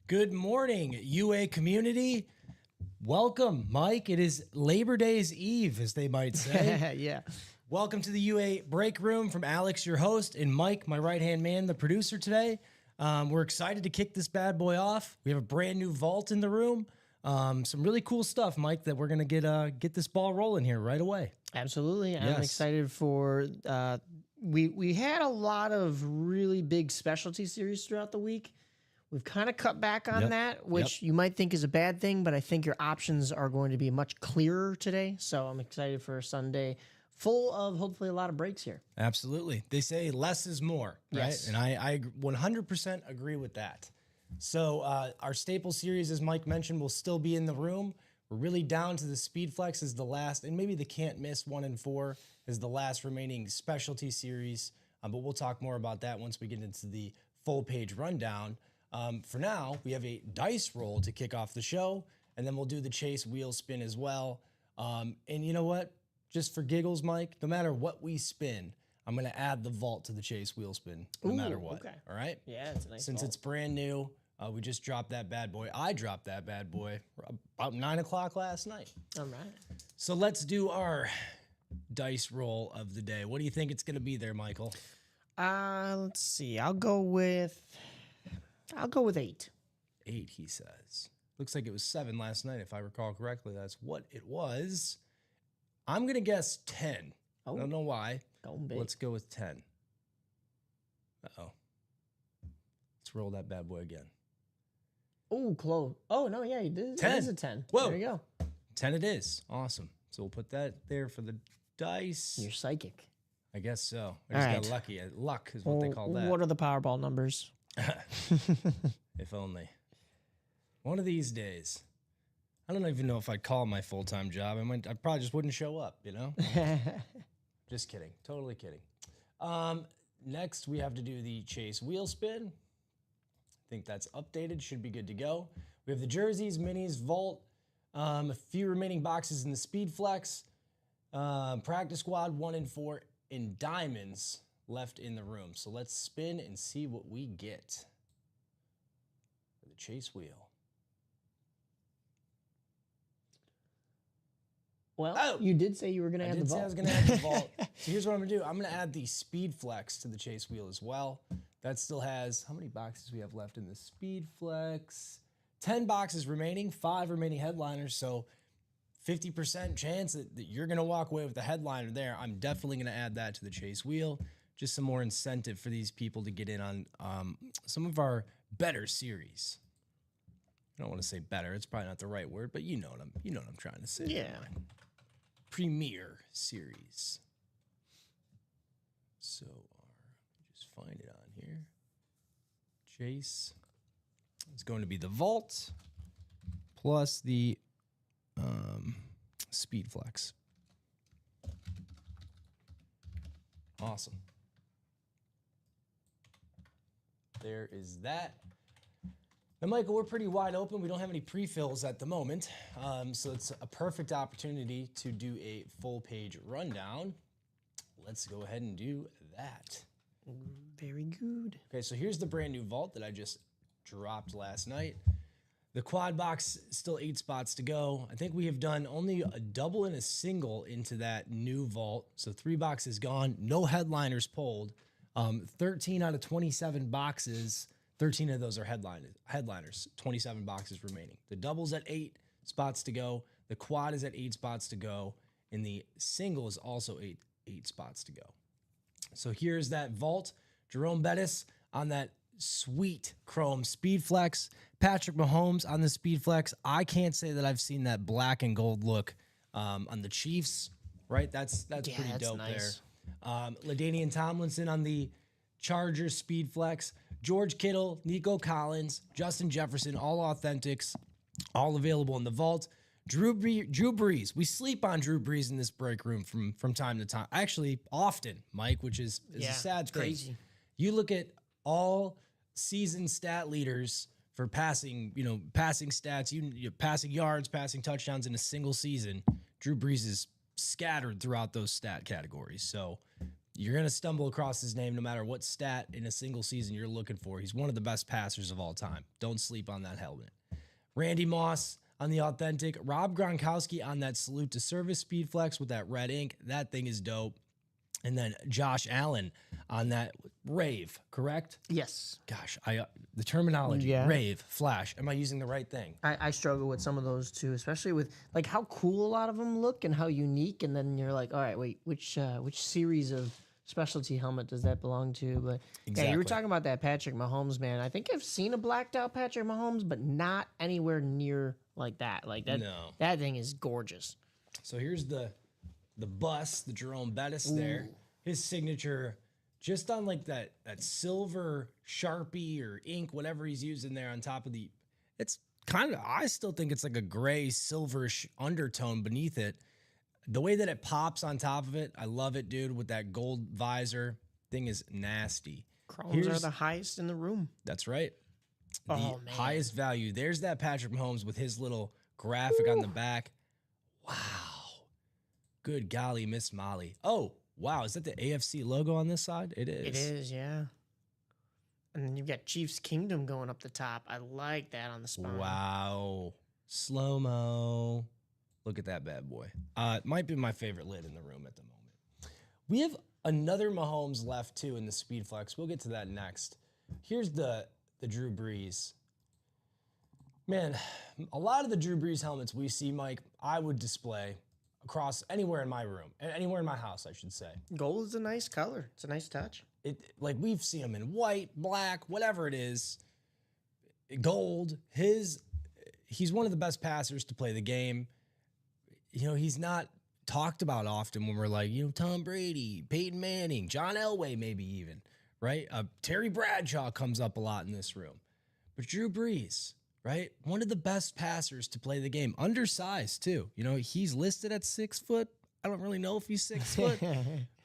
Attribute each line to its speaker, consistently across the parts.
Speaker 1: Good morning, UA community. Welcome, Mike. It is Labor Day's Eve, as they might say.
Speaker 2: Yeah.
Speaker 1: Welcome to the UA Break Room from Alex, your host, and Mike, my right-hand man, the producer today. We're excited to kick this bad boy off. We have a brand new vault in the room. Some really cool stuff, Mike, that we're going to get this ball rolling here right away.
Speaker 2: Absolutely. I'm
Speaker 1: Yes.
Speaker 2: excited for we had a lot of really big specialty series throughout the week. We've kind of cut back on
Speaker 1: Yep.
Speaker 2: that, which you might think is a bad thing, but I think your options are going to be much clearer today. So I'm excited for a Sunday full of hopefully a lot of breaks here.
Speaker 1: Absolutely. They say less is more, right?
Speaker 2: Yes.
Speaker 1: And I 100% agree with that. So our staple series, as Mike mentioned, will still be in the room. We're really down to the Speed Flex as the last, and maybe the Can't Miss 1 and 4 is the last remaining specialty series. But we'll talk more about that once we get into the full page rundown. For now, we have a dice roll to kick off the show, and then we'll do the chase wheel spin as well. And you know what? Just for giggles, Mike, no matter what we spin, I'm going to add the vault to the chase wheel spin no matter what.
Speaker 2: Okay.
Speaker 1: All right?
Speaker 2: Yeah, it's a nice
Speaker 1: Since
Speaker 2: vault.
Speaker 1: it's brand new, we just dropped that bad boy. I dropped that bad boy about 9 o'clock last night.
Speaker 2: All right.
Speaker 1: So let's do our dice roll of the day. What do you think it's going to be there, Michael?
Speaker 2: Let's see. I'll go with 8.
Speaker 1: 8, he says. Looks like it was 7 last night, if I recall correctly. That's what it was. I'm going to guess 10. I don't know why.
Speaker 2: Going big.
Speaker 1: Let's go with 10. Uh-oh. Let's roll that bad boy again.
Speaker 2: Oh, close. Oh, no, yeah, you did.
Speaker 1: 10.
Speaker 2: It is a 10.
Speaker 1: Whoa.
Speaker 2: There you go.
Speaker 1: 10 it is. Awesome. So we'll put that there for the dice.
Speaker 2: You're psychic.
Speaker 1: I guess so. I just
Speaker 2: All
Speaker 1: got
Speaker 2: right.
Speaker 1: lucky. Luck is what they call that.
Speaker 2: What are the Powerball numbers?
Speaker 1: If only. One of these days. I don't even know if I'd call it my full-time job. I probably just wouldn't show up, you know? Just kidding. Totally kidding. Next, we have to do the chase wheel spin. I think that's updated. Should be good to go. We have the jerseys, minis, vault, a few remaining boxes in the Speed Flex, practice squad 1 and 4, and diamonds left in the room. So let's spin and see what we get for the chase wheel.
Speaker 2: Well, you did say you were going to
Speaker 1: I
Speaker 2: add the
Speaker 1: did say
Speaker 2: vault.
Speaker 1: I was going to add the vault. So here's what I'm going to do. I'm going to add the Speed Flex to the chase wheel as well. That still has, how many boxes we have left in the Speed Flex? 10 boxes remaining, 5 remaining headliners. So 50% chance that you're going to walk away with the headliner there. I'm definitely going to add that to the chase wheel. Just some more incentive for these people to get in on some of our better series. I don't want to say better. It's probably not the right word, but you know what I'm trying to say.
Speaker 2: Yeah.
Speaker 1: Premier series. So let me just find it on here. Chase. It's going to be the vault plus the Speed Flex. Awesome. There is that. Now, Michael, we're pretty wide open. We don't have any pre-fills at the moment. So it's a perfect opportunity to do a full page rundown. Let's go ahead and do that.
Speaker 2: Very good.
Speaker 1: Okay, so here's the brand new vault that I just dropped last night. The quad box, still 8 spots to go. I think we have done only a double and a single into that new vault. So 3 boxes gone, no headliners pulled. 13 out of 27 boxes, 13 of those are headliners, 27 boxes remaining. The double's at 8 spots to go. The quad is at 8 spots to go. And the single is also 8 spots to go. So here's that vault. Jerome Bettis on that sweet chrome Speed Flex. Patrick Mahomes on the Speed Flex. I can't say that I've seen that black and gold look on the Chiefs, right? That's pretty dope
Speaker 2: nice.
Speaker 1: there. LaDainian Tomlinson on the Chargers Speed Flex. George Kittle, Nico Collins, Justin Jefferson, all authentics, all available in the vault. Drew Brees. We sleep on Drew Brees in this break room from time to time. Actually, often, Mike, which is a sad thing.
Speaker 2: Crazy.
Speaker 1: You look at all season stat leaders for passing, passing stats, passing yards, passing touchdowns in a single season. Drew Brees is scattered throughout those stat categories. So You're going to stumble across his name no matter what stat in a single season you're looking for. He's one of the best passers of all time. Don't sleep on that helmet. Randy Moss on the Authentic. Rob Gronkowski on that Salute to Service Speed Flex with that red ink. That thing is dope. And then Josh Allen on that Rave, correct?
Speaker 2: Yes.
Speaker 1: Gosh, the terminology,
Speaker 2: Yeah.
Speaker 1: Rave, Flash. Am I using the right thing?
Speaker 2: I struggle with some of those too, especially with like how cool a lot of them look and how unique. And then you're like, all right, wait, which series of specialty helmet does that belong to? But yeah, you were
Speaker 1: Exactly.
Speaker 2: talking about that Patrick Mahomes, man. I think I've seen a blacked out Patrick Mahomes, but not anywhere near like that. Like that,
Speaker 1: No.
Speaker 2: that thing is gorgeous.
Speaker 1: So here's the bust, the Jerome Bettis there. His signature just on like that silver Sharpie or ink, whatever he's using there on top of it's kind of, I still think it's like a gray silverish undertone beneath it. The way that it pops on top of it, I love it, dude, with that gold visor. Thing is nasty.
Speaker 2: Chromes are the highest in the room.
Speaker 1: That's right. The
Speaker 2: Oh, man.
Speaker 1: highest value. There's that Patrick Mahomes with his little graphic on the back. Wow. Good golly, Miss Molly. Oh, wow. Is that the AFC logo on this side? It is.
Speaker 2: It is, yeah. And then you've got Chiefs Kingdom going up the top. I like that on the spine.
Speaker 1: Wow. Slow-mo. Look at that bad boy. It might be my favorite lid in the room at the moment. We have another Mahomes left, too, in the Speed Flex. We'll get to that next. Here's the Drew Brees. Man, a lot of the Drew Brees helmets we see, Mike, I would display across anywhere in my room, anywhere in my house, I should say.
Speaker 2: Gold is a nice color. It's a nice touch.
Speaker 1: Like we've seen them in white, black, whatever it is, gold. He's one of the best passers to play the game. You know, he's not talked about often when we're like, you know, Tom Brady, Peyton Manning, John Elway, maybe even, right? Terry Bradshaw comes up a lot in this room. But Drew Brees, right? One of the best passers to play the game. Undersized, too. You know, he's listed at 6 foot. I don't really know if he's 6 foot,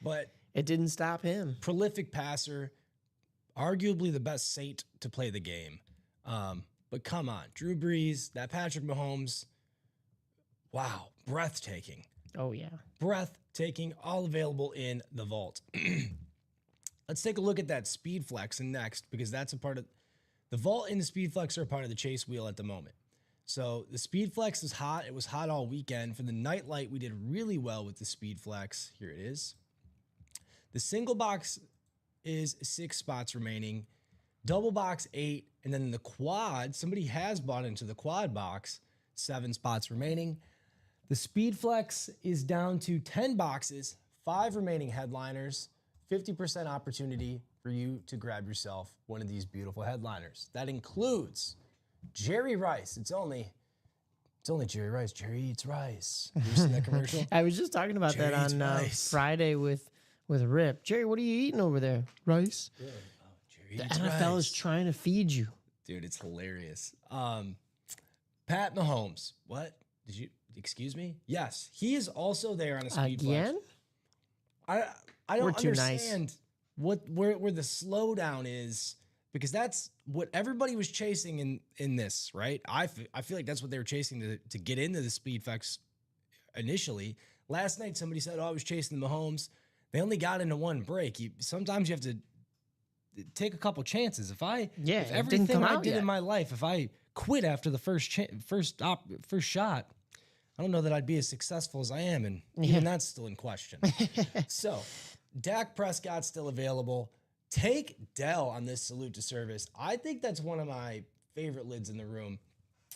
Speaker 1: but
Speaker 2: It didn't stop him.
Speaker 1: prolific passer, arguably the best Saint to play the game. But come on, Drew Brees, that Patrick Mahomes, wow, breathtaking.
Speaker 2: Oh, yeah.
Speaker 1: Breathtaking, all available in the vault. Let's take a look at that Speed Flex and next, because that's a part of the vault and the Speed Flex are a part of the chase wheel at the moment. So the Speed Flex is hot. It was hot all weekend. For the Nightlight, we did really well with the Speed Flex. Here it is. The single box is 6 spots remaining, double box 8, and then the quad, somebody has bought into the quad box, 7 spots remaining. The Speed Flex is down to 10 boxes, 5 remaining headliners, 50% opportunity for you to grab yourself one of these beautiful headliners. That includes Jerry Rice. It's only Jerry Rice. Jerry eats rice. You ever seen that commercial?
Speaker 2: I was just talking about
Speaker 1: Jerry
Speaker 2: that
Speaker 1: eats
Speaker 2: on
Speaker 1: rice.
Speaker 2: Friday with Rip. Jerry, what are you eating over there? Rice.
Speaker 1: Jerry
Speaker 2: The
Speaker 1: eats
Speaker 2: NFL
Speaker 1: rice.
Speaker 2: is trying to feed you.
Speaker 1: Dude, it's hilarious. Pat Mahomes. What? Did you excuse me? Yes. He is also there on a Speed
Speaker 2: Again?
Speaker 1: Flex. I don't
Speaker 2: We're too nice.
Speaker 1: understand where the slowdown is, because that's what everybody was chasing in this, right? I feel like that's what they were chasing to get into the Speed Flex initially. Last night somebody said, "Oh, I was chasing the Mahomes." They only got into one break. Sometimes you have to take a couple chances. If
Speaker 2: Yeah,
Speaker 1: if
Speaker 2: it didn't
Speaker 1: everything
Speaker 2: come
Speaker 1: I
Speaker 2: out
Speaker 1: did
Speaker 2: yet.
Speaker 1: in my life, if I quit after the first shot, I don't know that I'd be as successful as I am, and even that's still in question. So, Dak Prescott still available. Take Dell on this Salute to Service. I think that's one of my favorite lids in the room.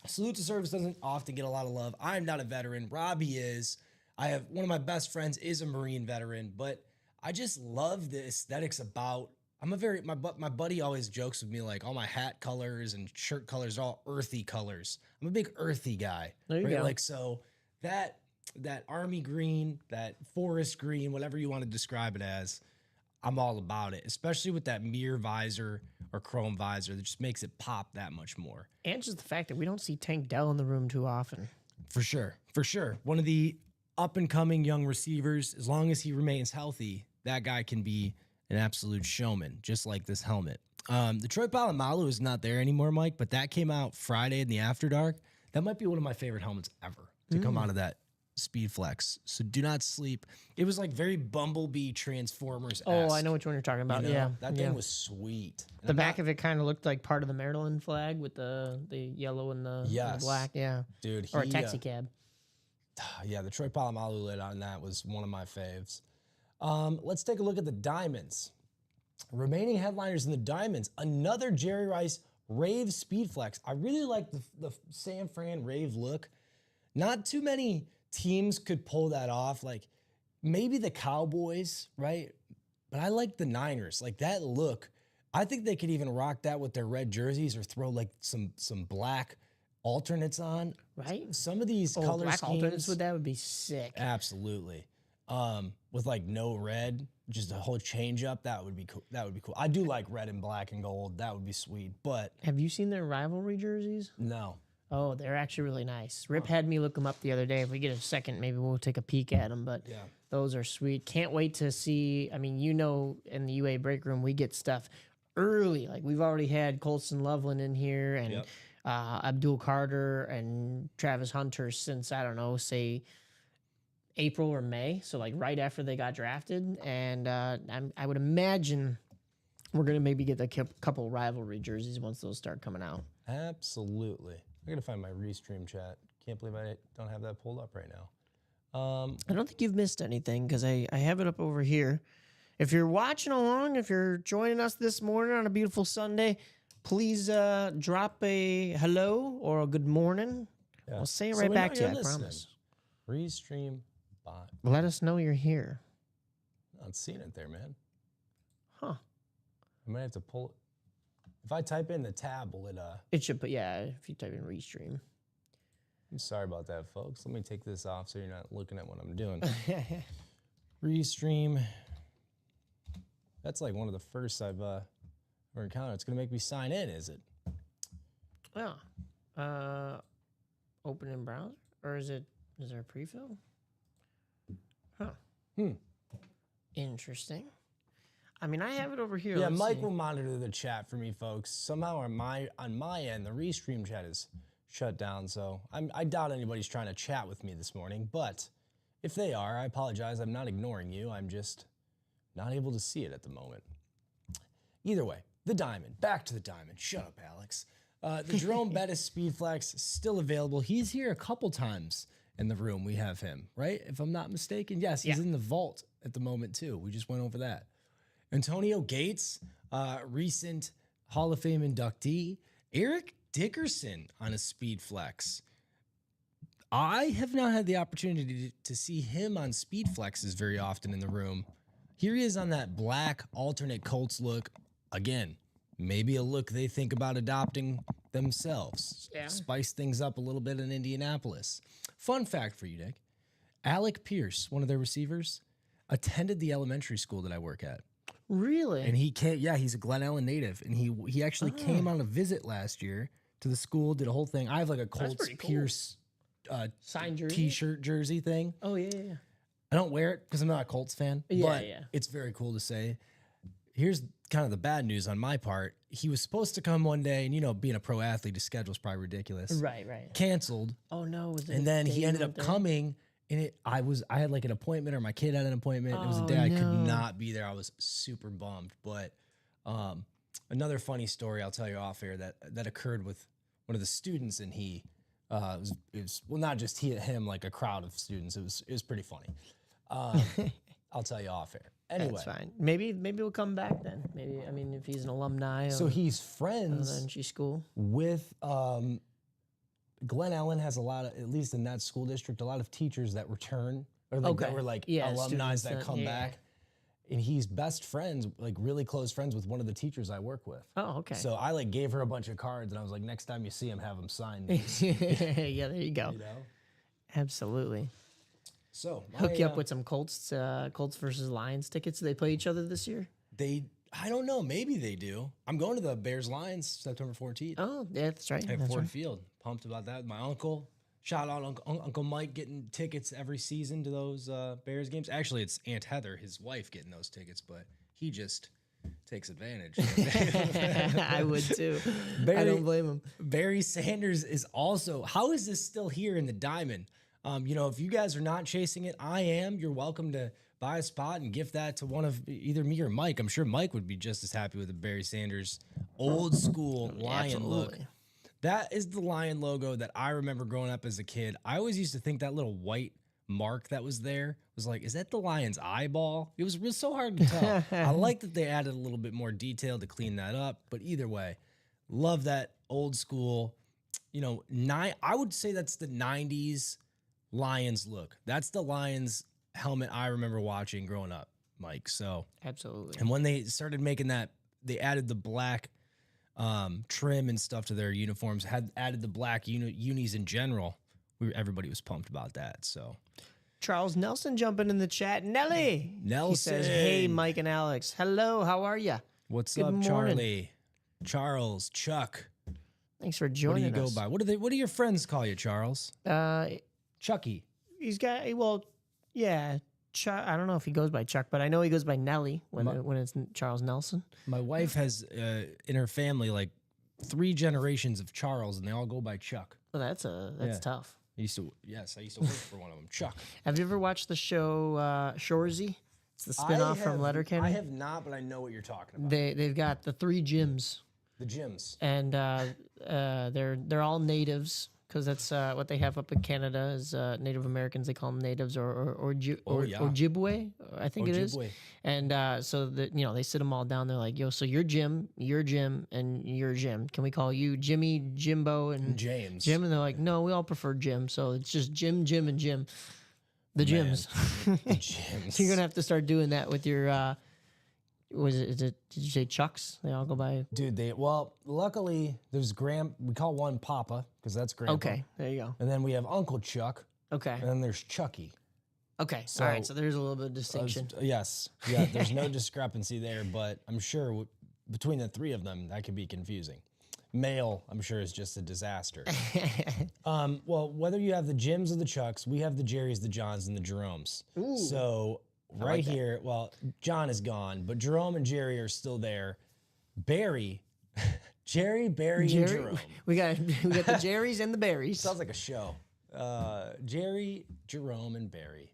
Speaker 1: Salute to Service doesn't often get a lot of love. I'm not a veteran. Robbie is. I have one of my best friends is a Marine veteran, but I just love the aesthetics about. My buddy always jokes with me like all my hat colors and shirt colors are all earthy colors. I'm a big earthy guy.
Speaker 2: There you
Speaker 1: right?
Speaker 2: go.
Speaker 1: Like so that army green, that forest green, whatever you want to describe it as, I'm all about it. Especially with that mirror visor or chrome visor that just makes it pop that much more.
Speaker 2: And just the fact that we don't see Tank Dell in the room too often.
Speaker 1: For sure. For sure. One of the up and coming young receivers, as long as he remains healthy, that guy can be an absolute showman, just like this helmet. The Troy Polamalu is not there anymore, Mike, but that came out Friday in the After Dark. That might be one of my favorite helmets ever to come out of that Speed Flex. So do not sleep. It was like very Bumblebee Transformers.
Speaker 2: Oh, I know which one you're talking about. Yeah,
Speaker 1: that
Speaker 2: yeah.
Speaker 1: thing was sweet. And
Speaker 2: The
Speaker 1: I'm
Speaker 2: back
Speaker 1: not-
Speaker 2: of it kind of looked like part of the Maryland flag with the yellow and the
Speaker 1: Yes.
Speaker 2: black. Yeah,
Speaker 1: dude,
Speaker 2: or a taxi cab.
Speaker 1: Yeah, the Troy Polamalu lid on that was one of my faves. Let's take a look at the diamonds. Remaining headliners in the diamonds. Another Jerry Rice Rave Speed Flex. I really like the San Fran Rave look. Not too many teams could pull that off. Like maybe the Cowboys, right? But I like the Niners. Like that look. I think they could even rock that with their red jerseys or throw like some black alternates on.
Speaker 2: Right?
Speaker 1: Some of these
Speaker 2: Oh,
Speaker 1: color
Speaker 2: black
Speaker 1: schemes,
Speaker 2: alternates with that would be sick.
Speaker 1: absolutely. With like no red, just a whole change up, that would be cool. That would be cool. I do like red and black and gold. That would be sweet. But
Speaker 2: Have you seen their rivalry jerseys?
Speaker 1: no.
Speaker 2: Oh, they're actually really nice. Rip had me look them up the other day. If we get a second, maybe we'll take a peek at them. But
Speaker 1: Yeah.
Speaker 2: those are sweet. Can't wait to see. I mean, in the UA break room, we get stuff early. Like we've already had Colson Loveland in here and
Speaker 1: Yep.
Speaker 2: Abdul Carter and Travis Hunter since, I don't know, say April or May. So like right after they got drafted. And I would imagine we're going to maybe get a couple rivalry jerseys once those start coming out.
Speaker 1: Absolutely. I gotta find my restream chat. Can't believe I don't have that pulled up right now.
Speaker 2: I don't think you've missed anything because I have it up over here. If you're watching along, if you're joining us this morning on a beautiful Sunday, please drop a hello or a good morning.
Speaker 1: Yeah.
Speaker 2: I'll say it
Speaker 1: So
Speaker 2: right
Speaker 1: we
Speaker 2: back
Speaker 1: know
Speaker 2: to you,
Speaker 1: you're
Speaker 2: I
Speaker 1: listening.
Speaker 2: promise.
Speaker 1: Restream bot.
Speaker 2: Let us know you're here.
Speaker 1: Not seeing it there, man.
Speaker 2: Huh.
Speaker 1: I might have to pull it. If I type in the tab, will it
Speaker 2: It should put, yeah, if you type in Restream.
Speaker 1: I'm sorry about that, folks. Let me take this off so you're not looking at what I'm doing. Restream. That's like one of the first I've ever encountered. It's gonna make me sign in, is it?
Speaker 2: Yeah. Open in browser? Or is there a pre-fill? Huh. Interesting. I mean, I have it over here.
Speaker 1: Yeah,
Speaker 2: Let's
Speaker 1: Mike
Speaker 2: see.
Speaker 1: will monitor the chat for me, folks. Somehow on my end, the Restream chat is shut down, so I doubt anybody's trying to chat with me this morning. But if they are, I apologize. I'm not ignoring you. I'm just not able to see it at the moment. Either way, the diamond. Back to the diamond. Shut up, Alex. The Jerome Bettis Speed Flex is still available. He's here a couple times in the room. We have him, right? If I'm not mistaken. Yes, he's in the vault at the moment, too. We just went over that. Antonio Gates, recent Hall of Fame inductee. Eric Dickerson on a Speed Flex. I have not had the opportunity to see him on Speed Flexes very often in the room. Here he is on that black alternate Colts look. Again, maybe a look they think about adopting themselves.
Speaker 2: Yeah.
Speaker 1: Spice things up a little bit in Indianapolis. Fun fact for you, Nick. Alec Pierce, one of their receivers, attended the elementary school that I work at.
Speaker 2: Really?
Speaker 1: And he came, yeah, he's a Glen Ellen native. And he actually came on a visit last year to the school, did a whole thing. I have like a Colts
Speaker 2: pretty cool.
Speaker 1: Pierce
Speaker 2: Signed jersey?
Speaker 1: t-shirt jersey thing.
Speaker 2: Oh, yeah.
Speaker 1: I don't wear it because I'm not a Colts fan,
Speaker 2: Yeah,
Speaker 1: but
Speaker 2: yeah.
Speaker 1: it's very cool to say. Here's kind of the bad news on my part. He was supposed to come one day, and being a pro athlete, his schedule's probably ridiculous.
Speaker 2: Right.
Speaker 1: Canceled,
Speaker 2: Oh, no. Was it
Speaker 1: and then
Speaker 2: a
Speaker 1: he
Speaker 2: day
Speaker 1: ended
Speaker 2: you
Speaker 1: up
Speaker 2: went there?
Speaker 1: coming, and I had like an appointment, or my kid had an appointment. It was a
Speaker 2: Oh,
Speaker 1: day I could
Speaker 2: no.
Speaker 1: not be there. I was super bummed. But another funny story I'll tell you off air that occurred with one of the students, and it was well, not just him, like a crowd of students. It was pretty funny. I'll tell you off air. Anyway,
Speaker 2: That's fine. Maybe we'll come back then. Maybe, I mean, if he's an alumni
Speaker 1: so
Speaker 2: of
Speaker 1: he's
Speaker 2: the
Speaker 1: friends
Speaker 2: NG school.
Speaker 1: with Glen Ellen has a lot of, at least in that school district, a lot of teachers that return or like that
Speaker 2: Okay.
Speaker 1: were like
Speaker 2: Yeah,
Speaker 1: alumni
Speaker 2: students
Speaker 1: that
Speaker 2: that-
Speaker 1: come
Speaker 2: yeah.
Speaker 1: back. And he's best friends, like really close friends with one of the teachers I work with.
Speaker 2: Oh, okay.
Speaker 1: So I like gave her a bunch of cards and I was like, next time you see him, have him sign these,
Speaker 2: Yeah, there you go.
Speaker 1: you know?
Speaker 2: Absolutely.
Speaker 1: So
Speaker 2: Hook you up with some Colts versus Lions tickets. Do they play each other this year?
Speaker 1: I don't know, maybe they do. I'm going to the Bears Lions September 14th
Speaker 2: Oh, yeah, that's right.
Speaker 1: at
Speaker 2: That's
Speaker 1: Ford
Speaker 2: right.
Speaker 1: Field. Pumped about that. My uncle, shout out Uncle Mike getting tickets every season to those Bears games. Actually, it's Aunt Heather, his wife, getting those tickets, but he just takes advantage.
Speaker 2: I would too. I
Speaker 1: Barry-
Speaker 2: don't blame him.
Speaker 1: Barry Sanders is also, how is this still here in the diamond? If you guys are not chasing it, I am. You're welcome to buy a spot and gift that to one of either me or Mike. I'm sure Mike would be just as happy with the Barry Sanders old school lion look.
Speaker 2: Absolutely.
Speaker 1: That is the lion logo that I remember growing up as a kid. I always used to think that little white mark that was there was like, is that the lion's eyeball? It was so hard to tell. I like that they added a little bit more detail to clean that up, but either way, love that old school, I would say that's the 90s Lions look. That's the Lions helmet I remember watching growing up, Mike. So
Speaker 2: Absolutely.
Speaker 1: and when they started making that, they added the black trim and stuff to their uniforms, had added the black unis in general. Everybody was pumped about that. So
Speaker 2: Charles Nelson jumping in the chat. Nelly.
Speaker 1: Nelson.
Speaker 2: He says, hey, Mike and Alex. Hello, how are you?
Speaker 1: What's
Speaker 2: Good
Speaker 1: up,
Speaker 2: morning.
Speaker 1: Charlie? Charles, Chuck.
Speaker 2: Thanks for
Speaker 1: What do
Speaker 2: joining
Speaker 1: you go
Speaker 2: us.
Speaker 1: by? What do your friends call you, Charles? Chucky.
Speaker 2: He's got, yeah, Chuck. I don't know if he goes by Chuck, but I know he goes by Nelly when it's Charles Nelson.
Speaker 1: My wife has in her family like 3 generations of Charles, and they all go by Chuck.
Speaker 2: Well, that's
Speaker 1: Yeah.
Speaker 2: tough.
Speaker 1: I used to work for one of them, Chuck.
Speaker 2: Have you ever watched the show Shoresy? It's the spinoff from Letterkenny.
Speaker 1: I have not, but I know what you're talking about.
Speaker 2: They've got the 3 gyms,
Speaker 1: The gyms.
Speaker 2: and they're all natives because that's what they have up in Canada is Native Americans. They call them natives or
Speaker 1: yeah.
Speaker 2: Ojibwe, I think it is.
Speaker 1: Ojibwe.
Speaker 2: And so that they sit them all down. They're like, yo, so you're Jim, and you're Jim. Can we call you Jimmy, Jimbo, and
Speaker 1: James.
Speaker 2: Jim? And they're like, no, we all prefer Jim. So it's just Jim, and Jim. The
Speaker 1: Man.
Speaker 2: gyms.
Speaker 1: The gyms.
Speaker 2: You're gonna have to start doing that with your. Did you say Chucks? They all go by.
Speaker 1: Dude, luckily there's we call one Papa because that's Grandpa.
Speaker 2: Okay, there you go.
Speaker 1: And then we have Uncle Chuck,
Speaker 2: Okay,
Speaker 1: and then there's Chucky.
Speaker 2: okay. All right, so there's a little bit of distinction.
Speaker 1: Yes. Yeah, there's no discrepancy there, but I'm sure between the 3 of them, that could be confusing. Male, I'm sure, is just a disaster. Well, whether you have the Jims or the Chucks, we have the Jerrys, the Johns, and the Jeromes.
Speaker 2: Ooh.
Speaker 1: So
Speaker 2: like that.
Speaker 1: here, John is gone, but Jerome and Jerry are still there. Barry, Jerry, Barry, and Jerome.
Speaker 2: We got the Jerrys and the Berries.
Speaker 1: Sounds like a show. Jerry, Jerome, and Barry.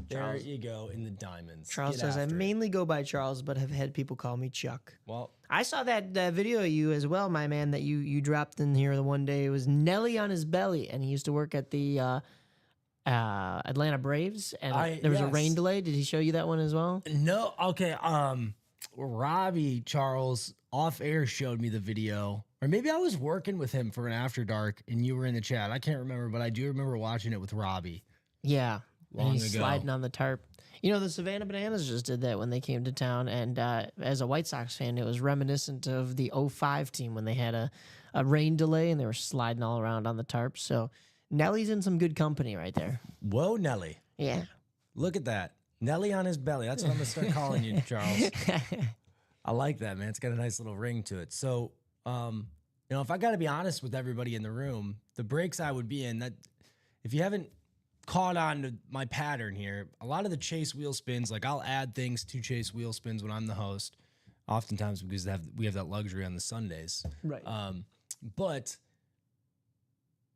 Speaker 1: There
Speaker 2: Charles.
Speaker 1: you go in the diamonds.
Speaker 2: Charles
Speaker 1: Get
Speaker 2: says I
Speaker 1: after it.
Speaker 2: mainly go by Charles, but have had people call me Chuck.
Speaker 1: Well,
Speaker 2: I saw that video of you as well, my man, that you dropped in here the one day. It was Nelly on his belly, and he used to work at the Atlanta Braves, and there was a
Speaker 1: yes.
Speaker 2: rain delay. Did he show you that one as well?
Speaker 1: no, okay. Robbie Charles off air showed me the video, or maybe I was working with him for an after dark, and you were in the chat. I can't remember, but I do remember watching it with Robbie.
Speaker 2: Yeah,
Speaker 1: Long
Speaker 2: and he's
Speaker 1: ago.
Speaker 2: sliding on the tarp. The Savannah Bananas just did that when they came to town, and as a White Sox fan, it was reminiscent of the 05 team when they had a rain delay and they were sliding all around on the tarp. So Nelly's in some good company right there.
Speaker 1: Whoa, Nelly.
Speaker 2: Yeah.
Speaker 1: Look at that. Nelly on his belly. That's what I'm going to start calling you, Charles. I like that, man. It's got a nice little ring to it. So, if I got to be honest with everybody in the room, the breaks I would be in, that if you haven't caught on to my pattern here, a lot of the chase wheel spins, like I'll add things to chase wheel spins when I'm the host, oftentimes because we have that luxury on the Sundays.
Speaker 2: Right.
Speaker 1: But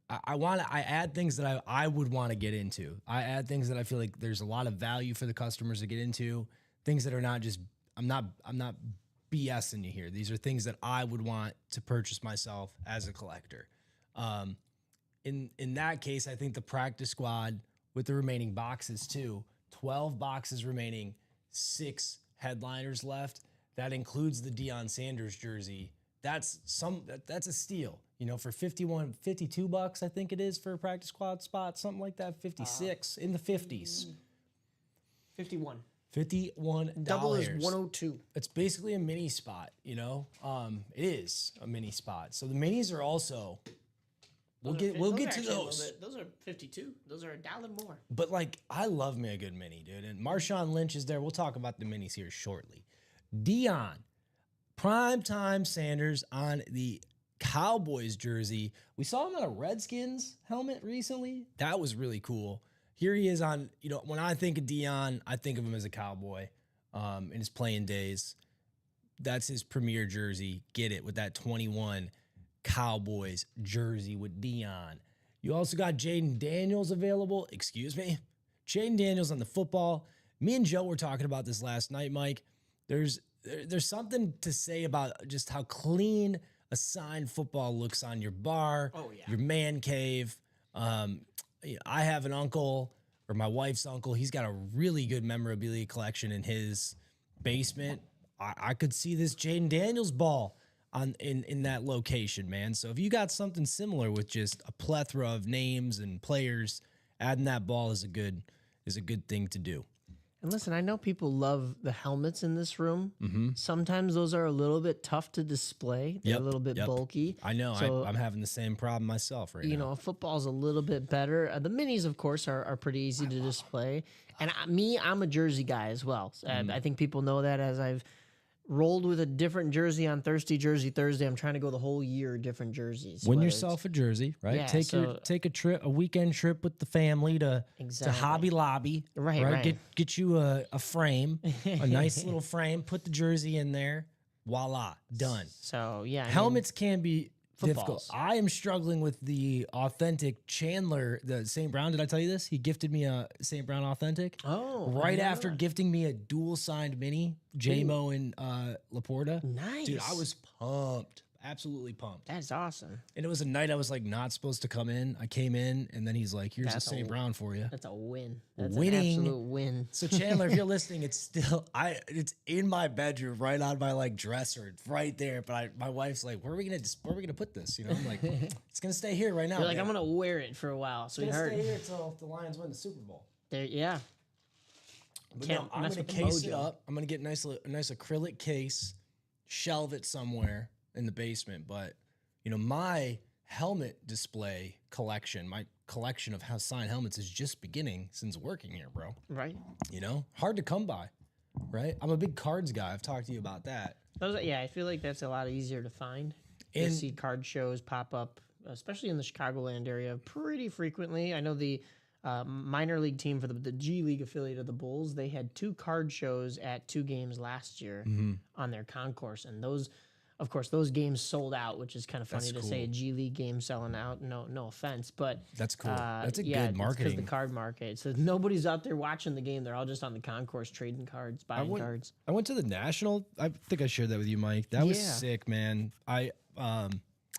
Speaker 1: I add things that I would want to get into. I add things that I feel like there's a lot of value for the customers to get into. Things that are not just I'm not BSing you here. These are things that I would want to purchase myself as a collector. In that case, I think the practice squad with the remaining boxes too, 12 boxes remaining, 6 headliners left. That includes the Deion Sanders jersey. That's a steal. For $52, I think it is for a practice squad spot, something like that. 56 in the 50s.
Speaker 2: 51.
Speaker 1: $51.
Speaker 2: Double is 102.
Speaker 1: It's basically a mini spot, It is a mini spot. So the minis are also we'll get to those.
Speaker 2: Those are 52. Those are $1 more.
Speaker 1: But I love me a good mini, dude. And Marshawn Lynch is there. We'll talk about the minis here shortly. Deion, primetime Sanders on the Cowboys jersey. We saw him on a Redskins helmet recently. That was really cool. Here he is on, when I think of Deion, I think of him as a Cowboy in his playing days. That's his premier jersey. Get it with that 21 Cowboys jersey with Deion. You also got Jaden Daniels available. Excuse me. Jaden Daniels on the football. Me and Joe were talking about this last night, Mike. There's something to say about just how clean a signed football looks on your bar, your man cave. I have an uncle, or my wife's uncle. He's got a really good memorabilia collection in his basement. I could see this Jaden Daniels ball in that location, man. So if you got something similar with just a plethora of names and players, adding that ball is a good thing to do.
Speaker 2: And listen, I know people love the helmets in this room.
Speaker 1: Mm-hmm.
Speaker 2: Sometimes those are a little bit tough to display. They're a little bit bulky.
Speaker 1: I know.
Speaker 2: So,
Speaker 1: I'm having the same problem myself right now.
Speaker 2: you know, football's a little bit better. The minis, of course, are pretty easy to display. And I'm a jersey guy as well. I think people know that as I've rolled with a different jersey on Thirsty Jersey Thursday. I'm trying to go the whole year different jerseys.
Speaker 1: Win yourself a jersey, right?
Speaker 2: Yeah,
Speaker 1: take a weekend trip with the family to Hobby Lobby,
Speaker 2: right.
Speaker 1: Get you a frame, a nice little frame. Put the jersey in there. Voila, done.
Speaker 2: So yeah,
Speaker 1: helmets can be difficult.
Speaker 2: footballs.
Speaker 1: I am struggling with the authentic Chandler, the St. Brown. Did I tell you this? He gifted me a St. Brown authentic.
Speaker 2: Oh,
Speaker 1: right after gifting me a dual signed mini, J-Mo and Laporta.
Speaker 2: Nice.
Speaker 1: Dude, I was pumped. Absolutely pumped.
Speaker 2: That's awesome.
Speaker 1: And it was a night I was like not supposed to come in. I came in and then he's like, here's a St. Brown for you.
Speaker 2: That's a win. That's
Speaker 1: Winning.
Speaker 2: an absolute win.
Speaker 1: So Chandler, if you're listening, it's it's in my bedroom, right on my like dresser, it's right there. But my wife's like, where are we gonna put this? You know, I'm like, it's gonna stay here right now.
Speaker 2: You're like,
Speaker 1: man.
Speaker 2: I'm gonna wear it for a while. So
Speaker 1: It's
Speaker 2: you
Speaker 1: gonna
Speaker 2: heard.
Speaker 1: stay here until the Lions win the Super Bowl.
Speaker 2: There, yeah.
Speaker 1: But
Speaker 2: Can't
Speaker 1: no, I'm
Speaker 2: mess
Speaker 1: gonna
Speaker 2: with the
Speaker 1: case it
Speaker 2: mojo.
Speaker 1: up. I'm gonna get a nice acrylic case, shelve it somewhere in the basement. But you know, my helmet display collection, my collection of signed helmets is just beginning since working here, bro.
Speaker 2: Right.
Speaker 1: You know, hard to come by, right? I'm a big cards guy. I've talked to you about that.
Speaker 2: I feel like that's a lot easier to find. You
Speaker 1: And-
Speaker 2: see card shows pop up, especially in the Chicagoland area, pretty frequently. I know the minor league team for the G League affiliate of the Bulls, they had 2 card shows at 2 games last year on their concourse, and those games sold out, which is kind of funny to say a G League game selling out. No offense, but
Speaker 1: That's cool. That's a
Speaker 2: yeah,
Speaker 1: good marketing.
Speaker 2: because the card market. So nobody's out there watching the game; they're all just on the concourse trading cards, buying cards.
Speaker 1: I went to the National. I think I shared that with you, Mike. That was
Speaker 2: Yeah.
Speaker 1: sick, man. I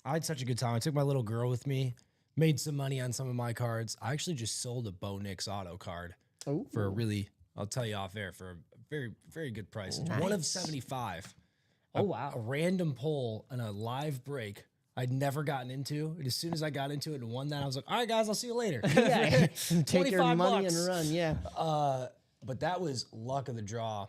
Speaker 1: had such a good time. I took my little girl with me, made some money on some of my cards. I actually just sold a Bo Nix auto card for a really, I'll tell you off air, for a very, very good price. It's one of
Speaker 2: Nice.
Speaker 1: 75.
Speaker 2: Oh wow!
Speaker 1: A random poll and a live break I'd never gotten into. And as soon as I got into it and won that, I was like, all right, guys, I'll see you later.
Speaker 2: Yeah, take your
Speaker 1: 25
Speaker 2: money
Speaker 1: bucks.
Speaker 2: and run. Yeah.
Speaker 1: But that was luck of the draw.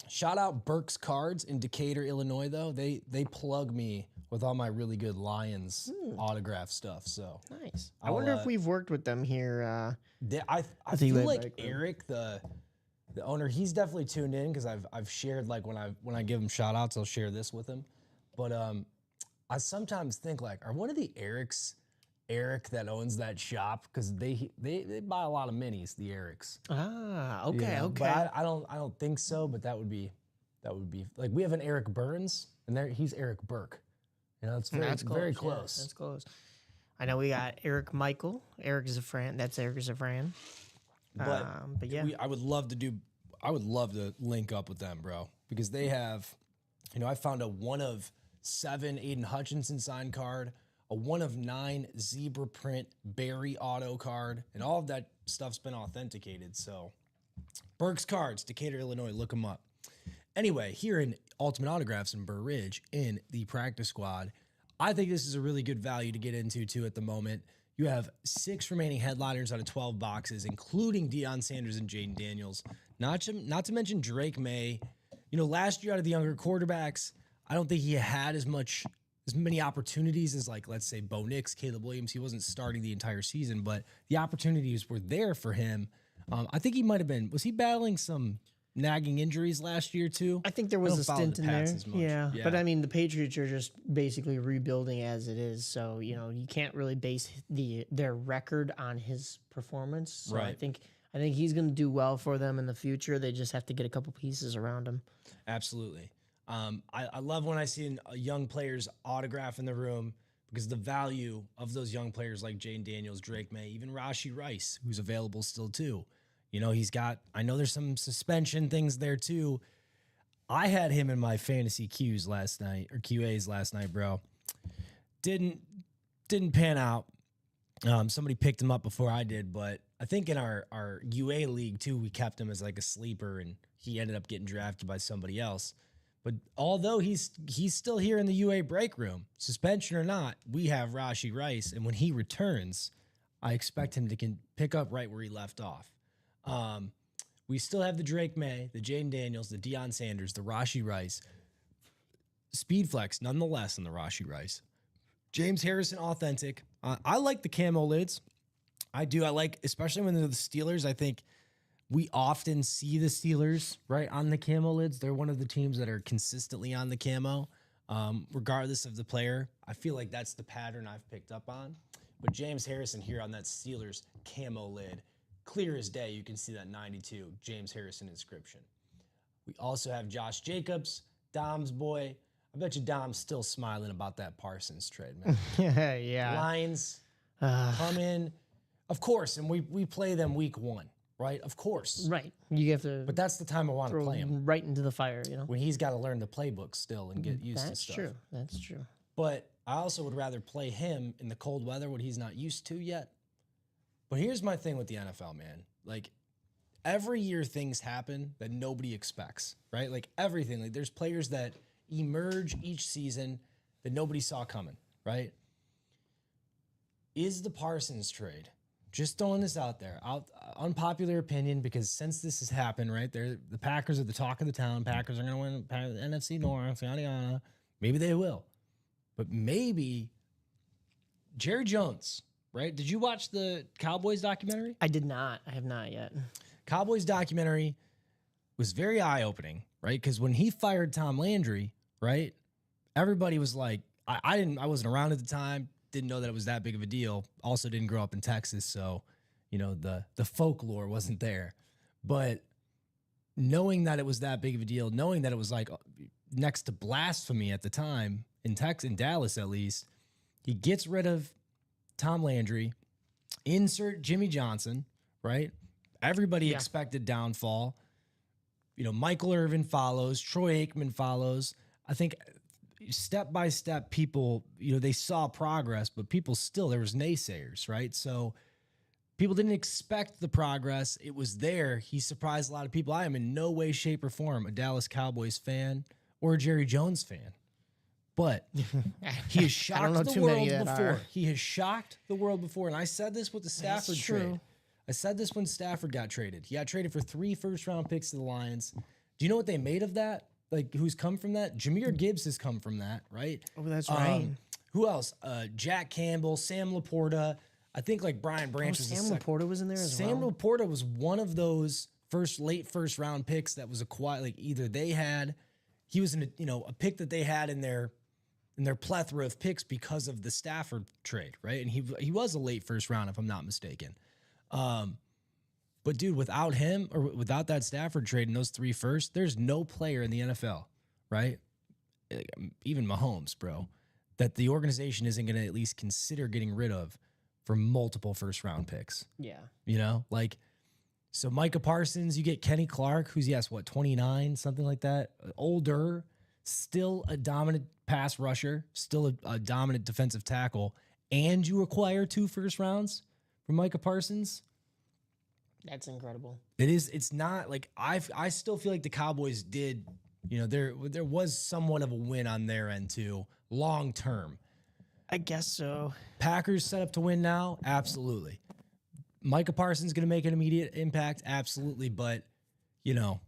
Speaker 1: Shout out Burke's Cards in Decatur, Illinois, though. They plug me with all my really good Lions autograph stuff. So
Speaker 2: Nice. I wonder if we've worked with them here.
Speaker 1: I
Speaker 2: the
Speaker 1: feel
Speaker 2: Eli
Speaker 1: like
Speaker 2: back then.
Speaker 1: Eric, the owner, he's definitely tuned in because I've shared, like, when I give him shout outs, I'll share this with him. But I sometimes think, like, are one of the Erics Eric that owns that shop? Because they buy a lot of minis, the Erics.
Speaker 2: Ah,
Speaker 1: you
Speaker 2: okay,
Speaker 1: know?
Speaker 2: okay.
Speaker 1: But I don't think so. But that would be like, we have an Eric Burns, and he's Eric Burke. You know, it's very
Speaker 2: yeah,
Speaker 1: close.
Speaker 2: that's close. I know we got Eric Michael, Eric Zafran. That's Eric Zafran.
Speaker 1: But
Speaker 2: yeah,
Speaker 1: I would love to link up with them, bro, because they have, you know, I found a 1 of 7 Aiden Hutchinson signed card, a 1 of 9 zebra print Barry auto card, and all of that stuff's been authenticated. So Burke's Cards, Decatur, Illinois, look them up. Anyway, here in Ultimate Autographs in Burr Ridge in the practice squad, I think this is a really good value to get into too at the moment. You have 6 remaining headliners out of 12 boxes, including Deion Sanders and Jaden Daniels. Not to mention Drake May. You know, last year out of the younger quarterbacks, I don't think he had as many opportunities as, like, let's say Bo Nix, Caleb Williams. He wasn't starting the entire season, but the opportunities were there for him. I think he might have been. Was he battling some nagging injuries last year too?
Speaker 2: I think there
Speaker 1: I
Speaker 2: was
Speaker 1: don't
Speaker 2: a
Speaker 1: follow
Speaker 2: stint
Speaker 1: the
Speaker 2: in there.
Speaker 1: Pats as much.
Speaker 2: Yeah, but I mean, the Patriots are just basically rebuilding as it is. So you know, you can't really base their record on his performance. So I
Speaker 1: Right.
Speaker 2: think he's going to do well for them in the future. They just have to get a couple pieces around him.
Speaker 1: Absolutely. I love when I see a young player's autograph in the room because the value of those young players like Jane Daniels, Drake May, even Rashi Rice, who's available still too. You know, I know there's some suspension things there too. I had him in my fantasy QAs last night, bro. Didn't pan out. Somebody picked him up before I did, but I think in our UA league too, we kept him as like a sleeper, and he ended up getting drafted by somebody else. But although he's still here in the UA break room, suspension or not, we have Rashi Rice, and when he returns, I expect him to pick up right where he left off. We still have the Drake May, the Jaden Daniels, the Deion Sanders, the Rashi Rice. Speed flex, nonetheless, in the Rashi Rice. James Harrison, authentic. I like the camo lids. I do. I like, especially when they're the Steelers. I think we often see the Steelers, right, on the camo lids. They're one of the teams that are consistently on the camo, regardless of the player. I feel like that's the pattern I've picked up on. But James Harrison here on that Steelers camo lid, clear as day, you can see that 92 James Harrison inscription. We also have Josh Jacobs, Dom's boy. I bet you Dom's still smiling about that Parsons trade, man.
Speaker 2: Yeah.
Speaker 1: Lions come in, of course, and we play them week 1, right? Of course.
Speaker 2: Right. You have to
Speaker 1: But that's the time I want to
Speaker 2: throw
Speaker 1: play him,
Speaker 2: right into the fire, you know?
Speaker 1: when he's got to learn the playbook still and get used to
Speaker 2: That's
Speaker 1: stuff.
Speaker 2: true. That's true.
Speaker 1: But I also would rather play him in the cold weather, what he's not used to yet. But here's my thing with the NFL, man. Like, every year things happen that nobody expects, right? Like, everything. Like, there's players that emerge each season that nobody saw coming, right? Is the Parsons trade, just throwing this out there, unpopular opinion, because since this has happened, right, the Packers are the talk of the town. Packers are going to win the NFC North, yada, yada. Maybe they will. But maybe Jerry Jones, right? Did you watch the Cowboys documentary?
Speaker 2: I did not. I have not yet.
Speaker 1: Cowboys documentary was very eye-opening, right? Because when he fired Tom Landry, right, everybody was like, I wasn't around at the time, didn't know that it was that big of a deal. Also didn't grow up in Texas, so, you know, the folklore wasn't there. But knowing that it was that big of a deal, knowing that it was like next to blasphemy at the time, in Dallas at least, he gets rid of Tom Landry, insert Jimmy Johnson, right? Everybody expected downfall. You know, Michael Irvin follows, Troy Aikman follows. I think step by step, people, you know, they saw progress, but people still, there was naysayers, right? So people didn't expect the progress. It was there. He surprised a lot of people. I am in no way, shape, or form a Dallas Cowboys fan or a Jerry Jones fan. But he has shocked the world before. He has shocked the world before. And I said this with the Stafford trade. I said this when Stafford got traded. He got traded for 3 first-round picks to the Lions. Do you know what they made of that? Like, who's come from that? Jameer Gibbs has come from that, right?
Speaker 2: Oh, that's right.
Speaker 1: Who else? Jack Campbell, Sam Laporta. I think like Brian Branch was
Speaker 2: Sam Laporta was in there as well.
Speaker 1: Sam Laporta was one of those late first-round picks that was acquired. Like, either they had, he was a pick that they had in their plethora of picks because of the Stafford trade, right? And he was a late first round, if I'm not mistaken. But dude, without him or without that Stafford trade and those 3 firsts, there's no player in the NFL, right? Even Mahomes, bro, that the organization isn't going to at least consider getting rid of for multiple first round picks.
Speaker 2: Yeah.
Speaker 1: You know, like, so Micah Parsons, you get Kenny Clark, who's 29, something like that, older, still a dominant pass rusher, still a dominant defensive tackle, and you acquire 2 first rounds from Micah Parsons.
Speaker 2: That's incredible.
Speaker 1: It is. It's not like I still feel like the Cowboys did, you know, there was somewhat of a win on their end too, long term.
Speaker 2: I guess so.
Speaker 1: Packers set up to win now? Absolutely. Micah Parsons going to make an immediate impact? Absolutely. But, you know,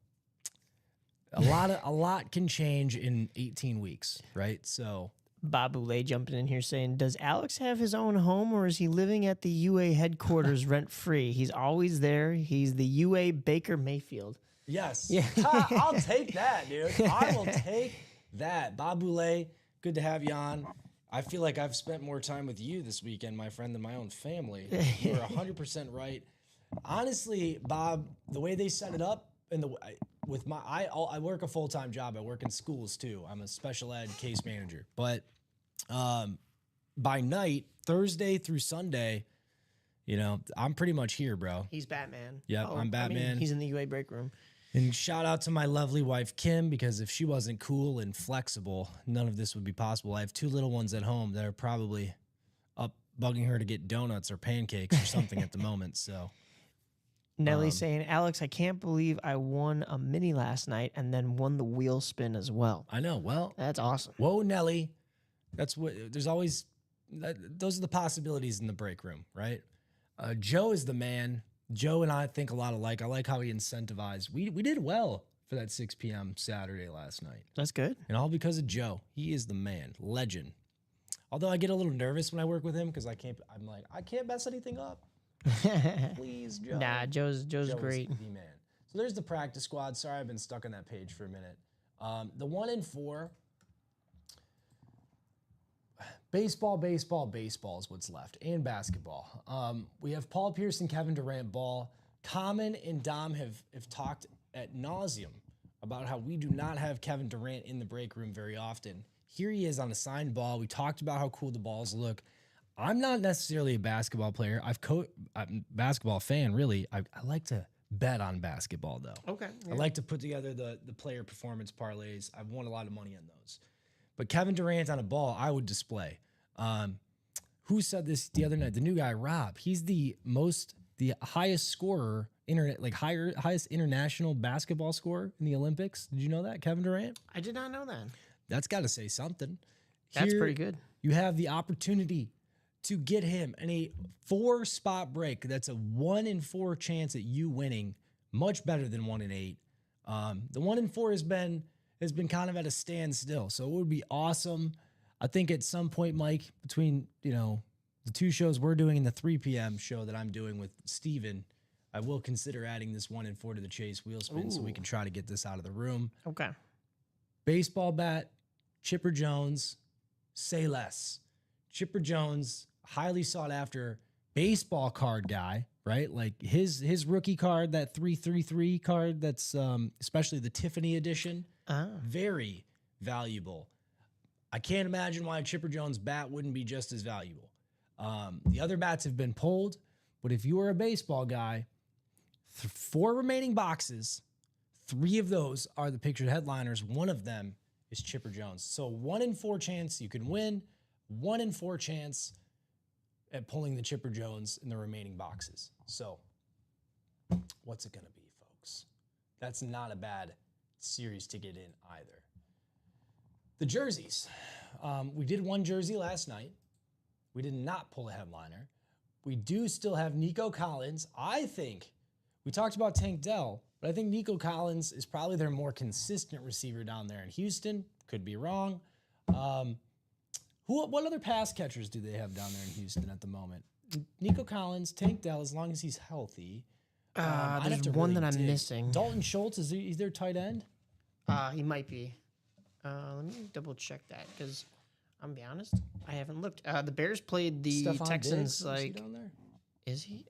Speaker 1: a lot can change in 18 weeks, right? So
Speaker 2: Bob Boulay jumping in here saying, does Alex have his own home or is he living at the UA headquarters rent free? He's always there. He's the UA Baker Mayfield.
Speaker 1: yes. Yeah. I'll take that, dude. I will take that. Bob Boulay, good to have you on. I feel like I've spent more time with you this weekend, my friend, than my own family. You're 100% right. Honestly, Bob, the way they set it up, and I work a full-time job. I work in schools too. I'm a special ed case manager. But by night, Thursday through Sunday, I'm pretty much here, bro.
Speaker 2: He's Batman.
Speaker 1: Yep, I'm Batman.
Speaker 2: He's in the UA break room.
Speaker 1: And shout out to my lovely wife, Kim, because if she wasn't cool and flexible, none of this would be possible. I have 2 little ones at home that are probably up bugging her to get donuts or pancakes or something at the moment. So
Speaker 2: Nelly's saying, Alex, I can't believe I won a mini last night and then won the wheel spin as well.
Speaker 1: I know. Well,
Speaker 2: That's awesome.
Speaker 1: whoa, Nelly. That's what there's always. Those are the possibilities in the break room, right? Joe is the man. Joe and I think a lot alike. I like how he incentivized. We did well for that 6 p.m. Saturday last night.
Speaker 2: That's good.
Speaker 1: And all because of Joe. He is the man. Legend. Although I get a little nervous when I work with him because I can't mess anything up. Please, Joe.
Speaker 2: Nah, Joe's
Speaker 1: Joe
Speaker 2: great.
Speaker 1: is the man. So there's the practice squad. Sorry, I've been stuck on that page for a minute. The 1 and 4. Baseball is what's left, and basketball. We have Paul Pierce and Kevin Durant ball. Common and Dom have talked at nauseum about how we do not have Kevin Durant in the break room very often. Here he is on a signed ball. We talked about how cool the balls look. I'm not necessarily a basketball player. I'm a basketball fan, really. I like to bet on basketball, though.
Speaker 2: Okay.
Speaker 1: I like to put together the player performance parlays. I've won a lot of money on those. But Kevin Durant on a ball, I would display. Who said this the other night? The new guy, Rob. He's the highest scorer, highest international basketball scorer in the Olympics. Did you know that, Kevin Durant?
Speaker 2: I did not know that.
Speaker 1: That's got to say something.
Speaker 2: That's
Speaker 1: Here,
Speaker 2: pretty good.
Speaker 1: You have the opportunity to get him in a 4-spot break. That's a 1 in 4 chance at you winning. Much better than 1 in 8. The 1 in 4 has been kind of at a standstill. So it would be awesome. I think at some point, Mike, between the 2 shows we're doing and the 3 p.m. show that I'm doing with Steven, I will consider adding this 1 in 4 to the Chase wheel spin so we can try to get this out of the room.
Speaker 2: Okay.
Speaker 1: Baseball bat, Chipper Jones, say less. Chipper Jones, highly sought after baseball card guy, right? Like his rookie card, that 333 card, that's especially the Tiffany edition, very valuable. I can't imagine why a Chipper Jones bat wouldn't be just as valuable. The other bats have been pulled, but if you are a baseball guy, 4 remaining boxes, 3 of those are the pictured headliners. 1 of them is Chipper Jones. So 1 in 4 chance you can win, 1 in 4 chance at pulling the Chipper Jones in the remaining boxes. So what's it going to be, folks? That's not a bad series to get in either. The jerseys. We did 1 jersey last night. We did not pull a headliner. We do still have Nico Collins. I think we talked about Tank Dell, but I think Nico Collins is probably their more consistent receiver down there in Houston. Could be wrong. What other pass catchers do they have down there in Houston at the moment? Nico Collins, Tank Dell, as long as he's healthy.
Speaker 2: There's one that I'm missing.
Speaker 1: Dalton Schultz, is he their tight end?
Speaker 2: He might be. Let me double check that because I'm gonna be honest, I haven't looked. The Bears played the
Speaker 1: Stephon
Speaker 2: Texans.
Speaker 1: Diggs, is he down there?
Speaker 2: Is he?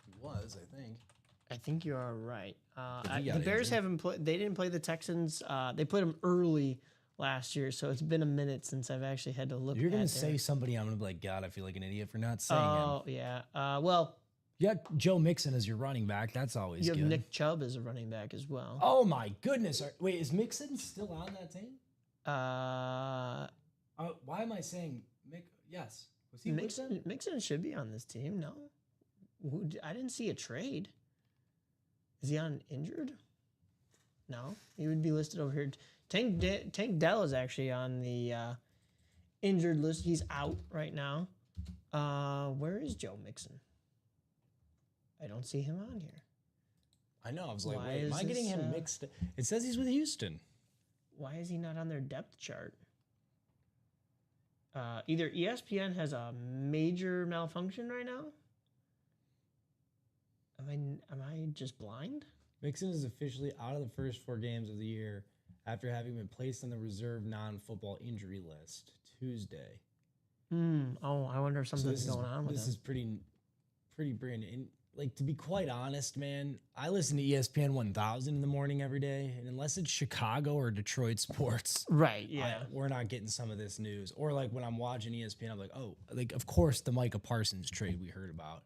Speaker 1: He was, I think.
Speaker 2: I think you are right.
Speaker 1: He got
Speaker 2: the Bears
Speaker 1: injured.
Speaker 2: haven't played. They didn't play the Texans. They played them early last year, so it's been a minute since I've actually had to look.
Speaker 1: If you're gonna say somebody, I'm gonna be like, God, I feel like an idiot for not saying him.
Speaker 2: Oh yeah. Well,
Speaker 1: You got Joe Mixon as your running back. That's always
Speaker 2: you
Speaker 1: good.
Speaker 2: have Nick Chubb as a running back as well.
Speaker 1: Oh my goodness! Wait, is Mixon still on that team?
Speaker 2: Uh,
Speaker 1: Why am I saying Mick? Yes. Was he with them?
Speaker 2: Mixon should be on this team. No, I didn't see a trade. Is he on injured? No, he would be listed over here. Tank Dell is actually on the injured list. He's out right now. Where is Joe Mixon? I don't see him on here.
Speaker 1: I know. I was like,
Speaker 2: Why
Speaker 1: wait,
Speaker 2: is
Speaker 1: am I getting
Speaker 2: this,
Speaker 1: him mixed? It says he's with Houston.
Speaker 2: Why is he not on their depth chart? Either ESPN has a major malfunction right now. Am I just blind?
Speaker 1: Mixon is officially out of the first 4 games of the year after having been placed on the reserve non-football injury list Tuesday.
Speaker 2: Oh, I wonder if something's going on with him.
Speaker 1: This is pretty brand. like, to be quite honest, man, I listen to ESPN 1000 in the morning every day, and unless it's Chicago or Detroit sports,
Speaker 2: Right. Yeah.
Speaker 1: we're not getting some of this news. Or like when I'm watching ESPN, I'm like, oh, like of course the Micah Parsons trade we heard about.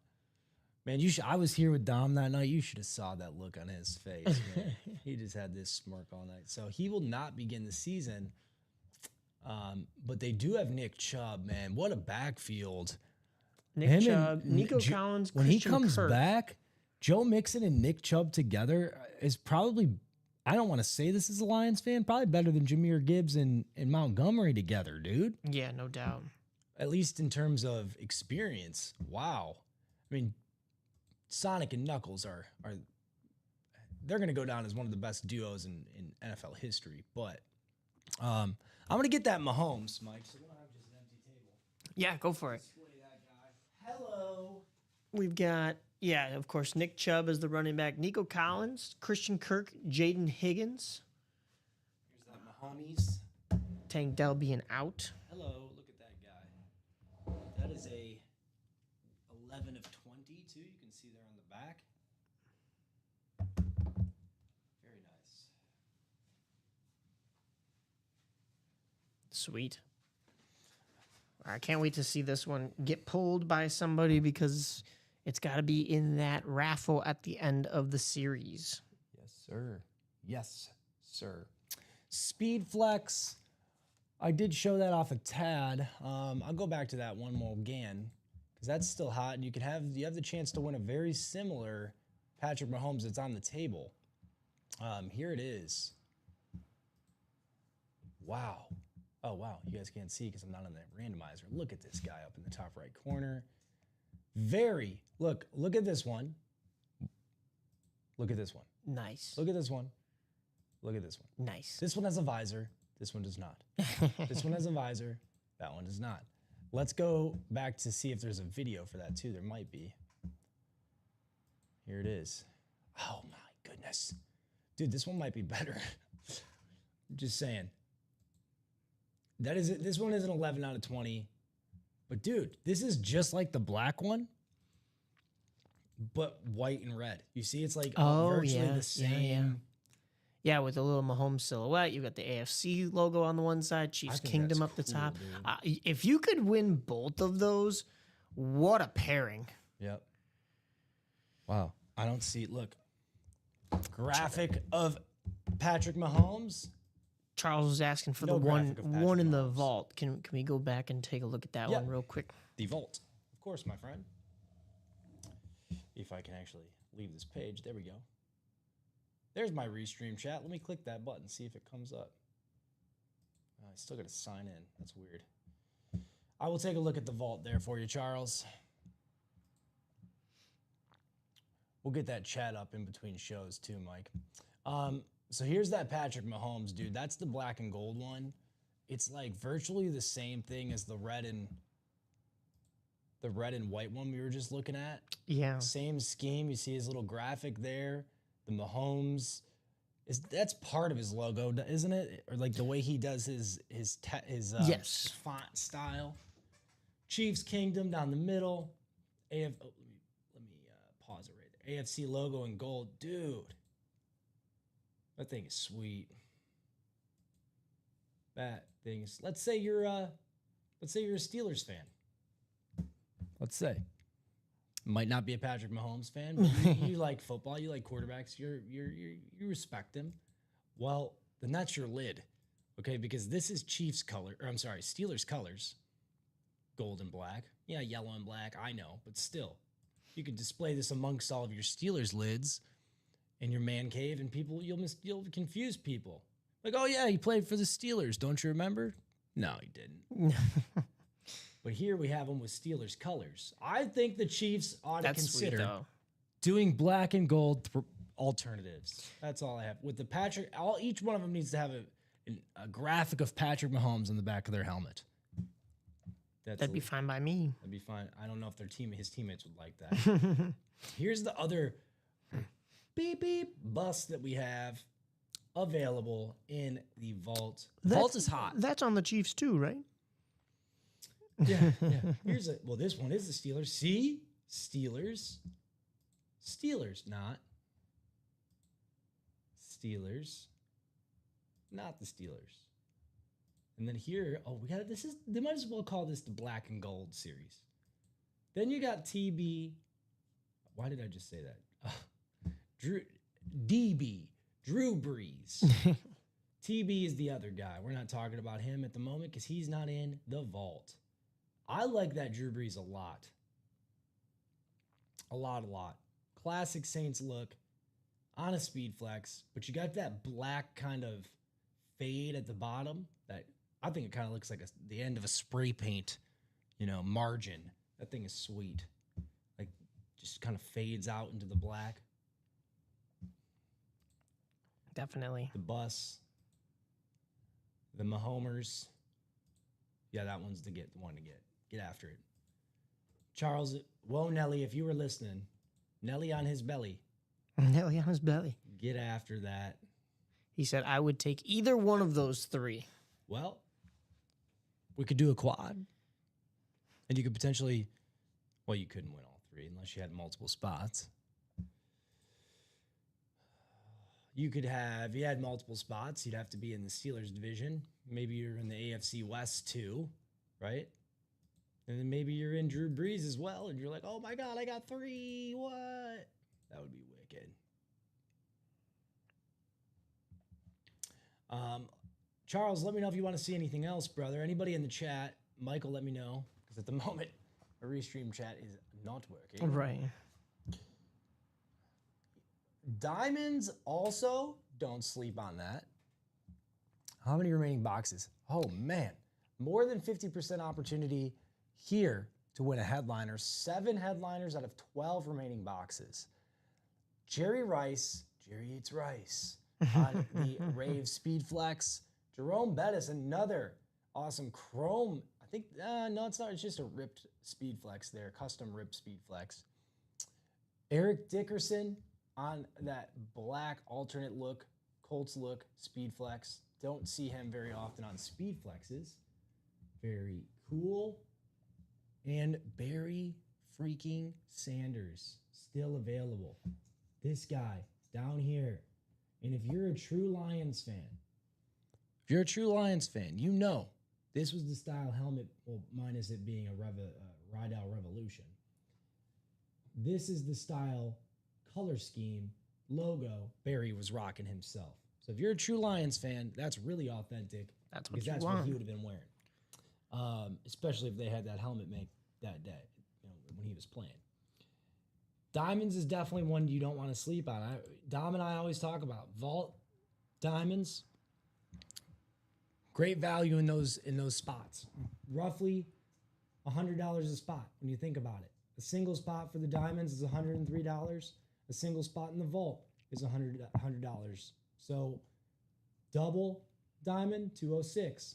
Speaker 1: Man, I was here with Dom that night. You should have saw that look on his face. Man. He just had this smirk all night. So he will not begin the season. But they do have Nick Chubb, man. What a backfield.
Speaker 2: Nick
Speaker 1: Him
Speaker 2: Chubb,
Speaker 1: and
Speaker 2: Nico
Speaker 1: Ju-
Speaker 2: Collins,
Speaker 1: when he
Speaker 2: Christian
Speaker 1: comes
Speaker 2: Kirk.
Speaker 1: back, Joe Mixon and Nick Chubb together is probably, I don't want to say this as a Lions fan, probably better than Jameer Gibbs and Montgomery together, dude.
Speaker 2: Yeah, no doubt.
Speaker 1: At least in terms of experience. Wow. I mean, Sonic and Knuckles are they're going to go down as one of the best duos in NFL history. But I'm going to get that Mahomes, Mike. So we don't have just an empty table.
Speaker 2: Yeah, go for it.
Speaker 1: Display that guy. Hello.
Speaker 2: We've got, yeah, of course, Nick Chubb as the running back, Nico Collins, Christian Kirk, Jaden Higgins,
Speaker 1: Here's that Mahomes.
Speaker 2: Tank Dell being out.
Speaker 1: Hello, look at that guy. That is a 11 of 22. You can see there on the back. Very nice.
Speaker 2: Sweet. I can't wait to see this one get pulled by somebody because it's got to be in that raffle at the end of the series.
Speaker 1: Yes, sir. Yes, sir. Speed Flex. I did show that off a tad. I'll go back to that one more again because that's still hot, and you have the chance to win a very similar Patrick Mahomes that's on the table. Here it is. Wow. Oh, wow. You guys can't see because I'm not on that randomizer. Look at this guy up in the top right corner. Look at this one. Look at this one.
Speaker 2: Nice.
Speaker 1: Look at this one. Look at this one.
Speaker 2: Nice.
Speaker 1: This one has a visor. This one does not. This one has a visor. That one does not. Let's go back to see if there's a video for that too. There might be. Here it is. Oh my goodness. Dude, this one might be better. Just saying. That is it. This one is an 11 out of 20. But dude, this is just like the black one, but white and red. You see, it's like virtually the same.
Speaker 2: Yeah, with a little Mahomes silhouette. You got the AFC logo on the one side, Chiefs
Speaker 1: think
Speaker 2: Kingdom
Speaker 1: that's
Speaker 2: up the
Speaker 1: cool,
Speaker 2: top.
Speaker 1: dude.
Speaker 2: If you could win both of those, what a pairing.
Speaker 1: Yep. Wow. I don't see. Look. Graphic of Patrick Mahomes.
Speaker 2: Charles was asking for
Speaker 1: No
Speaker 2: the
Speaker 1: graphic of
Speaker 2: one in
Speaker 1: Patrick
Speaker 2: the
Speaker 1: Mahomes.
Speaker 2: vault. Can we go back and take a look at that
Speaker 1: Yeah.
Speaker 2: one real quick?
Speaker 1: The vault. Of course, my friend. If I can actually leave this page. There we go. There's my restream chat. Let me click that button, see if it comes up. I still got to sign in. That's weird. I will take a look at the vault there for you, Charles. We'll get that chat up in between shows too, Mike. So here's that Patrick Mahomes, dude. That's the black and gold one. It's like virtually the same thing as the red and white one we were just looking at.
Speaker 2: Yeah.
Speaker 1: Same scheme. You see his little graphic there. The Mahomes that's part of his logo, isn't it? Or like the way he does his
Speaker 2: Yes.
Speaker 1: font style. Chiefs Kingdom down the middle. Let me pause it right there. AFC logo in gold, dude. That thing is sweet. That thing is. Let's say you're a Steelers fan. Let's say. Might not be a Patrick Mahomes fan, but you like football, you like quarterbacks, you respect them. Well, then that's your lid, okay? Because this is Steelers colors, gold and black. Yeah, yellow and black. I know, but still, you could display this amongst all of your Steelers lids in your man cave, and you'll confuse people. Like, oh yeah, he played for the Steelers. Don't you remember? No, he didn't. But here we have him with Steelers colors. I think the Chiefs ought to
Speaker 2: That's sweet,
Speaker 1: consider
Speaker 2: though.
Speaker 1: doing black and gold alternatives. That's all I have. With the Patrick, each one of them needs to have a graphic of Patrick Mahomes on the back of their helmet.
Speaker 2: That'd be fine by me.
Speaker 1: That'd be fine. I don't know if his teammates would like that. Here's the other beep bust that we have available in the vault. The vault is hot.
Speaker 2: That's on the Chiefs too, right?
Speaker 1: Yeah. This one is the Steelers. See? Steelers. Steelers, not. Steelers, not the Steelers. And then here, oh, we got this is they might as well call this the black and gold series. Then you got TB. Why did I just say that? Drew Brees. TB is the other guy. We're not talking about him at the moment because he's not in the vault. I like that Drew Brees a lot. A lot. Classic Saints look on a speed flex, but you got that black kind of fade at the bottom that I think it kind of looks like the end of a spray paint, margin. That thing is sweet. Like, just kind of fades out into the black.
Speaker 2: Definitely.
Speaker 1: The bus. The Mahomers. Yeah, that one's the one to get. Get after it. Charles, whoa, Nelly, if you were listening, Nelly on his belly.
Speaker 2: Nelly on his belly.
Speaker 1: Get after that.
Speaker 2: He said, I would take either one of those three.
Speaker 1: Well, we could do a quad. And you could potentially, well, you couldn't win all three unless you had multiple spots. You could have, if you had multiple spots, you'd have to be in the Steelers division. Maybe you're in the AFC West too, right? And then maybe you're in Drew Brees as well, and you're like, oh my God, I got 3. What? That would be wicked. Charles, let me know if you want to see anything else, brother. Anybody in the chat, Michael, let me know. Because at the moment, our restream chat is not working.
Speaker 2: Right.
Speaker 1: Diamonds also, don't sleep on that. How many remaining boxes? Oh, man. More than 50% opportunity here to win a headliner. 7 headliners out of 12 remaining boxes. Jerry Rice, Jerry eats rice, on the Rave Speed Flex. Jerome Bettis, another awesome chrome. I think, no, it's not. It's just a ripped Speed Flex there, custom ripped Speed Flex. Eric Dickerson on that black alternate look, Colts look, Speed Flex. Don't see him very often on Speed Flexes. Very cool. And Barry freaking Sanders, still available. This guy down here. And if you're a true Lions fan, you know this was the style helmet, well, minus it being a Rydell Revolution. This is the style, color scheme, logo Barry was rocking himself. So if you're a true Lions fan, that's really authentic.
Speaker 2: That's what
Speaker 1: because
Speaker 2: you
Speaker 1: that's
Speaker 2: want.
Speaker 1: what he would have been wearing. Especially if they had that helmet make that day, when he was playing. Diamonds is definitely one you don't want to sleep on. Dom and I always talk about Vault Diamonds. Great value in those spots. Roughly $100 a spot when you think about it. A single spot for the Diamonds is $103. A single spot in the Vault is $100. So double Diamond, $206.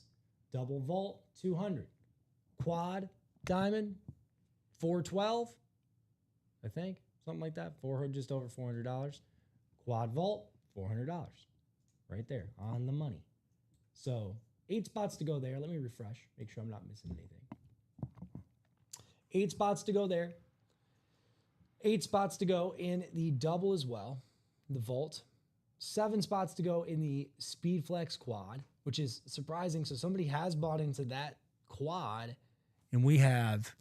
Speaker 1: Double Vault, $200. Quad Diamond, $412. I think. Something like that. Just over $400. Quad Vault, $400. Right there, on the money. So 8 spots to go there. Let me refresh. Make sure I'm not missing anything. 8 spots to go there. 8 spots to go in the double as well, the Vault. 7 spots to go in the Speed Flex Quad, which is surprising. So somebody has bought into that quad, and we have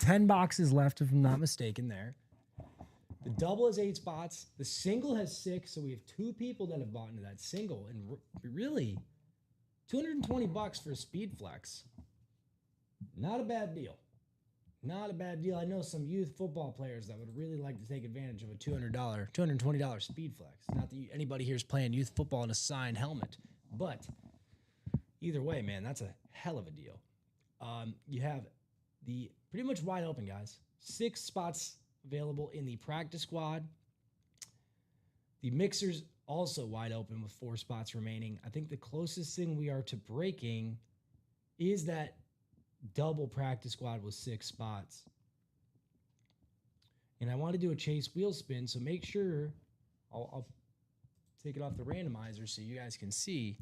Speaker 1: 10 boxes left, if I'm not mistaken there. The double has 8 spots. The single has 6, so we have 2 people that have bought into that single. And really, $220 for a Speed Flex. Not a bad deal. Not a bad deal. I know some youth football players that would really like to take advantage of a $220 Speed Flex. Not that anybody here is playing youth football in a signed helmet, but either way, man, that's a hell of a deal. You have the pretty much wide open, guys. 6 spots available in the practice squad. The mixer's also wide open with 4 spots remaining. I think the closest thing we are to breaking is that double practice squad with 6 spots. And I want to do a chase wheel spin, so make sure I'll take it off the randomizer so you guys can see.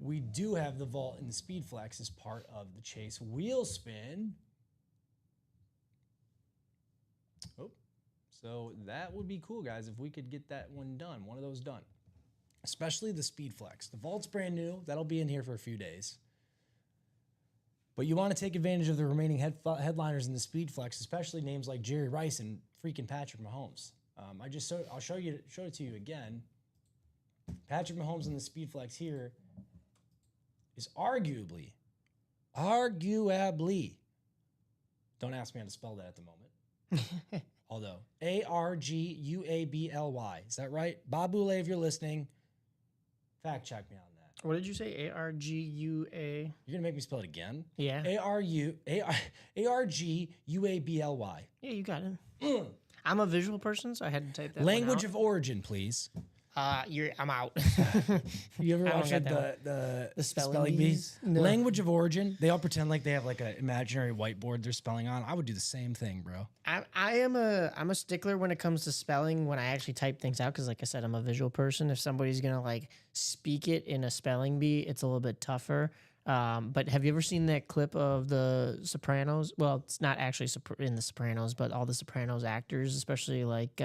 Speaker 1: We do have the Vault and the Speed Flex as part of the chase wheel spin. Oh, So that would be cool, guys, if we could get that one done, one of those done. Especially the Speed Flex. The Vault's brand new. That'll be in here for a few days. But you want to take advantage of the remaining headliners in the Speed Flex, especially names like Jerry Rice and freaking Patrick Mahomes. I'll show it to you again. Patrick Mahomes in the Speed Flex here is arguably, don't ask me how to spell that at the moment. Although, Arguably. Is that right? Bob Boulay, if you're listening, fact check me on that.
Speaker 2: What did you say? ARGUA?
Speaker 1: You're going to make me spell it again?
Speaker 2: Yeah.
Speaker 1: ARGUABLY.
Speaker 2: Yeah, you got it. I'm a visual person, so I had to type that
Speaker 1: Language of origin, please.
Speaker 2: I'm out.
Speaker 1: You ever
Speaker 2: I don't
Speaker 1: watch
Speaker 2: got
Speaker 1: the
Speaker 2: spelling
Speaker 1: bee?
Speaker 2: bees? No.
Speaker 1: Language of origin. They all pretend like they have like an imaginary whiteboard they're spelling on. I would do the same thing, bro.
Speaker 2: I'm a stickler when it comes to spelling when I actually type things out because, like I said, I'm a visual person. If somebody's gonna like speak it in a spelling bee, it's a little bit tougher. But have you ever seen that clip of the Sopranos? Well, it's not actually in the Sopranos, but all the Sopranos actors, especially like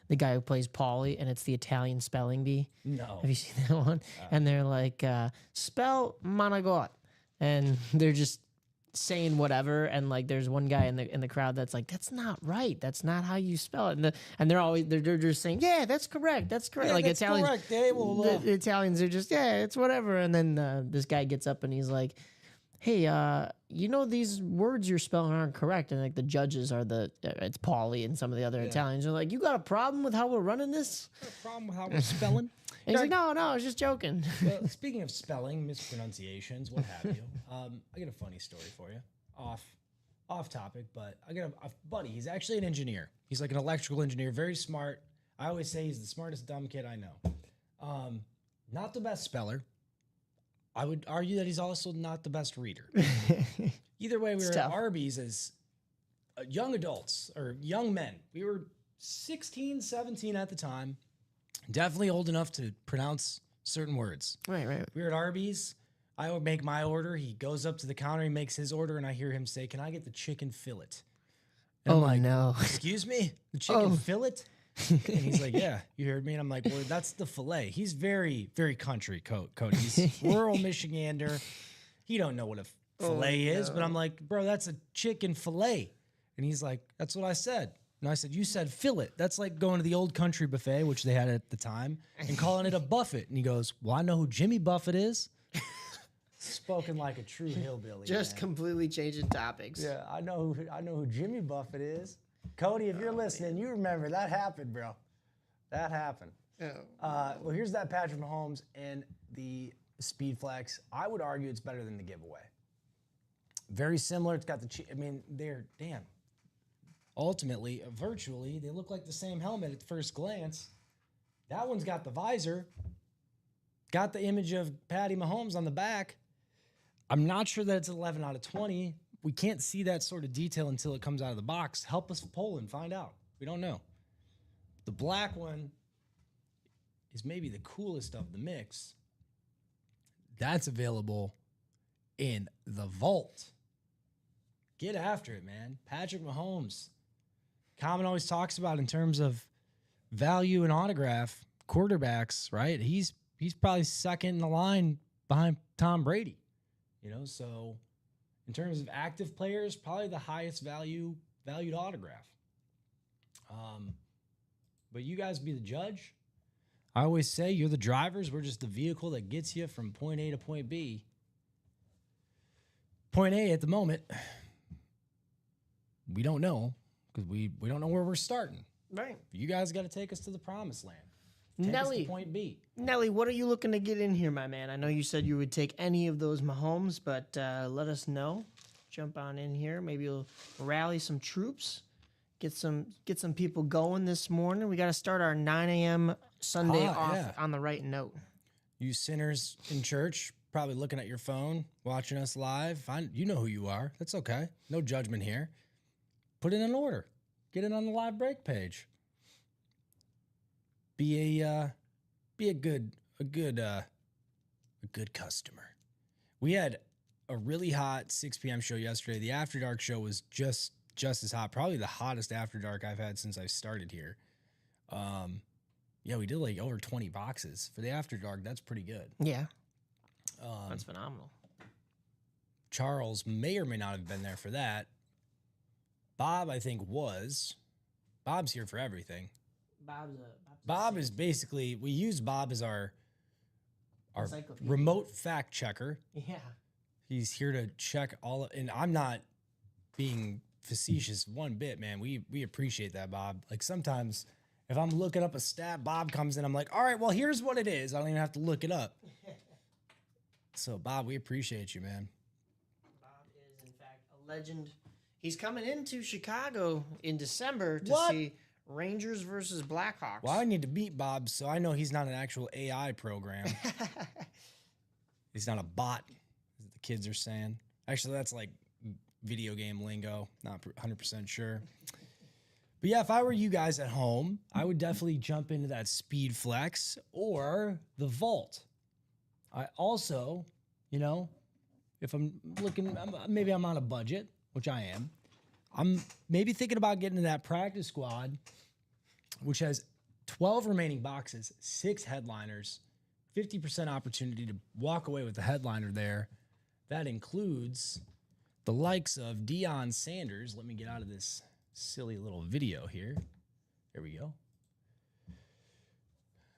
Speaker 2: the guy who plays Paulie, and it's the Italian spelling bee.
Speaker 1: No.
Speaker 2: Have you seen that one? And they're like, spell Managot. And they're just saying whatever. And like, there's one guy in the crowd that's like, that's not right. That's not how you spell it. And they're just saying, yeah, that's correct. That's correct.
Speaker 1: Yeah,
Speaker 2: like
Speaker 1: that's
Speaker 2: Italians,
Speaker 1: correct.
Speaker 2: the Italians are just, yeah, it's whatever. And then this guy gets up and he's like, hey, you know these words you're spelling aren't correct. And like the judges are it's Paulie and some of the other Italians are like, you got a problem with how we're running this?
Speaker 1: Got a problem with how we're spelling?
Speaker 2: And he's like, no, I was just joking.
Speaker 1: Well, speaking of spelling, mispronunciations, what have you, I got a funny story for you. Off topic, but I got a buddy. He's actually an engineer. He's like an electrical engineer, very smart. I always say he's the smartest dumb kid I know. Not the best speller. I would argue that he's also not the best reader. Either way, we were at Arby's as young adults or young men. We were 16, 17 at the time. Definitely old enough to pronounce certain words.
Speaker 2: Right.
Speaker 1: We were at Arby's. I would make my order. He goes up to the counter. He makes his order, and I hear him say, "Can I get the chicken fillet?" And I'm like,
Speaker 2: no.
Speaker 1: Excuse me? The chicken fillet? And he's like, yeah, you heard me. And I'm like, well, that's the filet. He's very, very country, Cody. He's rural Michigander. He don't know what a filet is. But I'm like, bro, that's a chicken filet. And he's like, that's what I said. And I said, you said fillet. That's like going to the old country buffet, which they had at the time, and calling it a buffet. And he goes, well, I know who Jimmy Buffett is. Spoken like a true hillbilly.
Speaker 2: Just
Speaker 1: man.
Speaker 2: Completely changing topics.
Speaker 1: Yeah, I know who Jimmy Buffett is. Cody, if you're listening, you remember that happened, bro. That happened. Well, here's that Patrick Mahomes and the Speed Flex. I would argue it's better than the giveaway. Very similar. It's got they're ultimately, virtually, they look like the same helmet at first glance. That one's got the visor. Got the image of Patty Mahomes on the back. I'm not sure that it's 11 out of 20. We can't see that sort of detail until it comes out of the box. Help us poll and find out. We don't know. The black one is maybe the coolest of the mix. That's available in the vault. Get after it, man. Patrick Mahomes. Common always talks about in terms of value and autograph quarterbacks, right? He's probably second in the line behind Tom Brady. So in terms of active players, probably the highest valued autograph. But you guys be the judge. I always say you're the drivers. We're just the vehicle that gets you from point A to point B. Point A at the moment, we don't know because we don't know where we're starting.
Speaker 2: Right.
Speaker 1: You guys got to take us to the promised land.
Speaker 2: Nelly,
Speaker 1: point B.
Speaker 2: Nelly, what are you looking to get in here, my man? I know you said you would take any of those Mahomes, but let us know. Jump on in here. Maybe you'll rally some troops, get some people going this morning. We got to start our 9 a.m. Sunday off on the right note.
Speaker 1: You sinners in church, probably looking at your phone, watching us live. You know who you are. That's okay. No judgment here. Put it in order. Get it on the live break page. Be a good customer. We had a really hot 6 p.m. show yesterday. The After Dark show was just just as hot. Probably the hottest After Dark I've had since I started here. Yeah, we did like over 20 boxes for the After Dark. That's pretty good.
Speaker 2: Yeah. That's phenomenal.
Speaker 1: Charles may or may not have been there for that. Bob, I think, was. Bob's here for everything. Bob is basically, we use Bob as our remote fact checker.
Speaker 2: Yeah.
Speaker 1: He's here to check all, and I'm not being facetious one bit, man. We appreciate that, Bob. Like sometimes if I'm looking up a stat, Bob comes in, I'm like, all right, well, here's what it is. I don't even have to look it up. So, Bob, we appreciate you, man.
Speaker 2: Bob is, in fact, a legend. He's coming into Chicago in December to see Rangers versus Blackhawks.
Speaker 1: Well, I need to beat Bob so I know he's not an actual AI program. He's not a bot, as the kids are saying. Actually, that's like video game lingo. Not 100% sure. But yeah, if I were you guys at home, I would definitely jump into that Speed Flex or the Vault. I also, you know, if I'm looking, maybe I'm on a budget, which I am. I'm maybe thinking about getting to that practice squad, which has 12 remaining boxes, 6 headliners, 50% opportunity to walk away with the headliner there. That includes the likes of Deion Sanders. Let me get out of this silly little video here. There we go.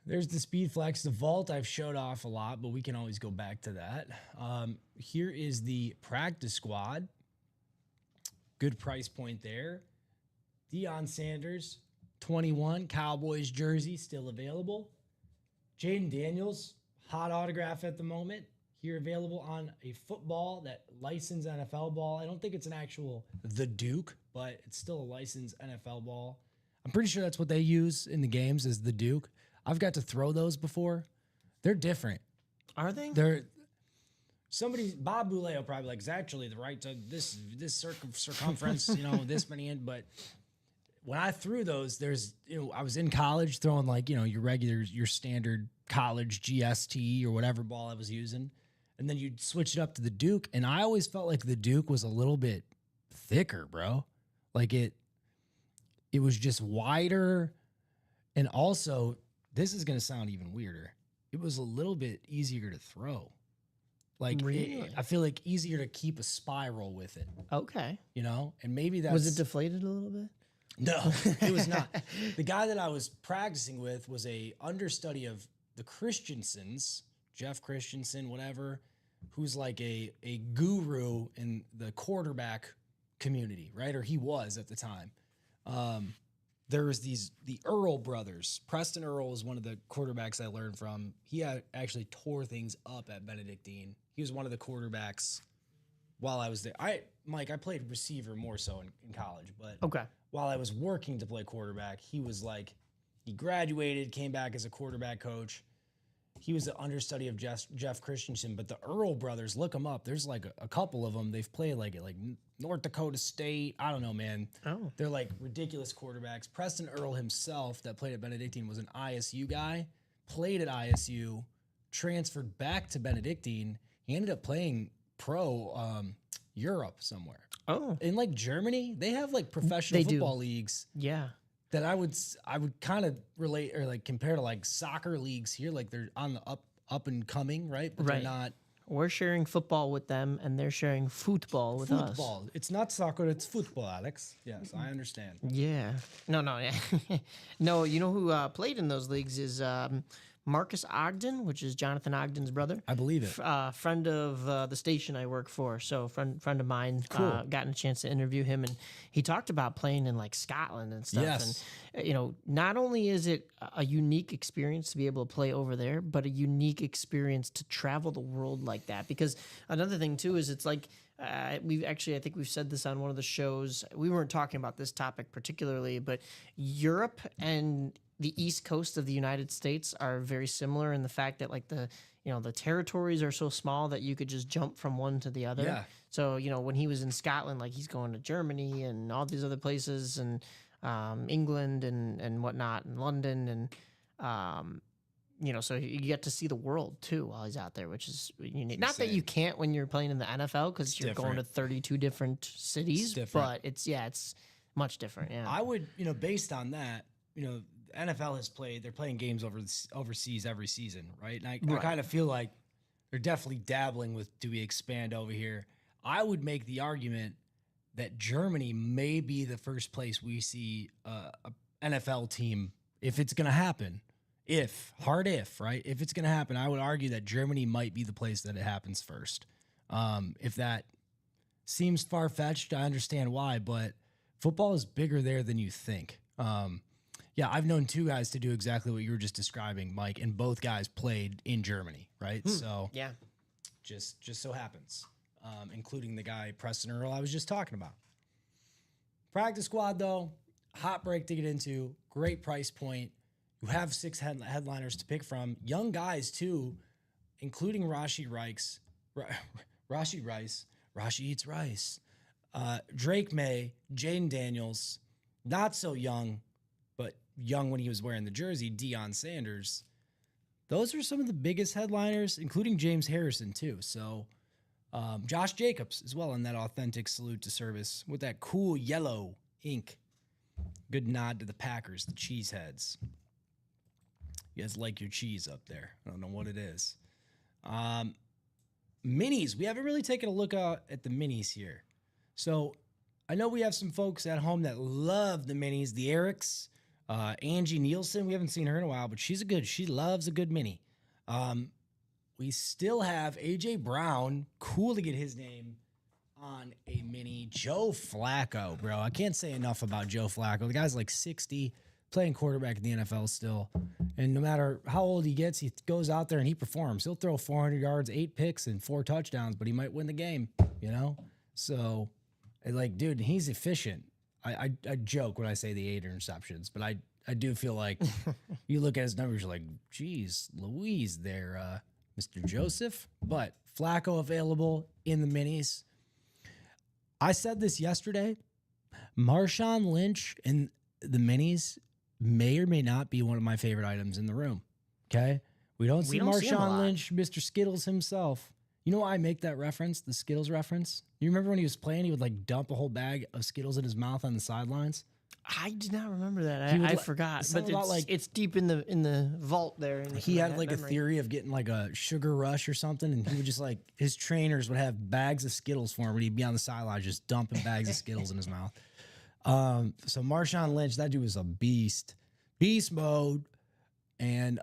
Speaker 1: There's the Speed Flex. The Vault I've showed off a lot, but we can always go back to that. Here is the practice squad. Good price point there. Deion Sanders, 21, Cowboys jersey, still available. Jaden Daniels, hot autograph at the moment. Here available on a football, that licensed NFL ball. I don't think it's an actual The Duke, but it's still a licensed NFL ball. I'm pretty sure that's what they use in the games is The Duke. I've got to throw those before. They're different.
Speaker 2: Are they?
Speaker 1: Bob Boulay probably like, it's actually the right to this circumference, you know, this many in. But when I threw those, I was in college throwing like, you know, your standard college GST or whatever ball I was using. And then you'd switch it up to the Duke. And I always felt like the Duke was a little bit thicker, bro. Like it was just wider. And also, this is going to sound even weirder. It was a little bit easier to throw. Like,
Speaker 2: really?
Speaker 1: I feel like easier to keep a spiral with it.
Speaker 2: Okay.
Speaker 1: You know? And maybe that's...
Speaker 2: Was it deflated a little bit?
Speaker 1: No, it was not. The guy that I was practicing with was a understudy of the Christensens, Jeff Christensen, whatever, who's like a guru in the quarterback community, right? Or he was at the time. There was the Earl brothers. Preston Earl was one of the quarterbacks I learned from. He actually tore things up at Benedictine. He was one of the quarterbacks while I was there. I played receiver more so in college, but
Speaker 2: okay.
Speaker 1: While I was working to play quarterback, he graduated, came back as a quarterback coach. He was the understudy of Jeff Christensen, but the Earl brothers, look them up. There's like a couple of them. They've played like North Dakota State. I don't know, man.
Speaker 2: Oh.
Speaker 1: They're like ridiculous quarterbacks. Preston Earl himself that played at Benedictine was an ISU guy, played at ISU, transferred back to Benedictine. He ended up playing pro Europe somewhere.
Speaker 2: Oh.
Speaker 1: In like Germany, they have like professional football leagues.
Speaker 2: Yeah.
Speaker 1: That I would kind of relate or like compare to like soccer leagues here. Like they're on the up and coming, right? But
Speaker 2: right.
Speaker 1: They're not.
Speaker 2: We're sharing football with them, and they're sharing football with us.
Speaker 1: Football. It's not soccer. It's football, Alex. Yes, I understand.
Speaker 2: Yeah. No. Yeah. No. You know who played in those leagues is Marcus Ogden, which is Jonathan Ogden's brother.
Speaker 1: I believe it.
Speaker 2: Friend of the station I work for. So friend of mine.
Speaker 1: Cool.
Speaker 2: Gotten a chance to interview him, and he talked about playing in like Scotland and stuff.
Speaker 1: Yes.
Speaker 2: And you know, not only is it a unique experience to be able to play over there, but a unique experience to travel the world like that. Because another thing too is it's like I think we've said this on one of the shows. We weren't talking about this topic particularly, but Europe and the East Coast of the United States are very similar in the fact that like the territories are so small that you could just jump from one to the other.
Speaker 1: Yeah.
Speaker 2: So, you know, when he was in Scotland, like he's going to Germany and all these other places and England and whatnot and London and so you get to see the world too while he's out there, which is unique. Not that
Speaker 1: insane.
Speaker 2: you can't when you're playing in the NFL because you're going to
Speaker 1: different.
Speaker 2: 32 different cities,
Speaker 1: different.
Speaker 2: but it's much different. Yeah.
Speaker 1: I would, based on that, NFL has played. They're playing games overseas every season, right? And I
Speaker 2: Right.
Speaker 1: kind of feel like they're definitely dabbling with, do we expand over here? I would make the argument that Germany may be the first place we see a NFL team, if it's going to happen. Right? If it's going to happen, I would argue that Germany might be the place that it happens first. If that seems far-fetched, I understand why, but football is bigger there than you think. Yeah, I've known two guys to do exactly what you were just describing, Mike, and both guys played in Germany, right? So
Speaker 2: Yeah.
Speaker 1: just so happens, including the guy Preston Earl I was just talking about. Practice squad, though, hot break to get into, great price point. You have 6 headliners to pick from, young guys too, including Rashi Rice. Rashi eats rice. Drake May, Jaden Daniels, not so young, but young when he was wearing the jersey, Deion Sanders. Those are some of the biggest headliners, including James Harrison too. So Josh Jacobs as well in that authentic salute to service with that cool yellow ink. Good nod to the Packers, the cheeseheads. You guys like your cheese up there. I don't know what it is. Minis. We haven't really taken a look at the minis here. So I know we have some folks at home that love the minis, the Erics, Angie Nielsen. We haven't seen her in a while, but she loves a good mini. We still have AJ Brown. Cool to get his name on a mini. Joe Flacco, bro. I can't say enough about Joe Flacco. The guy's like 60, playing quarterback in the NFL still. And no matter how old he gets, he goes out there and he performs. He'll throw 400 yards, 8 picks, and 4 touchdowns, but he might win the game, So, like, dude, he's efficient. I joke when I say the 8 interceptions, but I do feel like you look at his numbers, you're like, geez, Louise there, Mr. Joseph. But Flacco available in the minis. I said this yesterday. Marshawn Lynch in the minis may or may not be one of my favorite items in the room. Okay? We don't see
Speaker 2: see him a
Speaker 1: Marshawn
Speaker 2: lot.
Speaker 1: Lynch, Mr. Skittles himself. You know why I make that reference, the Skittles reference? You remember when he was playing, he would like dump a whole bag of Skittles in his mouth on the sidelines?
Speaker 2: I did not remember that.
Speaker 1: He would
Speaker 2: I
Speaker 1: like-
Speaker 2: forgot.
Speaker 1: something
Speaker 2: But
Speaker 1: about, like-
Speaker 2: it's deep in the vault there.
Speaker 1: He had like a theory of getting like a sugar rush or something, and he would just like, his trainers would have bags of Skittles for him when he'd be on the sideline just dumping bags of Skittles in his mouth. So Marshawn Lynch, that dude was a beast mode. And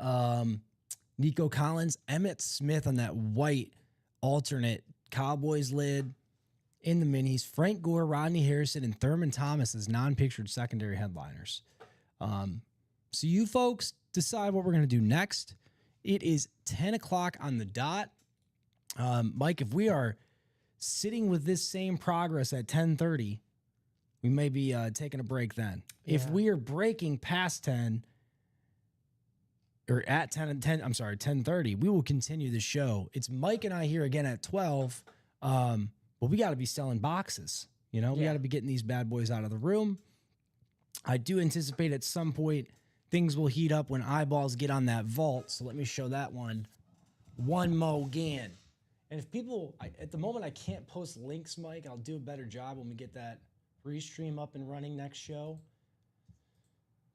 Speaker 1: Nico Collins, Emmitt Smith on that white alternate Cowboys lid in the minis, Frank Gore, Rodney Harrison, and Thurman Thomas as non-pictured secondary headliners. So you folks decide what we're going to do next. It is 10 o'clock on the dot. Mike, if we are sitting with this same progress at 10:30, we may be taking a break then. If
Speaker 2: Yeah.
Speaker 1: we are breaking past 10 or at 10:30, we will continue the show. It's Mike and I here again at 12. But we got to be selling boxes. We got to be getting these bad boys out of the room. I do anticipate at some point things will heat up when eyeballs get on that vault. So let me show that one more again. And if people, at the moment, I can't post links, Mike. I'll do a better job when we get that restream up and running next show.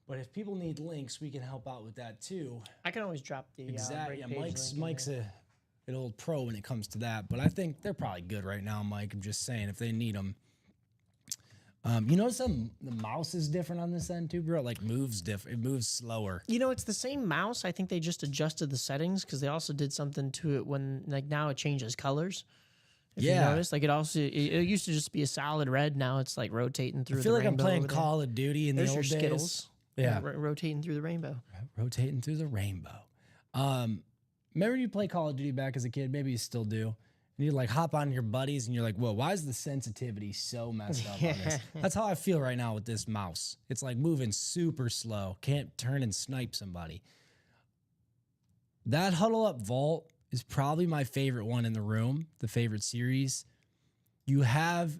Speaker 1: But if people need links, we can help out with that too.
Speaker 2: I can always drop the
Speaker 1: Exactly. Yeah,
Speaker 2: break page link in
Speaker 1: Mike's
Speaker 2: there.
Speaker 1: an old pro when it comes to that, but I think they're probably good right now, Mike. I'm just saying if they need them. You notice the mouse is different on this end too, bro? It like moves different. It moves slower.
Speaker 2: It's the same mouse. I think they just adjusted the settings because they also did something to it when now it changes colors. If you notice, like it used to just be a solid red. Now it's like rotating through.
Speaker 1: I feel
Speaker 2: the
Speaker 1: like I'm
Speaker 2: rainbow
Speaker 1: playing
Speaker 2: over there.
Speaker 1: Call of Duty in
Speaker 2: There's
Speaker 1: the
Speaker 2: your
Speaker 1: old days.
Speaker 2: Skittles.
Speaker 1: Yeah,
Speaker 2: rotating through the rainbow.
Speaker 1: rotating through the rainbow. Remember you play Call of Duty back as a kid? Maybe you still do. And you like hop on your buddies and you're like, whoa, why is the sensitivity so messed up on this? That's how I feel right now with this mouse. It's like moving super slow. Can't turn and snipe somebody. That Huddle Up Vault is probably my favorite one in the room, the favorite series. You have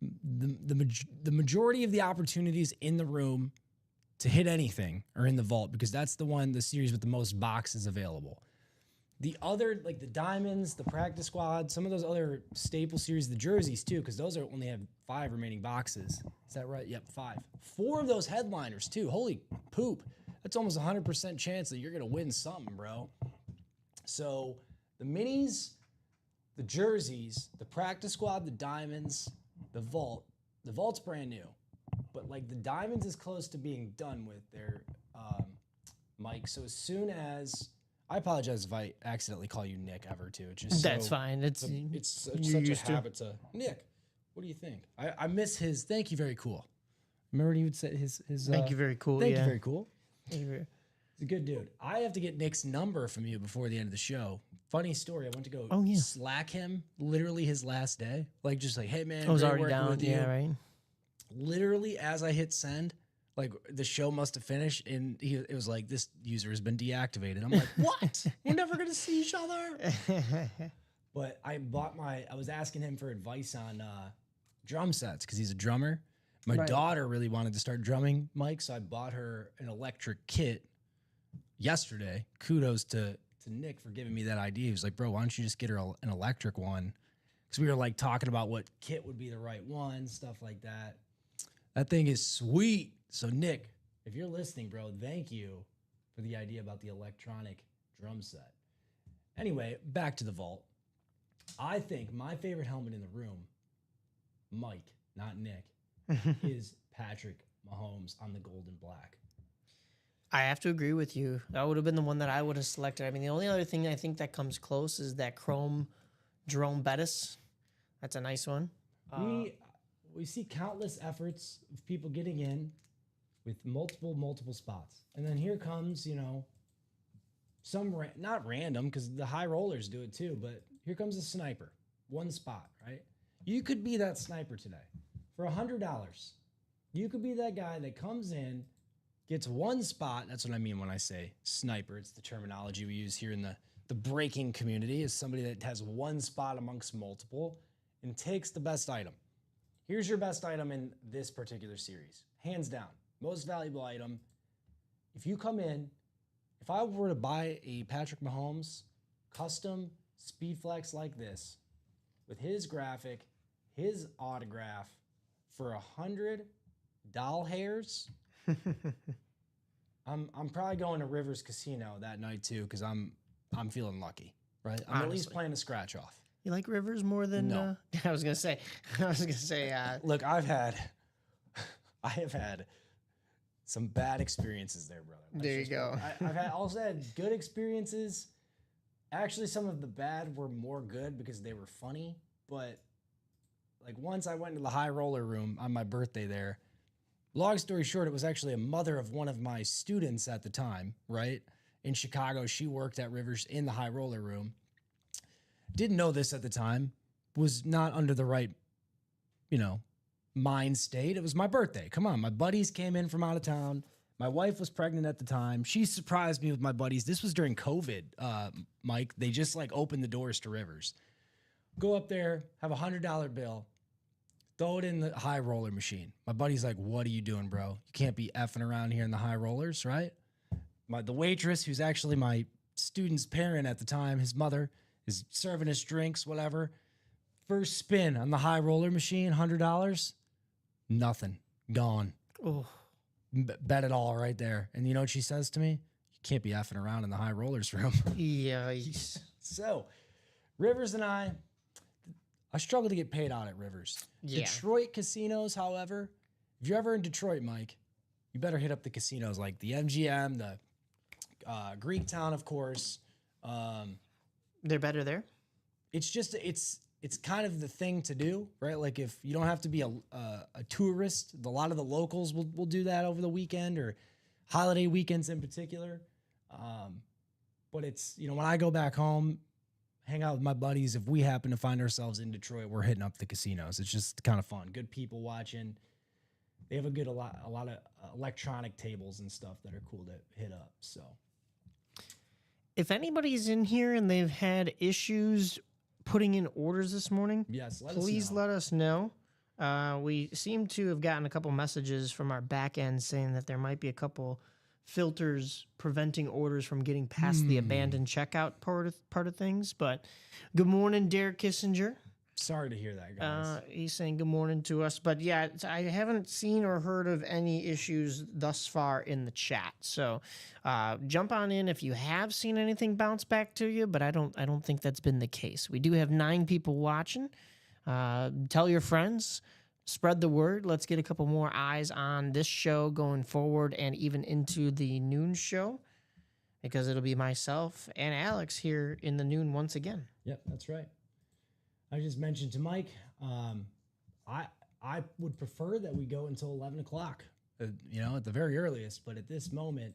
Speaker 1: the majority of the opportunities in the room to hit anything are in the vault because that's the series with the most boxes available. The other, like the diamonds, the practice squad, some of those other staple series, the jerseys too, because those only have 5 remaining boxes. Is that right? Yep, 5. 4 of those headliners too. Holy poop. That's almost 100% chance that you're going to win something, bro. So the minis, the jerseys, the practice squad, the diamonds, the vault. The vault's brand new. But like the diamonds is close to being done with their Mike. So as soon as I apologize if I accidentally call you Nick ever too. It's just
Speaker 2: That's fine. It's
Speaker 1: such a habit to Nick. What do you think? I miss his thank you very cool. Remember when he would say his
Speaker 2: thank you very cool.
Speaker 1: Thank you very cool.
Speaker 2: Thank you very.
Speaker 1: He's a good dude. I have to get Nick's number from you before the end of the show. Funny story. I went to go Slack him literally his last day. Like just like, hey man,
Speaker 2: I was
Speaker 1: great
Speaker 2: already
Speaker 1: working
Speaker 2: down.
Speaker 1: with you.
Speaker 2: Yeah, right.
Speaker 1: Literally as I hit send, like the show must have finished and it was like, this user has been deactivated. I'm like, what? We're never going to see each other. But I was asking him for advice on drum sets because he's a drummer. My daughter really wanted to start drumming, Mike, so I bought her an electric kit yesterday. Kudos to Nick for giving me that idea. He was like, bro, why don't you just get her an electric one? Because we were like talking about what kit would be the right one, stuff like that. That thing is sweet. So Nick, if you're listening, bro, thank you for the idea about the electronic drum set. Anyway, back to the vault. I think my favorite helmet in the room, Mike, not Nick, is Patrick Mahomes on the gold and black.
Speaker 2: I have to agree with you. That would have been the one that I would have selected. I mean, the only other thing I think that comes close is that chrome Jerome Bettis. That's a nice one.
Speaker 1: We see countless efforts of people getting in with multiple spots. And then here comes, some, not random, because the high rollers do it too, but here comes a sniper. One spot, right? You could be that sniper today. For $100, you could be that guy that comes in, gets one spot. That's what I mean when I say sniper. It's the terminology we use here in the breaking community, is somebody that has one spot amongst multiple and takes the best item. Here's your best item in this particular series. Hands down, most valuable item. If you come in, if I were to buy a Patrick Mahomes custom Speedflex like this, with his graphic, his autograph, for 100 doll hairs, I'm probably going to Rivers Casino that night too, because I'm feeling lucky, right? I'm at least playing a scratch off.
Speaker 2: You like Rivers more than?
Speaker 1: No.
Speaker 2: I was gonna say.
Speaker 1: Look, I have had some bad experiences there, brother.
Speaker 2: There you go.
Speaker 1: I've also had good experiences. Actually, some of the bad were more good because they were funny. But like once I went into the high roller room on my birthday there. Long story short, it was actually a mother of one of my students at the time, right? In Chicago, she worked at Rivers in the high roller room. Didn't know this at the time, was not under the right, mind state. It was my birthday. Come on, my buddies came in from out of town. My wife was pregnant at the time. She surprised me with my buddies. This was during COVID, Mike. They just opened the doors to Rivers. Go up there, have $100 bill, throw it in the high roller machine. My buddy's like, what are you doing, bro? You can't be effing around here in the high rollers, right? The waitress, who's actually my student's parent at the time, his mother, is serving us drinks, whatever. First spin on the high roller machine, $100, nothing, gone.
Speaker 2: Oh.
Speaker 1: Bet it all right there. And you know what she says to me? You can't be effing around in the high rollers room.
Speaker 2: Yikes.
Speaker 1: So, Rivers and I struggle to get paid out at Rivers.
Speaker 2: Yeah.
Speaker 1: Detroit casinos, however, if you're ever in Detroit, Mike, you better hit up the casinos like the MGM, the Greektown, of course.
Speaker 2: They're better there?
Speaker 1: It's just, it's kind of the thing to do, right? Like if you don't have to be a tourist, a lot of the locals will do that over the weekend or holiday weekends in particular. But it's, when I go back home, hang out with my buddies, if we happen to find ourselves in Detroit, we're hitting up the casinos. It's just kind of fun. Good people watching. They have a lot of electronic tables and stuff that are cool to hit up. So
Speaker 2: if anybody's in here and they've had issues putting in orders this morning,
Speaker 1: yes,
Speaker 2: please let us know. We seem to have gotten a couple messages from our back end saying that there might be a couple filters preventing orders from getting past the abandoned checkout part of things. But good morning, Derek Kissinger.
Speaker 1: Sorry to hear that, guys.
Speaker 2: He's saying good morning to us. But yeah, I haven't seen or heard of any issues thus far in the chat. So jump on in if you have seen anything bounce back to you. But I don't think that's been the case. We do have 9 people watching. Tell your friends. Spread the word. Let's get a couple more eyes on this show going forward and even into the noon show, because it'll be myself and Alex here in the noon once again.
Speaker 1: Yep, that's right. I just mentioned to Mike, I would prefer that we go until 11 o'clock, at the very earliest. But at this moment,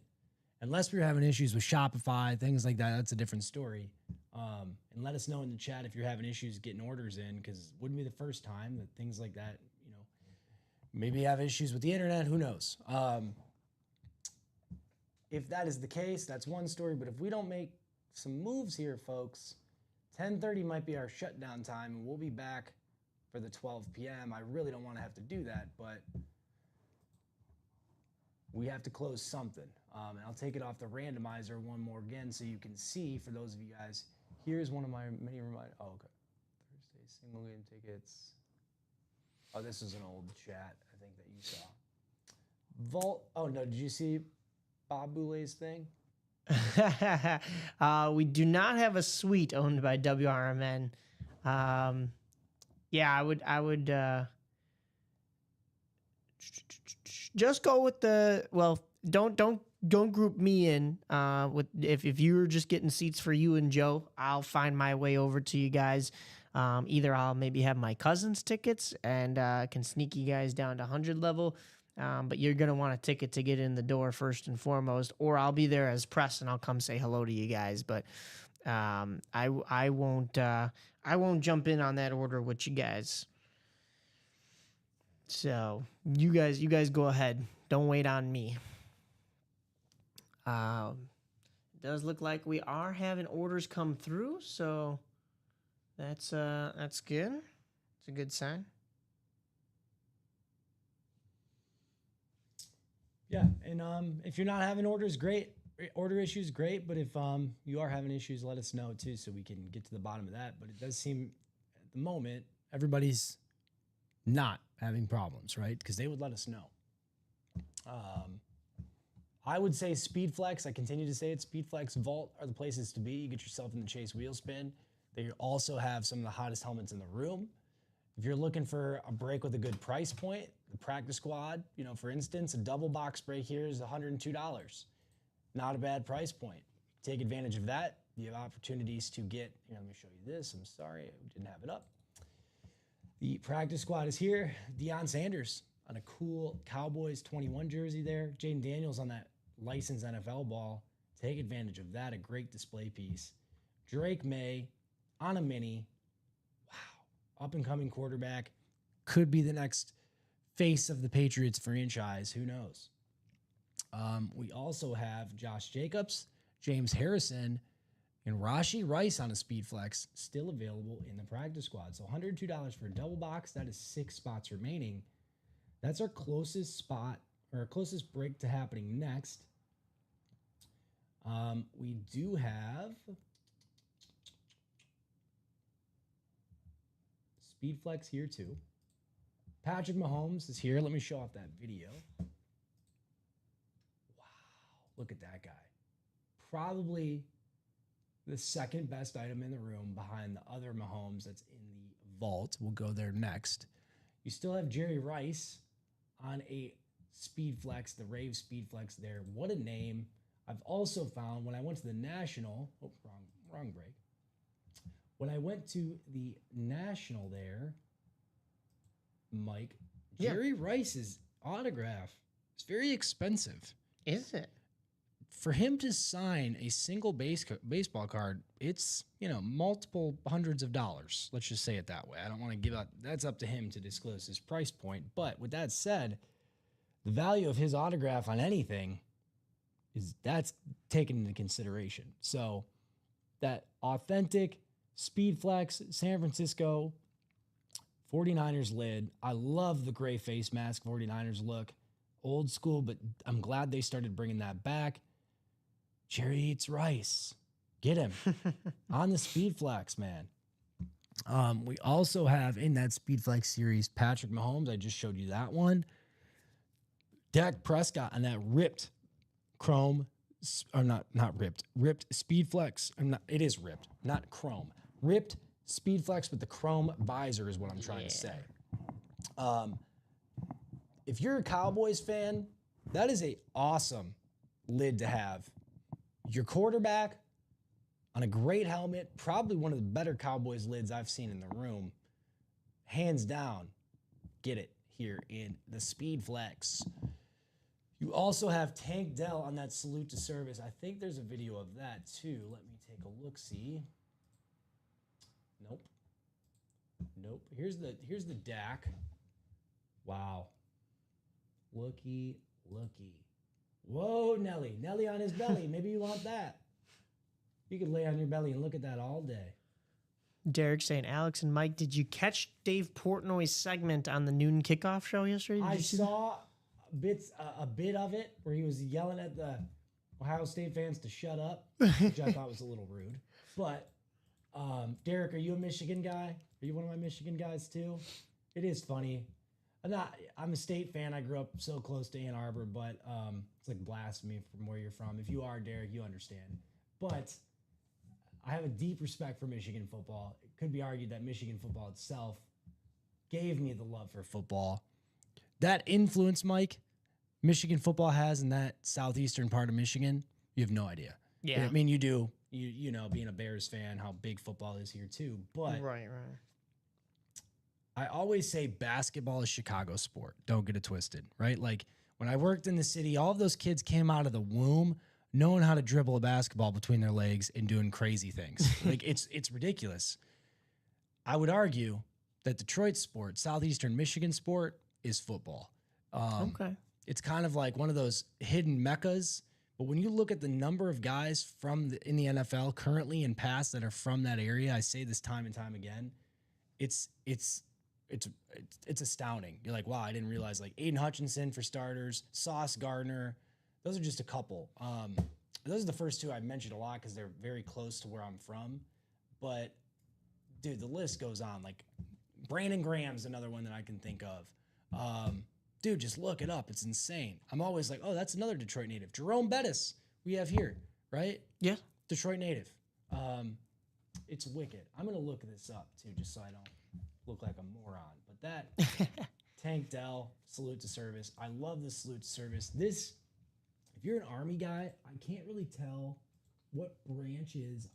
Speaker 1: unless we're having issues with Shopify, things like that, that's a different story. And let us know in the chat if you're having issues getting orders in, because it wouldn't be the first time that things like that, maybe you have issues with the internet, who knows? If that is the case, that's one story. But if we don't make some moves here, folks, 10:30 might be our shutdown time, and we'll be back for the 12 p.m. I really don't want to have to do that, but we have to close something. And I'll take it off the randomizer one more again so you can see, for those of you guys. Here's one of my many reminders. Oh, okay. Thursday single game tickets. Oh, this is an old chat, I think, that you saw. Vault. Oh, no. Did you see Bob Boulet's thing?
Speaker 2: We do not have a suite owned by WRMN. Yeah, I would just go with don't group me in. With if you're just getting seats for you and Joe, I'll find my way over to you guys. Either I'll maybe have my cousin's tickets and can sneak you guys down to 100 level. But you're going to want a ticket to get in the door first and foremost, or I'll be there as press and I'll come say hello to you guys. But I won't jump in on that order with you guys. So you guys go ahead. Don't wait on me. It does look like we are having orders come through, so that's good. It's a good sign.
Speaker 1: Yeah, and if you're not having order issues, great. But if you are having issues, let us know too, so we can get to the bottom of that. But it does seem, at the moment, everybody's not having problems, right? Because they would let us know. I would say Speedflex. I continue to say it. Speedflex, Vault are the places to be. You get yourself in the Chase wheel spin. They also have some of the hottest helmets in the room. If you're looking for a break with a good price point, the Practice Squad, for instance, a double box break here is $102. Not a bad price point. Take advantage of that. You have opportunities to get, let me show you this. I'm sorry, I didn't have it up. The Practice Squad is here. Deion Sanders on a cool Cowboys 21 jersey there. Jaden Daniels on that licensed NFL ball. Take advantage of that. A great display piece. Drake May on a mini. Wow. Up and coming quarterback. Could be the next face of the Patriots franchise. Who knows? We also have Josh Jacobs, James Harrison, and Rashee Rice on a Speedflex still available in the Practice Squad. So $102 for a double box. That is 6 spots remaining. That's our closest spot, or our closest break to happening next. We do have Speedflex here too. Patrick Mahomes is here. Let me show off that video. Wow, look at that guy. Probably the second best item in the room behind the other Mahomes that's in the vault. We'll go there next. You still have Jerry Rice on a Speedflex, the Rave Speedflex there. What a name. I've also found when I went to the National, wrong break. When I went to the National there, Mike, Jerry Rice's autograph is very expensive.
Speaker 2: Is it?
Speaker 1: For him to sign a single baseball card, it's, multiple hundreds of dollars. Let's just say it that way. I don't want to give out. That's up to him to disclose his price point. But with that said, the value of his autograph on anything that's taken into consideration. So that authentic Speedflex San Francisco 49ers lid. I love the gray face mask 49ers look. Old school, but I'm glad they started bringing that back. Jerry eats rice. Get him on the Speed Flex, man. We also have in that Speed Flex series Patrick Mahomes. I just showed you that one. Dak Prescott on that ripped chrome, or not ripped, ripped Speed Flex. It is ripped, not chrome. Ripped Speed Flex with the chrome visor is what I'm trying to say. If you're a Cowboys fan, that is a awesome lid to have. Your quarterback on a great helmet, probably one of the better Cowboys lids I've seen in the room. Hands down, get it here in the Speed Flex. You also have Tank Dell on that salute to service. I think there's a video of that too. Let me take a look-see. Nope. Nope. Here's the Dak. Wow. Looky. Whoa, Nelly. Nelly on his belly. Maybe you want that. You could lay on your belly and look at that all day.
Speaker 2: Derek saying, Alex and Mike, did you catch Dave Portnoy's segment on the noon kickoff show yesterday?
Speaker 1: I saw a bit of it where he was yelling at the Ohio State fans to shut up, which I thought was a little rude. But Derek, are you a Michigan guy? Are you one of my Michigan guys too? It is funny. I'm a State fan. I grew up so close to Ann Arbor, but it's like blasphemy from where you're from. If you are, Derek, you understand. But I have a deep respect for Michigan football. It could be argued that Michigan football itself gave me the love for football. That influence, Mike, Michigan football has in that southeastern part of Michigan, you have no idea.
Speaker 2: Yeah.
Speaker 1: I mean, you do. You know, being a Bears fan, how big football is here too. But
Speaker 2: right.
Speaker 1: I always say basketball is Chicago's sport. Don't get it twisted, right? Like when I worked in the city, all of those kids came out of the womb knowing how to dribble a basketball between their legs and doing crazy things. Like it's ridiculous. I would argue that Detroit's sport, Southeastern Michigan sport, is football.
Speaker 2: Okay.
Speaker 1: It's kind of like one of those hidden meccas. But when you look at the number of guys in the NFL currently and past that are from that area, I say this time and time again, it's astounding. You're like, wow, I didn't realize, like Aiden Hutchinson for starters, Sauce Gardner. Those are just a couple. Those are the first two I mentioned a lot because they're very close to where I'm from. But dude, the list goes on. Like Brandon Graham's another one that I can think of. Dude, just look it up. It's insane. I'm always like, oh, that's another Detroit native. Jerome Bettis, we have here, right?
Speaker 2: Yeah.
Speaker 1: Detroit native. It's wicked. I'm going to look this up, too, just so I don't look like a moron. But that, Tank Dell, salute to service. I love the salute to service. This, if you're an Army guy, I can't really tell what branch is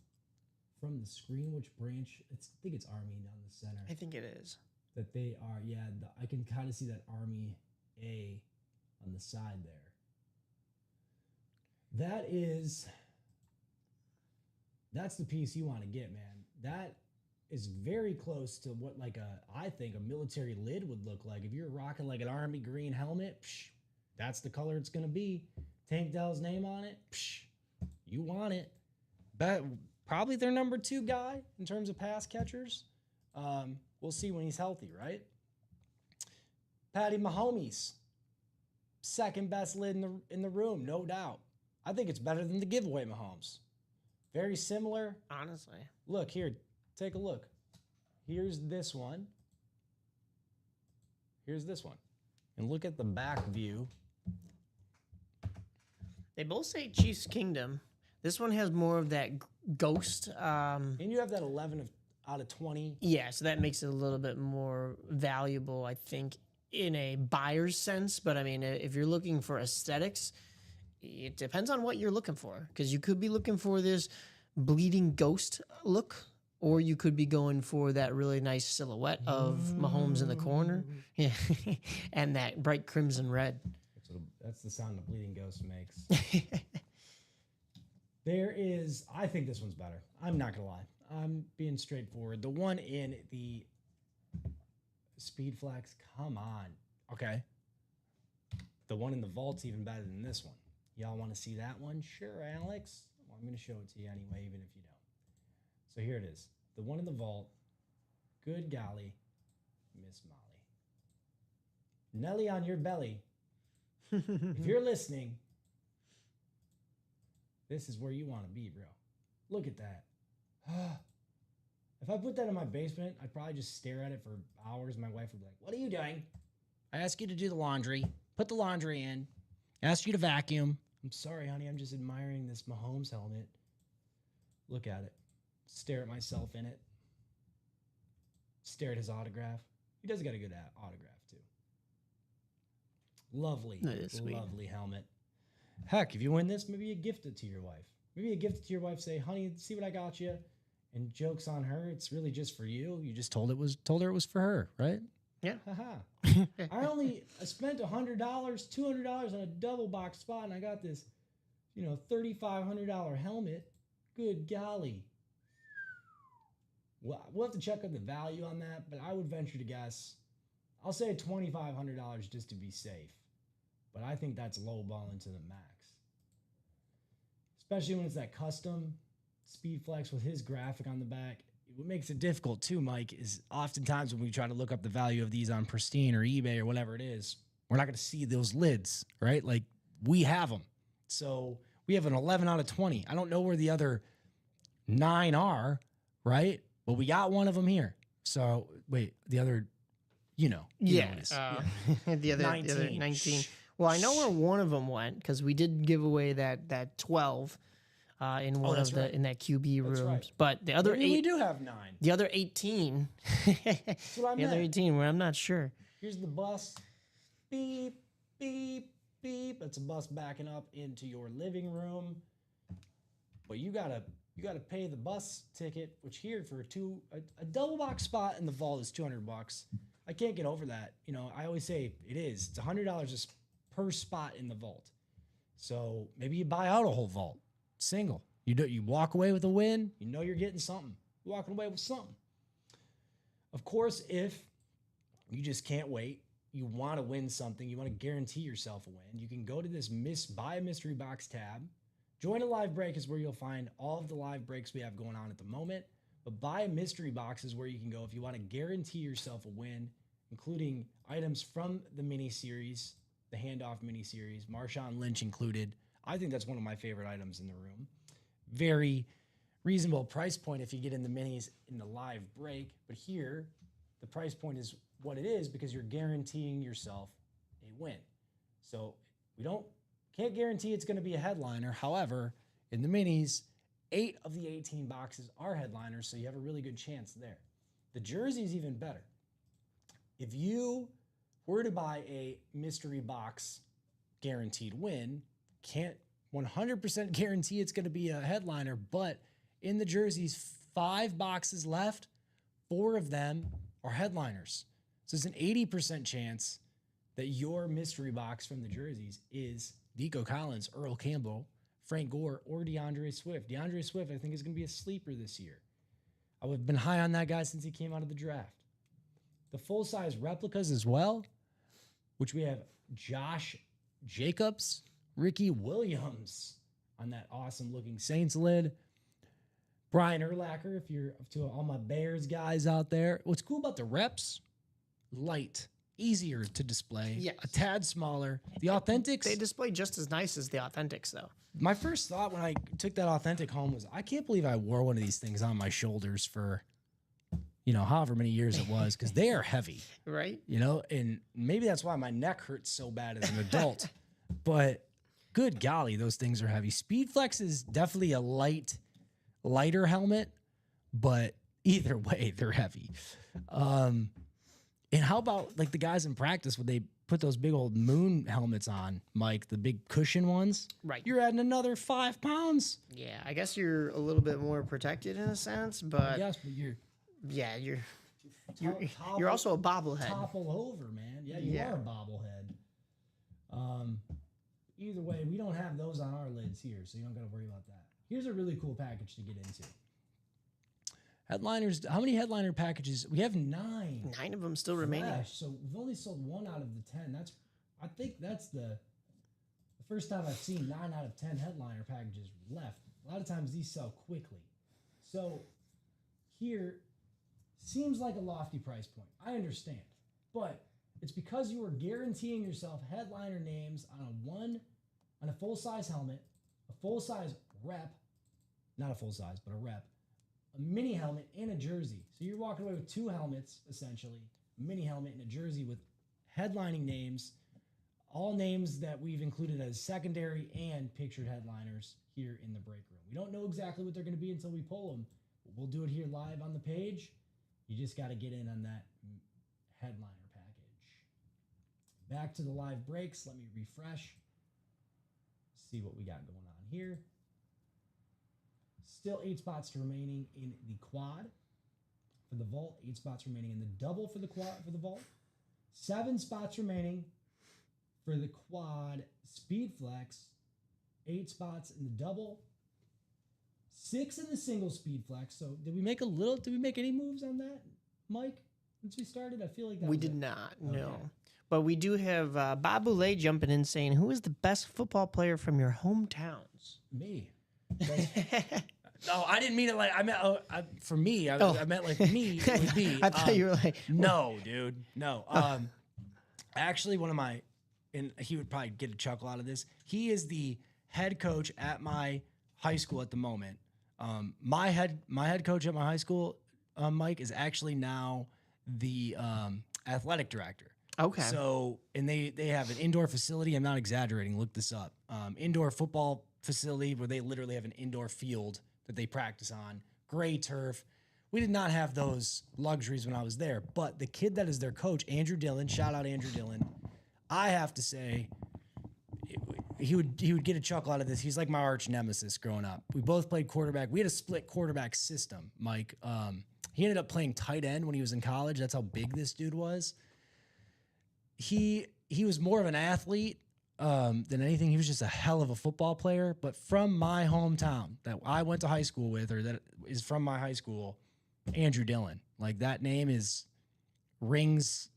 Speaker 1: from the screen, which branch. I think it's Army down the center.
Speaker 2: I think it is.
Speaker 1: That they are, yeah, I can kind of see that Army A on the side there. That's the piece you want to get, man. That is very close to what I think a military lid would look like. If you're rocking like an Army green helmet, that's the color it's going to be. Tank Dell's name on it, you want it. But probably their number 2 guy in terms of pass catchers. We'll see when he's healthy, right? Patty Mahomes, second best lid in the room, no doubt. I think it's better than the giveaway Mahomes. Very similar.
Speaker 2: Honestly.
Speaker 1: Look here, take a look. Here's this one. Here's this one. And look at the back view.
Speaker 2: They both say Chiefs Kingdom. This one has more of that ghost.
Speaker 1: And you have that 11 out of 20.
Speaker 2: Yeah, so that makes it a little bit more valuable, I think, in a buyer's sense. But I mean, if you're looking for aesthetics, it depends on what you're looking for. Because you could be looking for this bleeding ghost look, or you could be going for that really nice silhouette of Mahomes in the corner. Yeah. And that bright crimson red.
Speaker 1: That's the sound the bleeding ghost makes. I think this one's better. I'm not going to lie. I'm being straightforward. The one in the Speed Flex, come on. Okay. The one in the vault's even better than this one. Y'all want to see that one? Sure, Alex. Well, I'm going to show it to you anyway, even if you don't. So here it is. The one in the vault. Good golly. Miss Molly. Nelly on your belly. If you're listening, this is where you want to be, bro. Look at that. If I put that in my basement, I'd probably just stare at it for hours. My wife would be like, "What are you doing?" I ask you to do the laundry, put the laundry in, ask you to vacuum. I'm sorry, honey. I'm just admiring this Mahomes helmet. Look at it. Stare at myself in it. Stare at his autograph. He does got a good autograph, too. Lovely, lovely helmet. Heck, if you win this, maybe you gift it to your wife. Maybe you gift it to your wife, say, "Honey, see what I got you?" And joke's on her. It's really just for you. You just told her it was for her, right?
Speaker 2: Yeah.
Speaker 1: Haha. I spent $100, $200 on a double box spot, and I got this, $3,500 helmet. Good golly. Well, we'll have to check out the value on that, but I would venture to guess, I'll say $2,500 just to be safe. But I think that's lowballing to the max. Especially when it's that custom Speedflex with his graphic on the back. What makes it difficult too, Mike, is oftentimes when we try to look up the value of these on Pristine or eBay or whatever it is, we're not going to see those lids, right? Like we have them. So we have an 11 out of 20. I don't know where the other 9 are, right? But we got one of them here. So wait, the other,
Speaker 2: Yeah. The other 19.
Speaker 1: Shh.
Speaker 2: Well, I know where one of them went because we did give away that 12 in one of the in that QB rooms.
Speaker 1: Right.
Speaker 2: But the other
Speaker 1: Maybe
Speaker 2: 8,
Speaker 1: we do have 9.
Speaker 2: the other 18,
Speaker 1: That's what I
Speaker 2: the other
Speaker 1: meant.
Speaker 2: 18, where I'm not sure.
Speaker 1: Here's the bus. Beep, beep, beep. That's a bus backing up into your living room. But you gotta pay the bus ticket, which here for a double box spot in the vault is $200. I can't get over that. I always say it is. It's $100 just per spot in the vault. So maybe you buy out a whole vault, single. You walk away with a win. You're getting something. You're walking away with something. Of course, if you just can't wait, you want to win something, you want to guarantee yourself a win, you can go to this Buy a Mystery Box tab. Join a live break is where you'll find all of the live breaks we have going on at the moment. But Buy a Mystery Box is where you can go if you want to guarantee yourself a win, including items from the mini-series, the handoff mini-series, Marshawn Lynch included. I think that's one of my favorite items in the room. Very reasonable price point if you get in the minis in the live break. But here, the price point is what it is because you're guaranteeing yourself a win. So we can't guarantee it's going to be a headliner. However, in the minis, 8 of the 18 boxes are headliners, so you have a really good chance there. The jersey is even better. If you were to buy a mystery box guaranteed win, can't 100% guarantee it's going to be a headliner, but in the jerseys, 5 boxes left, 4 of them are headliners. So it's an 80% chance that your mystery box from the jerseys is Nico Collins, Earl Campbell, Frank Gore, or DeAndre Swift. DeAndre Swift, I think, is going to be a sleeper this year. I would have been high on that guy since he came out of the draft. The full-size replicas as well, which we have Josh Jacobs, Ricky Williams on that awesome-looking Saints lid, Brian Urlacher, if you're up to all my Bears guys out there. What's cool about the reps, light, easier to display,
Speaker 2: Yes.
Speaker 1: a tad smaller. The Authentics,
Speaker 2: They display just as nice as the Authentics, though.
Speaker 1: my first thought when I took that Authentic home was, I can't believe I wore one of these things on my shoulders for, however many years it was, because they are heavy,
Speaker 2: Right?
Speaker 1: and maybe that's why my neck hurts so bad as an adult. But good golly, those things are heavy. Speedflex is definitely a lighter helmet, but either way, they're heavy. And how about like the guys in practice when they put those big old moon helmets on, Mike, the big cushion ones?
Speaker 2: Right.
Speaker 1: You're adding another 5 pounds.
Speaker 2: Yeah, I guess you're a little bit more protected in a sense, but
Speaker 1: Yes, but you're
Speaker 2: you're also a bobblehead.
Speaker 1: topple over, man. Yeah, you
Speaker 2: Yeah.
Speaker 1: are a bobblehead. Either way, we don't have those on our lids here, so you don't got to worry about that. Here's a really cool package to get into. Headliners. How many headliner packages? We have 9.
Speaker 2: 9 of them still remaining.
Speaker 1: Fresh, so we've only sold 1 out of the 10. I think that's the first time I've seen 9 out of 10 headliner packages left. A lot of times these sell quickly. So here seems like a lofty price point. I understand. But it's because you are guaranteeing yourself headliner names on a full-size helmet, a full-size rep, not a full-size, but a rep, a mini helmet, and a jersey. So you're walking away with 2 helmets, essentially, a mini helmet and a jersey with headlining names, all names that we've included as secondary and pictured headliners here in the break room. We don't know exactly what they're going to be until we pull them. But we'll do it here live on the page. You just got to get in on that headliner package. Back to the live breaks. Let me refresh. See what we got going on here. Still 8 spots remaining in the quad for the vault. 8 spots remaining in the double for the quad for the vault. 7 spots remaining for the quad speed flex. 8 spots in the double. 6 in the single speed flex. So did we make any moves on that, Mike? Since we started, I feel like that
Speaker 2: We
Speaker 1: was
Speaker 2: did
Speaker 1: it.
Speaker 2: not,
Speaker 1: Okay.
Speaker 2: no. But we do have Bob Boulay jumping in saying, who is the best football player from your hometowns?
Speaker 1: Me. No, I didn't mean it like I meant for me. I meant like me. It would be.
Speaker 2: I thought you were like,
Speaker 1: No, dude. No. Actually, one of my, and he would probably get a chuckle out of this. He is the head coach at my high school at the moment. My head coach at my high school, Mike, is actually now the athletic director.
Speaker 2: okay.
Speaker 1: So, and they have an indoor facility. I'm not exaggerating. Look this up. Indoor football facility where they literally have an indoor field that they practice on. Gray turf. We did not have those luxuries when I was there. But the kid that is their coach, Andrew Dillon, shout out Andrew Dillon. I have to say, he would get a chuckle out of this. He's like my arch nemesis growing up. We both played quarterback. We had a split quarterback system, Mike. He ended up playing tight end when he was in college. That's how big this dude was. He was more of an athlete than anything. He was just a hell of a football player. But from my hometown that I went to high school with, or that is from my high school, Andrew Dillon. Like that name rings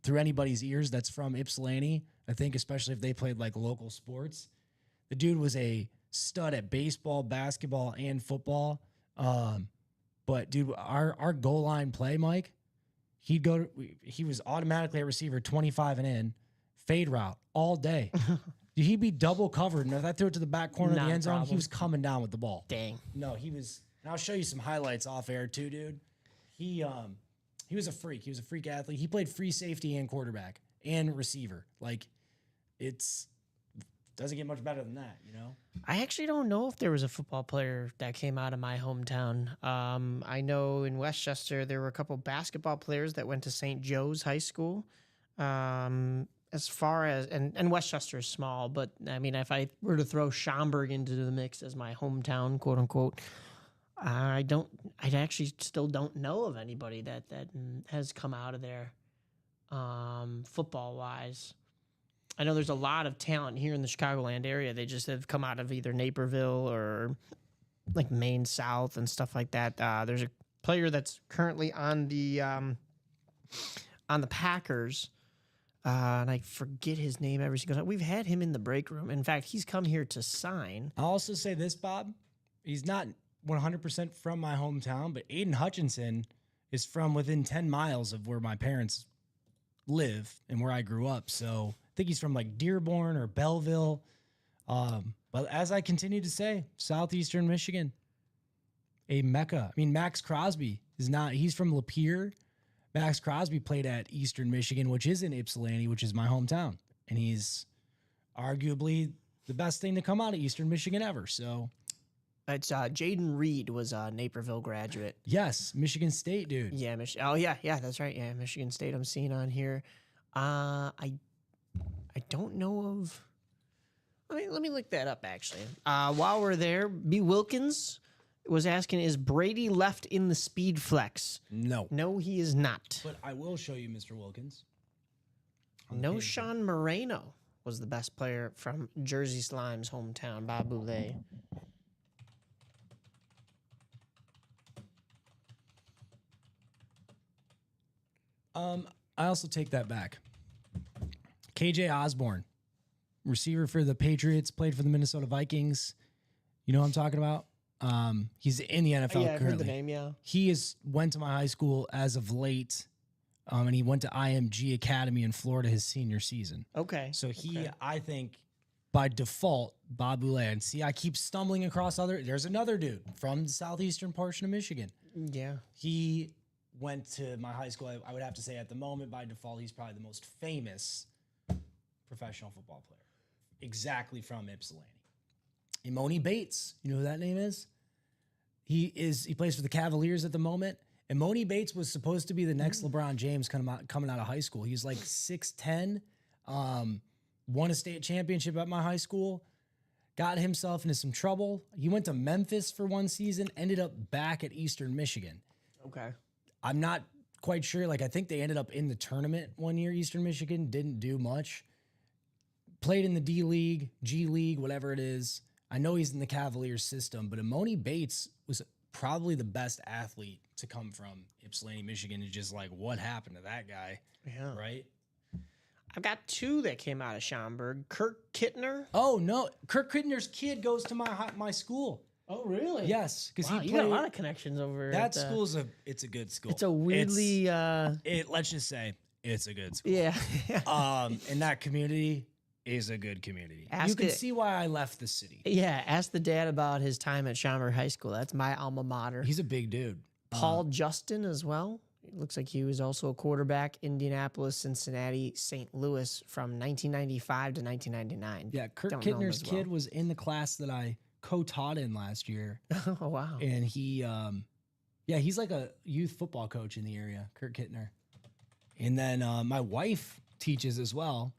Speaker 1: through anybody's ears that's from Ypsilanti. I think especially if they played like local sports. The dude was a stud at baseball, basketball, and football. But dude, our goal line play, Mike, he was automatically a receiver 25 and in, fade route all day. He'd be double covered, and if I threw it to the back corner of
Speaker 2: Not
Speaker 1: the
Speaker 2: a
Speaker 1: end zone, he
Speaker 2: problem.
Speaker 1: was coming down with the ball.
Speaker 2: Dang.
Speaker 1: No, he was. And I'll show you some highlights off air too, dude. He was a freak. He was a freak athlete. He played free safety and quarterback and receiver. Like, doesn't get much better than that, you know?
Speaker 2: I actually don't know if there was a football player that came out of my hometown. I know in Westchester there were a couple basketball players that went to St. Joe's High School. As far as and Westchester is small, but I mean, if I were to throw Schaumburg into the mix as my hometown, quote unquote, I actually still don't know of anybody that has come out of there, football wise. I know there's a lot of talent here in the Chicagoland area. They just have come out of either Naperville or like Maine South and stuff like that. There's a player that's currently on the Packers. And I forget his name every single time. We've had him in the break room. In fact, he's come here to sign.
Speaker 1: I'll also say this, Bob. He's not 100% from my hometown, but Aiden Hutchinson is from within 10 miles of where my parents live and where I grew up. So I think he's from like Dearborn or Belleville. But as I continue to say, southeastern Michigan, a mecca. I mean, Max Crosby he's from Lapeer. Max Crosby played at Eastern Michigan, which is in Ypsilanti, which is my hometown. And he's arguably the best thing to come out of Eastern Michigan ever. So,
Speaker 2: It's Jaden Reed was a Naperville graduate.
Speaker 1: yes, Michigan State, dude.
Speaker 2: Yeah, yeah, that's right. Yeah, Michigan State. I'm seeing on here. I don't know of. Let me look that up actually. While we're there, B. Wilkins was asking, is Brady left in the speed flex?
Speaker 1: No.
Speaker 2: No, he is not.
Speaker 1: But I will show you Mr. Wilkins. on the
Speaker 2: No,
Speaker 1: page.
Speaker 2: Sean Moreno was the best player from Jersey Slime's hometown, Bob Boulay.
Speaker 1: I also take that back. KJ Osborne, receiver for the Patriots, played for the Minnesota Vikings. You know what I'm talking about? He's in the NFL
Speaker 2: Yeah, I've heard
Speaker 1: currently.
Speaker 2: the name. Yeah.
Speaker 1: He went to my high school as of late, and he went to IMG Academy in Florida his senior season.
Speaker 2: Okay.
Speaker 1: So he,
Speaker 2: Okay.
Speaker 1: I think, by default, Bob Boulay. And see, I keep stumbling across There's another dude from the southeastern portion of Michigan.
Speaker 2: Yeah.
Speaker 1: He went to my high school. I would have to say at the moment, by default, he's probably the most famous professional football player. Exactly from Ypsilanti. Imoni Bates. You know who that name is? He plays for the Cavaliers at the moment. Imoni Bates was supposed to be the next LeBron James coming out of high school. He's like 6'10", won a state championship at my high school, got himself into some trouble. He went to Memphis for one season, ended up back at Eastern Michigan.
Speaker 2: Okay.
Speaker 1: I'm not quite sure. Like, I think they ended up in the tournament one year. Eastern Michigan didn't do much. Played in the D League, G League, whatever it is. I know he's in the Cavaliers system, but Imoni Bates was probably the best athlete to come from Ypsilanti, Michigan. It's just like, what happened to that guy?
Speaker 2: Yeah.
Speaker 1: Right?
Speaker 2: I've got two that came out of Schaumburg. Kirk Kittner.
Speaker 1: Oh, no. Kirk Kittner's kid goes to my school.
Speaker 2: Oh, really?
Speaker 1: Yes, because
Speaker 2: Wow,
Speaker 1: he
Speaker 2: you
Speaker 1: played.
Speaker 2: got a lot of connections over.
Speaker 1: That
Speaker 2: at,
Speaker 1: school's it's a good school.
Speaker 2: It's a weirdly.
Speaker 1: Let's just say it's a good school.
Speaker 2: Yeah.
Speaker 1: And that community is a good community. You
Speaker 2: Ask
Speaker 1: can
Speaker 2: it-
Speaker 1: see why I left the city.
Speaker 2: Yeah. Ask the dad about his time at Schaumburg High School. That's my alma mater.
Speaker 1: He's a big dude.
Speaker 2: Paul Justin as well. It looks like he was also a quarterback. Indianapolis, Cincinnati, St. Louis from 1995 to 1999.
Speaker 1: Yeah, Kirk
Speaker 2: Don't know him
Speaker 1: Kittner's
Speaker 2: as well.
Speaker 1: kid was in the class that I co-taught in last year,
Speaker 2: Oh wow.
Speaker 1: and he, he's like a youth football coach in the area, Kirk Kittner. And then my wife teaches as well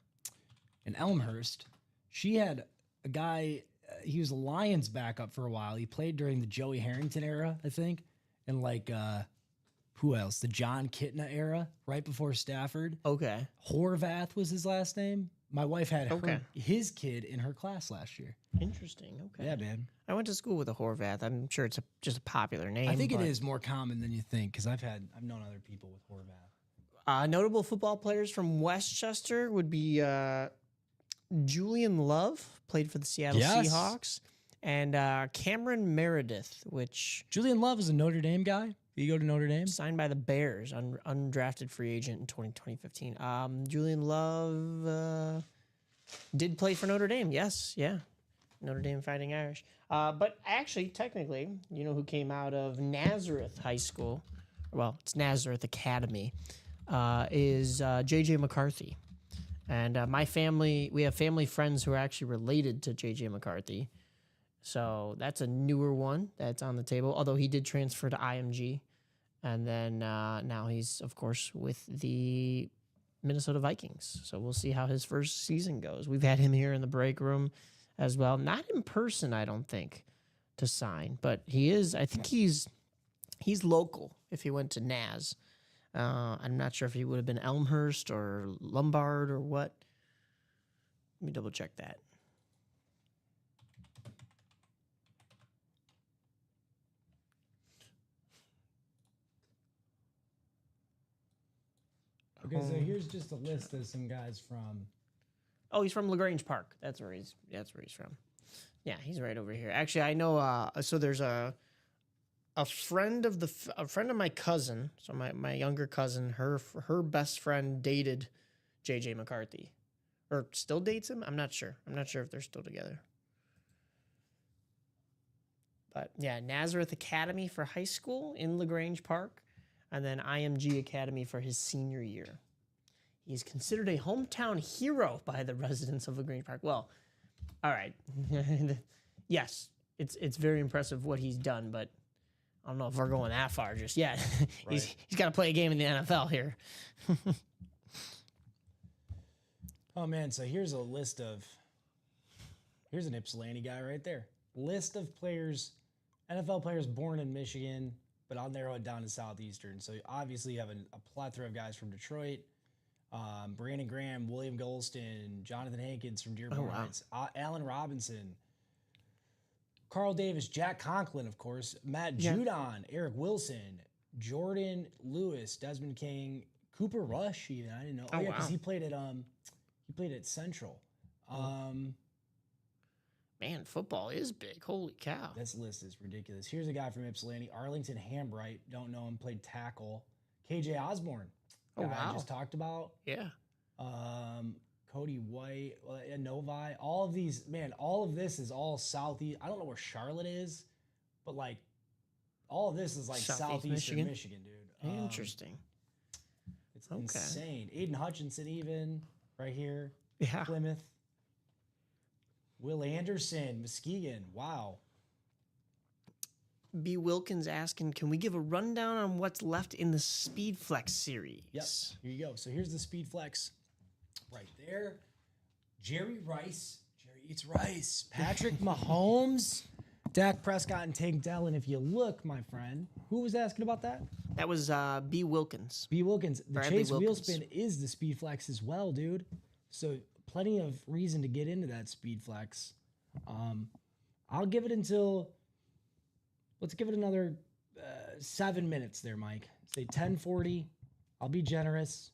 Speaker 1: in Elmhurst. She had a guy. He was a Lions backup for a while. He played during the Joey Harrington era, I think, and like who else? The John Kitna era, right before Stafford.
Speaker 2: Okay.
Speaker 1: Horvath was his last name. My wife had
Speaker 2: Okay.
Speaker 1: his kid in her class last year.
Speaker 2: Interesting. Okay.
Speaker 1: Yeah, man.
Speaker 2: I went to school with a Horvath. I'm sure it's just a popular name.
Speaker 1: I think it
Speaker 2: but-
Speaker 1: is more common than you think because I've known other people with Horvath.
Speaker 2: Notable football players from Westchester would be Julian Love, played for the Seattle
Speaker 1: Yes.
Speaker 2: Seahawks, and Cameron Meredith, which
Speaker 1: Julian Love is a Notre Dame guy. Did you go to Notre Dame?
Speaker 2: signed by the Bears, undrafted free agent in 2015. Julian Love did play for Notre Dame. Yes, yeah. Notre Dame Fighting Irish. But actually, technically, you know who came out of Nazareth High School? Well, it's Nazareth Academy. Is J.J. McCarthy. And my family, we have family friends who are actually related to J.J. McCarthy. So that's a newer one that's on the table, although he did transfer to IMG. And then now he's, of course, with the Minnesota Vikings. So we'll see how his first season goes. We've had him here in the break room as well. Not in person, I don't think, to sign. But he is, I think he's local if he went to Naz. I'm not sure if he would have been Elmhurst or Lombard or what. Let me double check that.
Speaker 1: Okay, so here's just a list of some guys from.
Speaker 2: Oh, he's from LaGrange Park. That's where he's from. Yeah, he's right over here. Actually, I know. So there's a friend of a friend of my cousin. So my younger cousin, her best friend dated J.J. McCarthy, or still dates him. I'm not sure. I'm not sure if they're still together. But yeah, Nazareth Academy for high school in LaGrange Park, and then IMG Academy for his senior year. He's considered a hometown hero by the residents of LaGrange Park. Well, all right. Yes, it's very impressive what he's done, but I don't know if we're going that far just yet. He's got to play a game in the NFL here.
Speaker 1: Oh man, so here's a list of. Here's an Ypsilanti guy right there. List of players, NFL players born in Michigan, but I'll narrow it down to Southeastern. So obviously you have a plethora of guys from Detroit. Brandon Graham, William Golston, Jonathan Hankins from Dearborn Heights, Allen Robinson, Carl Davis, Jack Conklin, of course, Matt Judon, Eric Wilson, Jordan Lewis, Desmond King, Cooper Rush. Even I didn't know. Oh yeah, because he played at Central.
Speaker 2: Man, football is big. Holy cow.
Speaker 1: This list is ridiculous. Here's a guy from Ypsilanti, Arlington Hambright. Don't know him. Played tackle. KJ Osborne.
Speaker 2: Oh,
Speaker 1: Guy I
Speaker 2: wow.
Speaker 1: just talked about.
Speaker 2: Yeah.
Speaker 1: Cody White, Novi. All of these, man, all of this is all southeast. I don't know where Charlotte is, but like all of this is like southeastern Michigan, dude.
Speaker 2: Interesting.
Speaker 1: It's insane. Aiden Hutchinson, even right here.
Speaker 2: Yeah.
Speaker 1: Plymouth. Will Anderson, Muskegon. Wow.
Speaker 2: B. Wilkins asking, can we give a rundown on what's left in the Speed Flex series?
Speaker 1: Yes. Here you go. So here's the Speed Flex right there. Jerry Rice. Jerry eats rice. Patrick Mahomes. Dak Prescott and Tank Dell. And if you look, my friend, who was asking about that?
Speaker 2: That was B. Wilkins.
Speaker 1: B. Wilkins. The
Speaker 2: Bradley
Speaker 1: Chase
Speaker 2: Wilkins.
Speaker 1: Wheelspin is the Speed Flex as well, dude. So plenty of reason to get into that Speed Flex. I'll give it until, let's give it another 7 minutes there, Mike. Say 10:40. I'll be generous.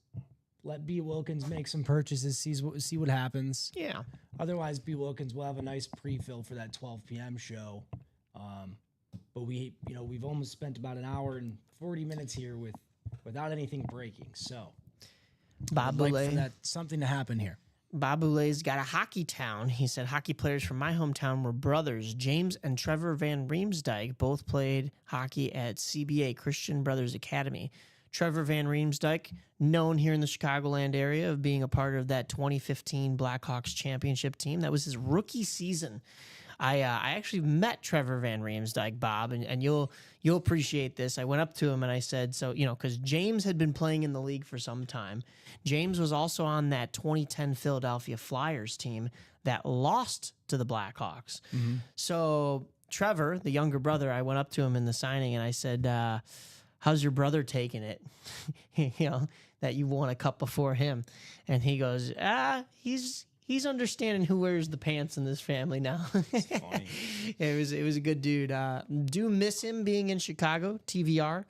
Speaker 1: Let B. Wilkins make some purchases, see what happens.
Speaker 2: Yeah.
Speaker 1: Otherwise, B. Wilkins will have a nice pre-fill for that 12 p.m. show. But we've almost spent about an hour and 40 minutes here without anything breaking. So,
Speaker 2: Bob
Speaker 1: I'd like
Speaker 2: Boulay.
Speaker 1: for that something to happen here.
Speaker 2: Bob Boulay's got a hockey town. He said hockey players from my hometown were brothers. James and Trevor Van Riemsdyk both played hockey at CBA, Christian Brothers Academy. Trevor Van Riemsdyk, known here in the Chicagoland area of being a part of that 2015 Blackhawks championship team. That was his rookie season. I actually met Trevor Van Riemsdyk, Bob, and you'll appreciate this. I went up to him and I said, so, because James had been playing in the league for some time. James was also on that 2010 Philadelphia Flyers team that lost to the Blackhawks.
Speaker 1: Mm-hmm.
Speaker 2: So Trevor, the younger brother, I went up to him in the signing and I said, how's your brother taking it? That you won a cup before him. And he goes, he's understanding who wears the pants in this family now.
Speaker 1: It's funny.
Speaker 2: It was a good dude. Do miss him being in Chicago, TVR.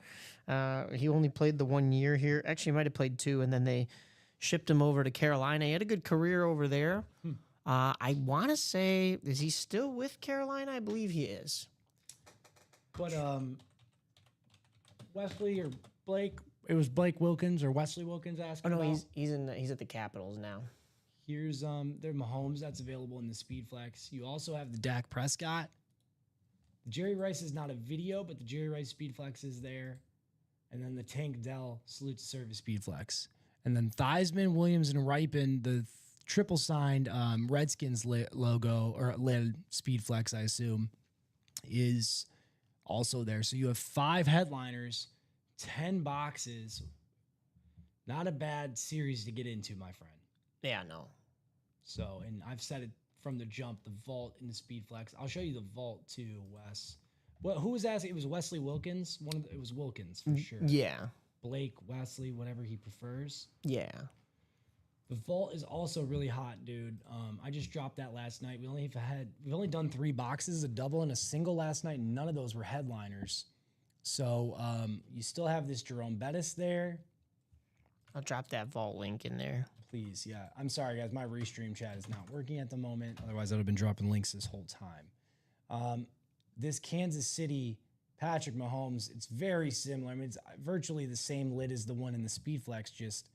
Speaker 2: He only played the 1 year here. Actually, he might have played 2, and then they shipped him over to Carolina. He had a good career over there. I want to say, is he still with Carolina? I believe he is.
Speaker 1: But Wesley or Blake, it was Blake Wilkins or Wesley Wilkins
Speaker 2: Oh
Speaker 1: asking
Speaker 2: no,
Speaker 1: about.
Speaker 2: he's at the Capitals now.
Speaker 1: Here's their Mahomes that's available in the Speed Flex. You also have the Dak Prescott. The Jerry Rice is not a video, but the Jerry Rice Speed Flex is there. And then the Tank Dell Salute to Service Speed Flex. And then Theismann, Williams, and Ripon, the triple signed Redskins logo or lid Speed Flex, I assume, is also there. So you have 5 headliners, 10 boxes. Not a bad series to get into, my friend.
Speaker 2: Yeah, no.
Speaker 1: So, and I've said it from the jump, the vault in the Speed Flex. I'll show you the vault too, Wes. Well, who was asking? It was Wesley Wilkins. It was Wilkins for sure.
Speaker 2: Yeah.
Speaker 1: Blake, Wesley, whatever he prefers.
Speaker 2: Yeah.
Speaker 1: The vault is also really hot, dude. I just dropped that last night. We've only done 3 boxes, a double and a single last night, and none of those were headliners. So you still have this Jerome Bettis there.
Speaker 2: I'll drop that vault link in there.
Speaker 1: Please, yeah. I'm sorry, guys. My restream chat is not working at the moment. Otherwise, I'd have been dropping links this whole time. This Kansas City Patrick Mahomes, it's very similar. I mean, it's virtually the same lid as the one in the Speed Flex, just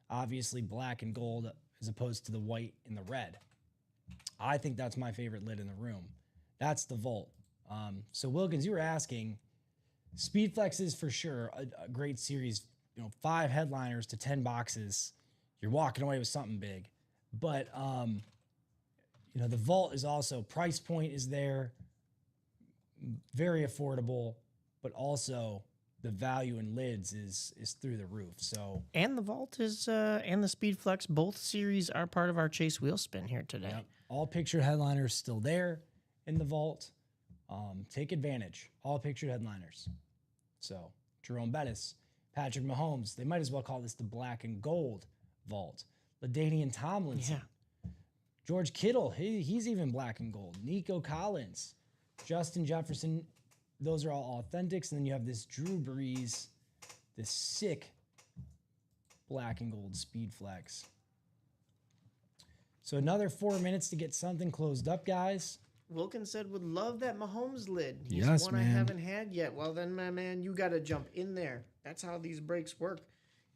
Speaker 1: obviously black and gold as opposed to the white and the red. I think that's my favorite lid in the room. That's the Volt. So, Wilkins, you were asking, Speed Flex is for sure a great series. 5 headliners to 10 boxes. You're walking away with something big. But, the vault is also, price point is there, very affordable, but also the value in lids is through the roof. So,
Speaker 2: And the vault is, and the Speed Flex, both series are part of our Chase Wheel Spin here today.
Speaker 1: yep, all pictured headliners still there in the vault. Take advantage. All pictured headliners. So, Jerome Bettis, Patrick Mahomes, they might as well call this the black and gold vault. LaDainian Tomlinson, George Kittle, he's even black and gold. Nico Collins, Justin Jefferson, those are all authentics. And then you have this Drew Brees, this sick black and gold Speed Flex. So another 4 minutes to get something closed up, guys.
Speaker 2: Wilkins said would love that Mahomes lid. He's
Speaker 1: Yes,
Speaker 2: one I
Speaker 1: man.
Speaker 2: haven't had yet. Well, then, my man, you got to jump in there. That's how these breaks work.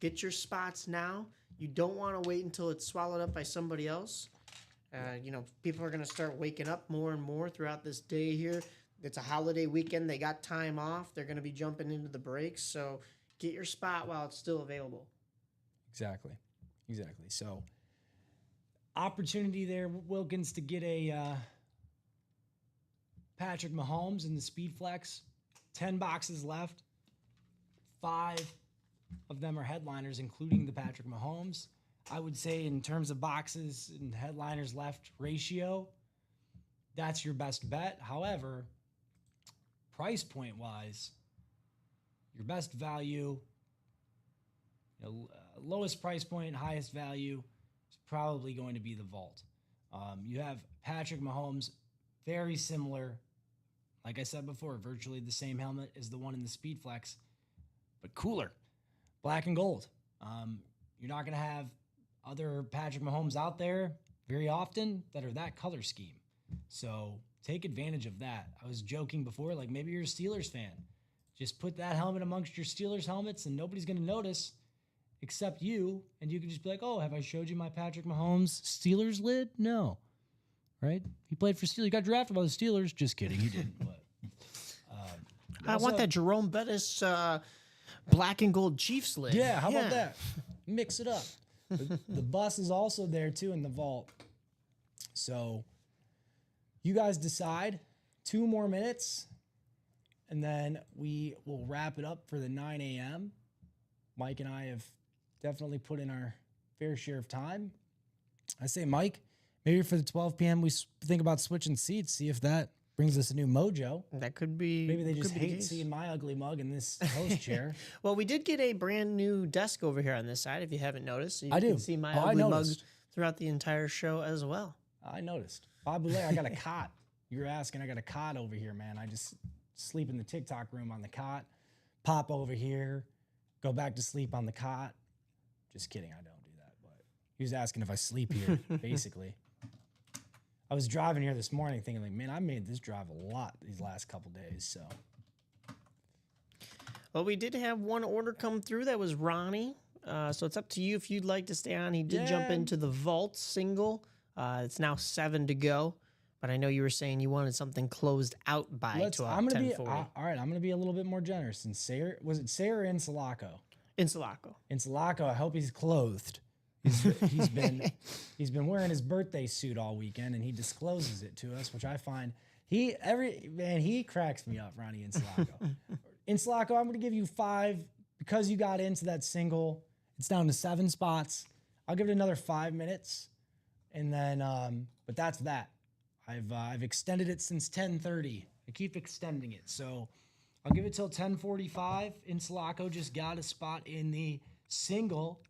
Speaker 2: Get your spots now. You don't want to wait until it's swallowed up by somebody else. People are going to start waking up more and more throughout this day here. It's a holiday weekend. They got time off. They're going to be jumping into the breaks. So get your spot while it's still available.
Speaker 1: Exactly. So, opportunity there, Wilkins, to get a Patrick Mahomes in the Speed Flex. 10 boxes left. 5 of them are headliners, including the Patrick Mahomes. I would say in terms of boxes and headliners left ratio, that's your best bet. However, price point wise, your best value, lowest price point, highest value is probably going to be the vault. You have Patrick Mahomes, very similar. Like I said before, virtually the same helmet as the one in the Speed Flex, but cooler, black and gold. You're not going to have other Patrick Mahomes out there very often that are that color scheme. So take advantage of that. I was joking before, like maybe you're a Steelers fan. Just put that helmet amongst your Steelers helmets and nobody's going to notice except you. And you can just be like, oh, have I showed you my Patrick Mahomes Steelers lid? No. Right? He played for Steelers. He got drafted by the Steelers. Just kidding. He didn't. But,
Speaker 2: I want that Jerome Bettis black and gold Chiefs lid.
Speaker 1: Yeah, how about that? Mix it up. The bus is also there too in the vault. So you guys decide. 2 more minutes, and then we will wrap it up for the 9 a.m. Mike and I have definitely put in our fair share of time. I say, Mike, maybe for the 12 p.m. we think about switching seats, see if that brings us a new mojo.
Speaker 2: That could be.
Speaker 1: Maybe they just
Speaker 2: could be the
Speaker 1: hate
Speaker 2: case.
Speaker 1: seeing my ugly mug in this host chair.
Speaker 2: Well, we did get a brand new desk over here on this side, if you haven't noticed. So you
Speaker 1: I do.
Speaker 2: can see my
Speaker 1: Oh, I
Speaker 2: ugly mug
Speaker 1: noticed.
Speaker 2: throughout the entire show as well.
Speaker 1: I noticed. Bob Boulay, I got a cot. You were asking, I got a cot over here, man. I just sleep in the TikTok room on the cot, pop over here, go back to sleep on the cot. Just kidding, I don't do that. But he was asking if I sleep here, basically. I was driving here this morning thinking, like, man, I made this drive a lot these last couple days. So,
Speaker 2: Well, we did have one order come through that was Ronnie. So it's up to you if you'd like to stay on. He did jump
Speaker 1: Yeah.
Speaker 2: into the vault single. It's now 7 to go. But I know you were saying you wanted something closed out by
Speaker 1: I'm gonna be
Speaker 2: 10:40.
Speaker 1: all right. I'm gonna be a little bit more generous. And Sayre, was it Sayre or Insulaco?
Speaker 2: Insulaco.
Speaker 1: Insulaco, I hope he's clothed. He's been wearing his birthday suit all weekend, and he discloses it to us, which I find he cracks me up, Ronnie Insulaco. Insulaco, I'm going to give you 5 because you got into that single. It's down to 7 spots. I'll give it another 5 minutes, and then but that's that. I've extended it since 10:30. I keep extending it, so I'll give it till 10:45. Insulaco just got a spot in the single.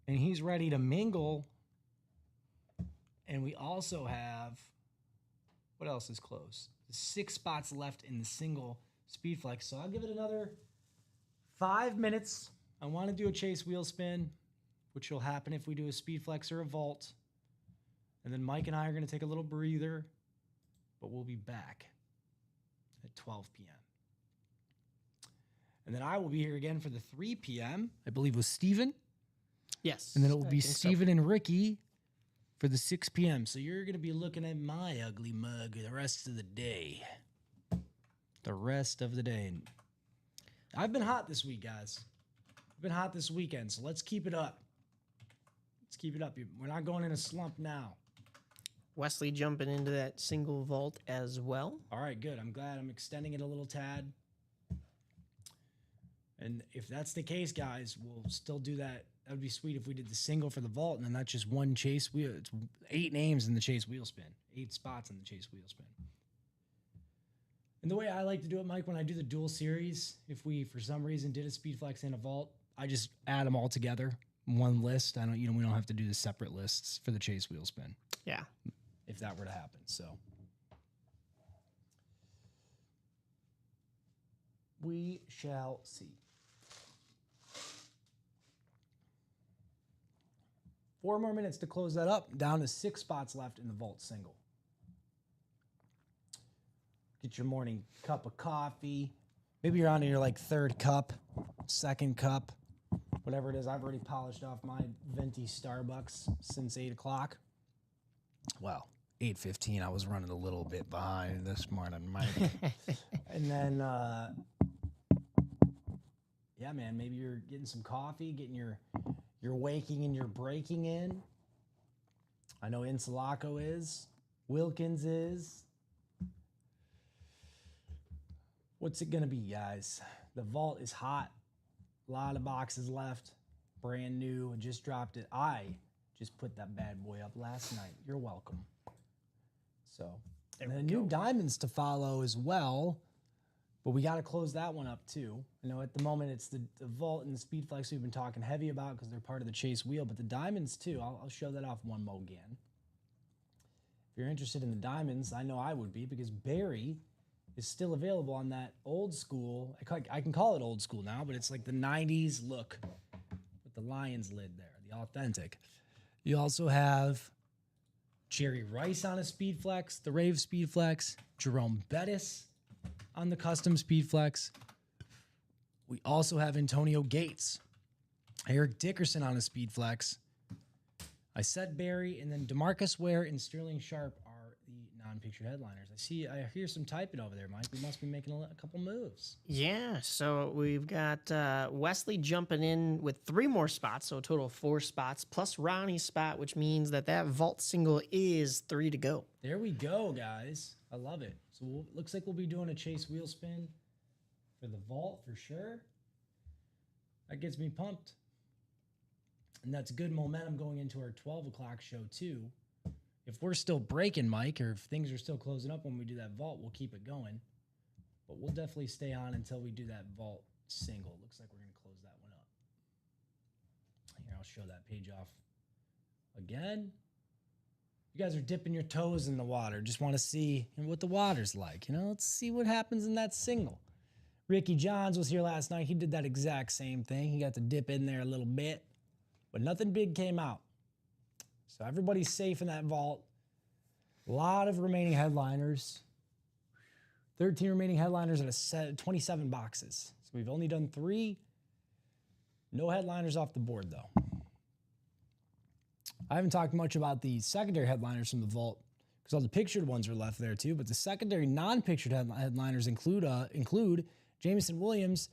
Speaker 1: And he's ready to mingle. And we also have, what else is close? 6 spots left in the single Speed Flex. So I'll give it another 5 minutes. I want to do a chase wheel spin, which will happen if we do a Speed Flex or a vault. And then Mike and I are going to take a little breather, but we'll be back at 12 p.m. And then I will be here again for the 3 p.m., I believe with Steven.
Speaker 2: Yes.
Speaker 1: And then it will
Speaker 2: I
Speaker 1: be
Speaker 2: think so.
Speaker 1: Steven and Ricky for the 6 p.m. So you're going to be looking at my ugly mug the rest of the day. The rest of the day. I've been hot this week, guys. I've been hot this weekend, so let's keep it up. Let's keep it up. We're not going in a slump now.
Speaker 2: Wesley jumping into that single vault as well.
Speaker 1: All right, good. I'm glad I'm extending it a little tad. And if that's the case, guys, we'll still do that. That would be sweet if we did the single for the vault, and then that's just one chase wheel. It's 8 names in the chase wheel spin, 8 spots in the chase wheel spin. And the way I like to do it, Mike, when I do the dual series, if we for some reason did a Speed Flex and a vault, I just add them all together in one list. I don't, we don't have to do the separate lists for the chase wheel spin.
Speaker 2: Yeah.
Speaker 1: If that were to happen, so we shall see. 4 more minutes to close that up. Down to 6 spots left in the vault single. Get your morning cup of coffee. Maybe you're on to your like 3rd cup, 2nd cup, whatever it is. I've already polished off my venti Starbucks since 8 o'clock. Well, 8:15. I was running a little bit behind this morning, Mike. And then, yeah, man, maybe you're getting some coffee, getting your waking and your breaking in. I know Insulaco is. Wilkins is. What's it going to be, guys? The vault is hot. A lot of boxes left. Brand new. Just dropped it. I just put that bad boy up last night. You're welcome. So, and the new diamonds to follow as well. But we got to close that one up too. You know, at the moment, it's the vault and the Speedflex we've been talking heavy about because they're part of the chase wheel. But the diamonds too, I'll show that off one more again. If you're interested in the diamonds, I know I would be because Barry is still available on that old school. I can call it old school now, but it's like the 90s look with the lion's lid there, the authentic. You also have Jerry Rice on a Speedflex, the Rave Speedflex, Jerome Bettis on the custom Speedflex. We also have Antonio Gates, Eric Dickerson on a Speedflex. I said Barry, and then DeMarcus Ware and Sterling Sharp are the non-pictured headliners. I hear some typing over there, Mike. We must be making a couple moves.
Speaker 2: Yeah, so we've got Wesley jumping in with 3 more spots, so a total of 4 spots, plus Ronnie's spot, which means that vault single is 3 to go.
Speaker 1: There we go, guys. I love it. So looks like we'll be doing a chase wheel spin for the vault for sure. That gets me pumped. And that's good momentum going into our 12 o'clock show too. If we're still breaking, Mike, or if things are still closing up when we do that vault, we'll keep it going. But we'll definitely stay on until we do that vault single. Looks like we're going to close that one up. Here, I'll show that page off again. You guys are dipping your toes in the water. Just want to see what the water's like. You know, let's see what happens in that single. Ricky Johns was here last night. He did that exact same thing. He got to dip in there a little bit, but nothing big came out. So everybody's safe in that vault. A lot of remaining headliners. 13 remaining headliners out of 27 boxes. So we've only done 3. No headliners off the board, though. I haven't talked much about the secondary headliners from the vault because all the pictured ones are left there too. But the secondary non-pictured headliners include Jameson Williams,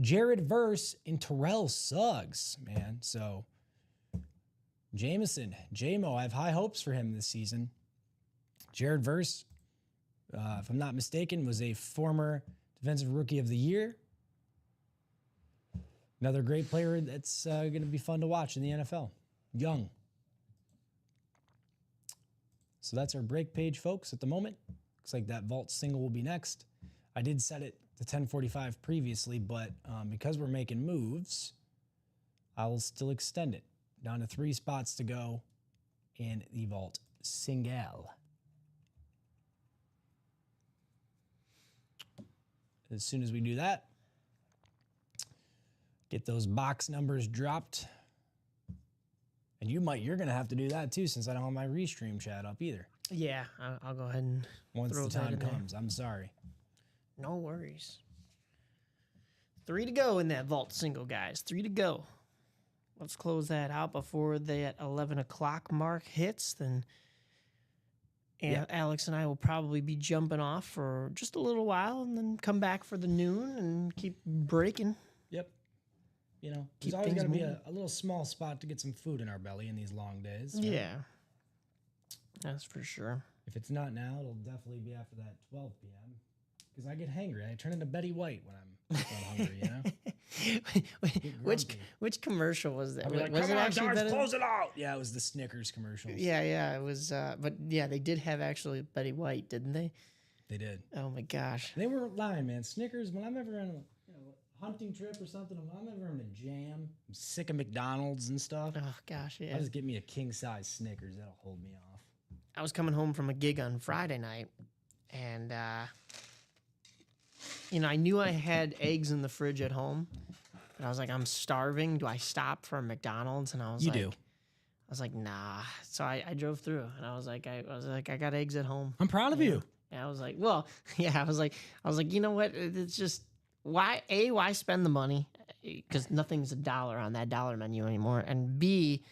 Speaker 1: Jared Verse, and Terrell Suggs. Man, so Jameson, J-Mo, I have high hopes for him this season. Jared Verse, if I'm not mistaken, was a former Defensive Rookie of the Year. Another great player that's going to be fun to watch in the NFL. Young. So that's our break page, folks, at the moment. Looks like that vault single will be next. I did set it to 10:45 previously, but because we're making moves, I will still extend it. Down to 3 spots to go in the vault single. As soon as we do that, get those box numbers dropped. And you're going to have to do that too, since I don't have my restream chat up either.
Speaker 2: Yeah, I'll go ahead and
Speaker 1: once
Speaker 2: throw
Speaker 1: the
Speaker 2: that
Speaker 1: time
Speaker 2: in there.
Speaker 1: comes. I'm sorry.
Speaker 2: No worries. 3 to go in that vault single, guys. 3 to go. Let's close that out before that 11 o'clock mark hits. Then Alex and I will probably be jumping off for just a little while and then come back for the noon and keep breaking.
Speaker 1: Yep. You know,
Speaker 2: Keep
Speaker 1: there's always
Speaker 2: things
Speaker 1: going to be
Speaker 2: moving.
Speaker 1: a little small spot to get some food in our belly in these long days. Right?
Speaker 2: Yeah, that's for sure.
Speaker 1: If it's not now, it'll definitely be after that 12 p.m. Because I get hangry. I turn into Betty White when I'm hungry, you know?
Speaker 2: which commercial was that?
Speaker 1: I'll be like,
Speaker 2: was
Speaker 1: come
Speaker 2: it
Speaker 1: on,
Speaker 2: actually
Speaker 1: Darts,
Speaker 2: Betty?
Speaker 1: close it out. Yeah, it was the Snickers commercials.
Speaker 2: Yeah, it was. But yeah, they did have actually Betty White, didn't they?
Speaker 1: They did.
Speaker 2: Oh my gosh.
Speaker 1: They weren't lying, man. Snickers, when I'm ever on a hunting trip or something, when I'm ever in a jam, I'm sick of McDonald's and stuff.
Speaker 2: Oh gosh, yeah.
Speaker 1: I'll just get me a king-size Snickers. That'll hold me off.
Speaker 2: I was coming home from a gig on Friday night, and I knew I had eggs in the fridge at home, and I was like, I'm starving. Do I stop for a McDonald's? And I was was like, nah. So I drove through, and I got eggs at home.
Speaker 1: I'm proud of you.
Speaker 2: And I was like, well, yeah. I was like, you know what? It's just why spend the money? Because nothing's $1 on that dollar menu anymore. And B,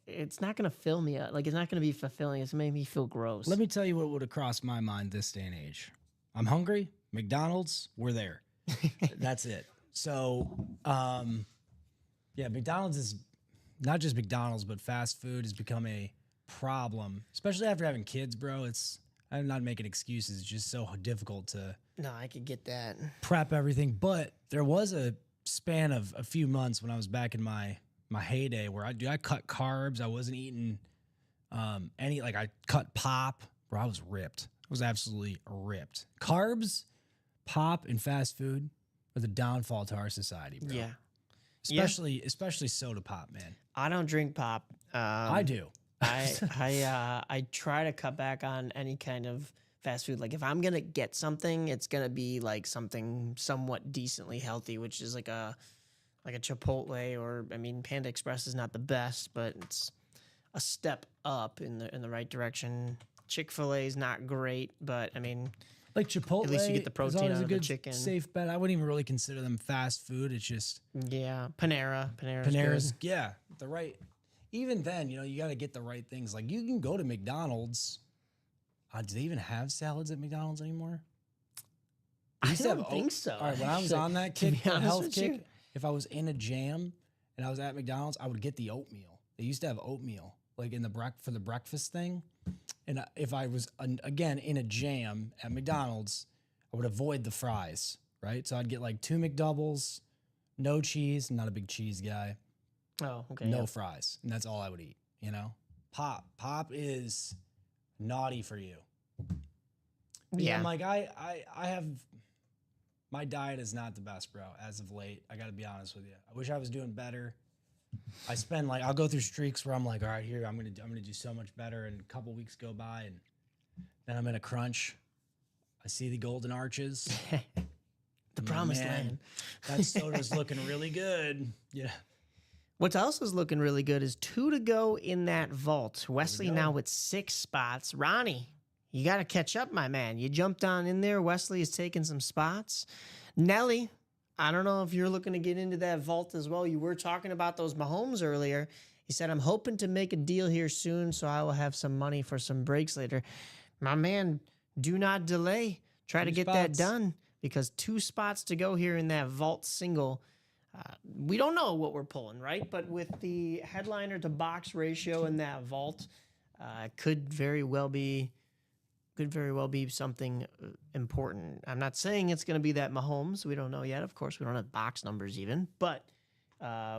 Speaker 2: it's not gonna fill me up. Like, it's not gonna be fulfilling. It's made me feel gross.
Speaker 1: Let me tell you what would have crossed my mind this day and age. I'm hungry. McDonald's, we're there. That's it. So, yeah, McDonald's is not just McDonald's, but fast food has become a problem, especially after having kids, bro. I'm not making excuses. It's just so difficult to
Speaker 2: No, I could get that.
Speaker 1: prep everything. But there was a span of a few months when I was back in my heyday where I cut carbs. I wasn't eating I cut pop, bro. I was ripped. I was absolutely ripped. Carbs, pop, and fast food are the downfall to our society, bro.
Speaker 2: Yeah.
Speaker 1: Especially soda pop, man.
Speaker 2: I don't drink pop.
Speaker 1: I do.
Speaker 2: I try to cut back on any kind of fast food. Like, if I'm gonna get something, it's gonna be like something somewhat decently healthy, which is like a Chipotle, or I mean, Panda Express is not the best, but it's a step up in the right direction. Chick-fil-A is not great, but I mean,
Speaker 1: like Chipotle,
Speaker 2: at least you get the protein
Speaker 1: is always
Speaker 2: out
Speaker 1: a
Speaker 2: of the
Speaker 1: good
Speaker 2: chicken.
Speaker 1: safe bet. I wouldn't even really consider them fast food. It's just
Speaker 2: Yeah, Panera's good.
Speaker 1: yeah, the right. Even then, you got to get the right things. Like, you can go to McDonald's. Do they even have salads at McDonald's anymore? They
Speaker 2: I
Speaker 1: used to have
Speaker 2: don't think so.
Speaker 1: All right, when I was
Speaker 2: actually,
Speaker 1: on that
Speaker 2: to be
Speaker 1: kick, that
Speaker 2: honest
Speaker 1: health
Speaker 2: with
Speaker 1: kick,
Speaker 2: you.
Speaker 1: if I was in a jam and I was at McDonald's, I would get the oatmeal. They used to have oatmeal like in for the breakfast thing. And if I was again in a jam at McDonald's, I would avoid the fries, right? So I'd get like 2 McDoubles, no cheese. I'm not a big cheese guy.
Speaker 2: Oh, okay.
Speaker 1: No
Speaker 2: yeah.
Speaker 1: fries, and that's all I would eat. Pop is naughty for you. But
Speaker 2: Yeah.
Speaker 1: I'm like, I have, my diet is not the best, bro, as of late. I got to be honest with you. I wish I was doing better. I spend I'll go through streaks where I'm like, all right, here I'm gonna do so much better, and a couple weeks go by, and then I'm in a crunch. I see the golden arches.
Speaker 2: The promised
Speaker 1: Man,
Speaker 2: land.
Speaker 1: That soda's looking really good. Yeah.
Speaker 2: What else is looking really good is 2 to go in that vault. Wesley
Speaker 1: go.
Speaker 2: now with 6 spots. Ronnie, you got to catch up, my man. You jumped on in there. Wesley is taking some spots. Nelly, I don't know if you're looking to get into that vault as well. You were talking about those Mahomes earlier. He said, I'm hoping to make a deal here soon, so I will have some money for some breaks later. My man, do not delay. Try to get that done, because 2 spots to go here in that vault single. We don't know what we're pulling, right? But with the headliner to box ratio in that vault, could very well be something important. I'm not saying it's going to be that Mahomes. We don't know yet. Of course, we don't have box numbers even, but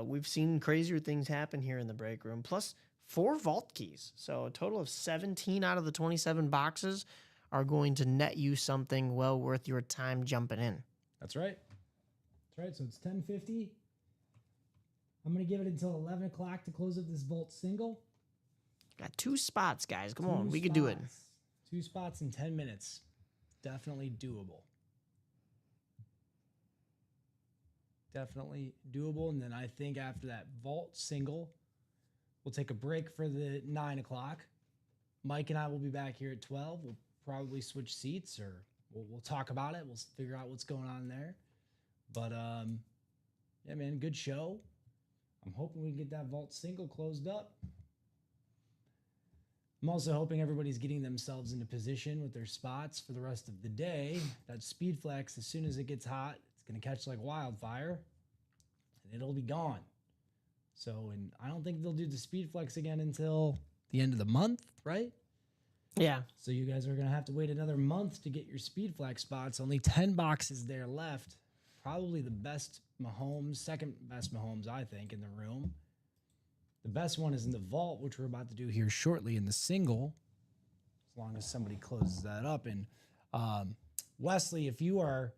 Speaker 2: we've seen crazier things happen here in the break room. Plus 4 vault keys, so a total of 17 out of the 27 boxes are going to net you something well worth your time jumping in.
Speaker 1: That's right. That's right. So it's 10:50. I'm going to give it until 11 o'clock to close up this vault single.
Speaker 2: Got 2 spots, guys. Come on, we could do it.
Speaker 1: 2 spots in 10 minutes. Definitely doable. Definitely doable. And then I think after that vault single, we'll take a break for the 9 o'clock. Mike and I will be back here at 12. We'll probably switch seats, or we'll talk about it. We'll figure out what's going on there. But, yeah, man, good show. I'm hoping we can get that vault single closed up. I'm also hoping everybody's getting themselves into position with their spots for the rest of the day. That speed flex, as soon as it gets hot, it's going to catch like wildfire, and it'll be gone. So, and I don't think they'll do the speed flex again until the end of the month, right?
Speaker 2: Yeah.
Speaker 1: So you guys are going to have to wait another month to get your speed flex spots. Only 10 boxes there left. Probably the best Mahomes, second best Mahomes, I think, in the room. The best one is in the vault, which we're about to do here shortly in the single, as long as somebody closes that up. And Wesley, if you are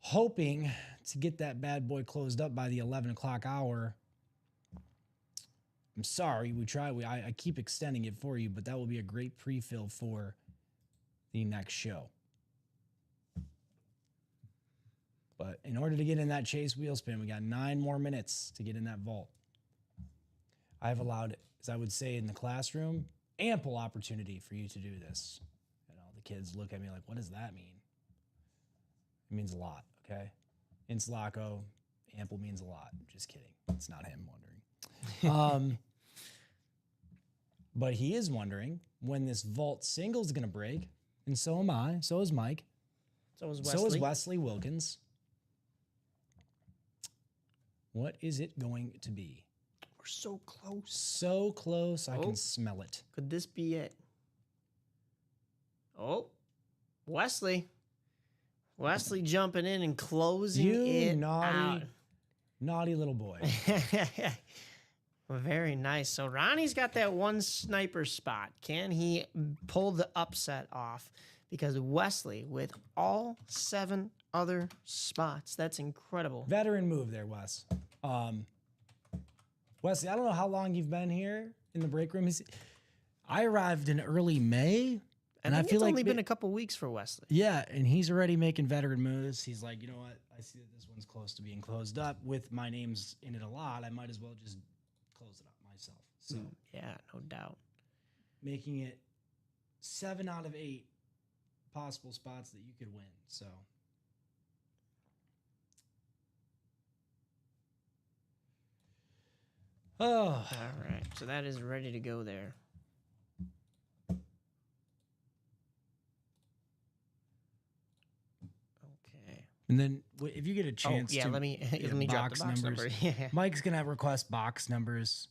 Speaker 1: hoping to get that bad boy closed up by the 11 o'clock hour, I'm sorry, I keep extending it for you, but that will be a great pre-fill for the next show. But in order to get in that Chase wheel spin, we got 9 more minutes to get in that vault. I have allowed, as I would say in the classroom, ample opportunity for you to do this. And all the kids look at me like, what does that mean? It means a lot, okay? In Slacco, ample means a lot. Just kidding. It's not him wondering. But he is wondering when this vault single is going to break. And so am I. So is Mike.
Speaker 2: So is Wesley.
Speaker 1: So is Wesley Wilkins. What is it going to be?
Speaker 2: We're so close.
Speaker 1: So close, I can smell it.
Speaker 2: Could this be it? Oh, Wesley. Wesley jumping in and closing it out.
Speaker 1: Naughty little boy.
Speaker 2: Very nice. So Ronnie's got that one sniper spot. Can he pull the upset off? Because Wesley, with all 7 other spots, that's incredible.
Speaker 1: Veteran move there, Wes. Wesley, I don't know how long you've been here in the break room. I arrived in early May. And I feel
Speaker 2: it's
Speaker 1: like
Speaker 2: only been a couple weeks for Wesley.
Speaker 1: Yeah, and he's already making veteran moves. He's like, you know what? I see that this one's close to being closed up. With my name's in it a lot, I might as well just close it up myself. So
Speaker 2: yeah, no doubt.
Speaker 1: Making it 7 out of 8 possible spots that you could win. So
Speaker 2: all right. So that is ready to go there.
Speaker 1: And then if you get a chance,
Speaker 2: let me drop the box numbers.
Speaker 1: Mike's gonna request box numbers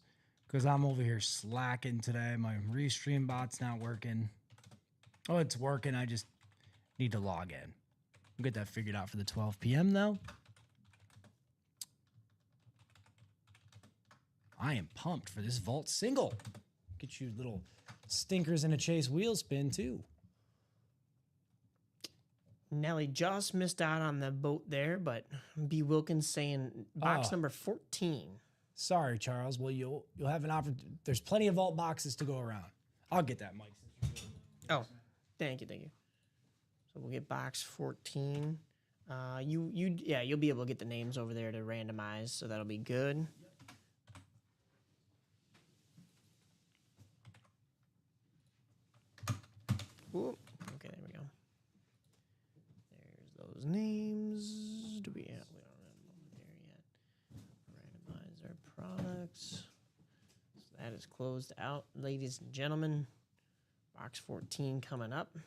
Speaker 1: because I'm over here slacking today. My restream bot's not working. Oh, it's working. I just need to log in. We'll get that figured out for the 12 p.m. though. I am pumped for this vault single. Get you little stinkers and a chase wheel spin too.
Speaker 2: Nelly just missed out on the boat there, but B. Wilkins saying box number 14.
Speaker 1: Sorry, Charles. Well, you'll have an opportunity. There's plenty of vault boxes to go around. I'll get that, Mike.
Speaker 2: Oh, thank you. So we'll get box 14. You'll be able to get the names over there to randomize, so that'll be good. Ooh, okay, there we go. There's those names. We don't have them there yet. Randomize our products. So that is closed out, ladies and gentlemen. Box 14 coming up.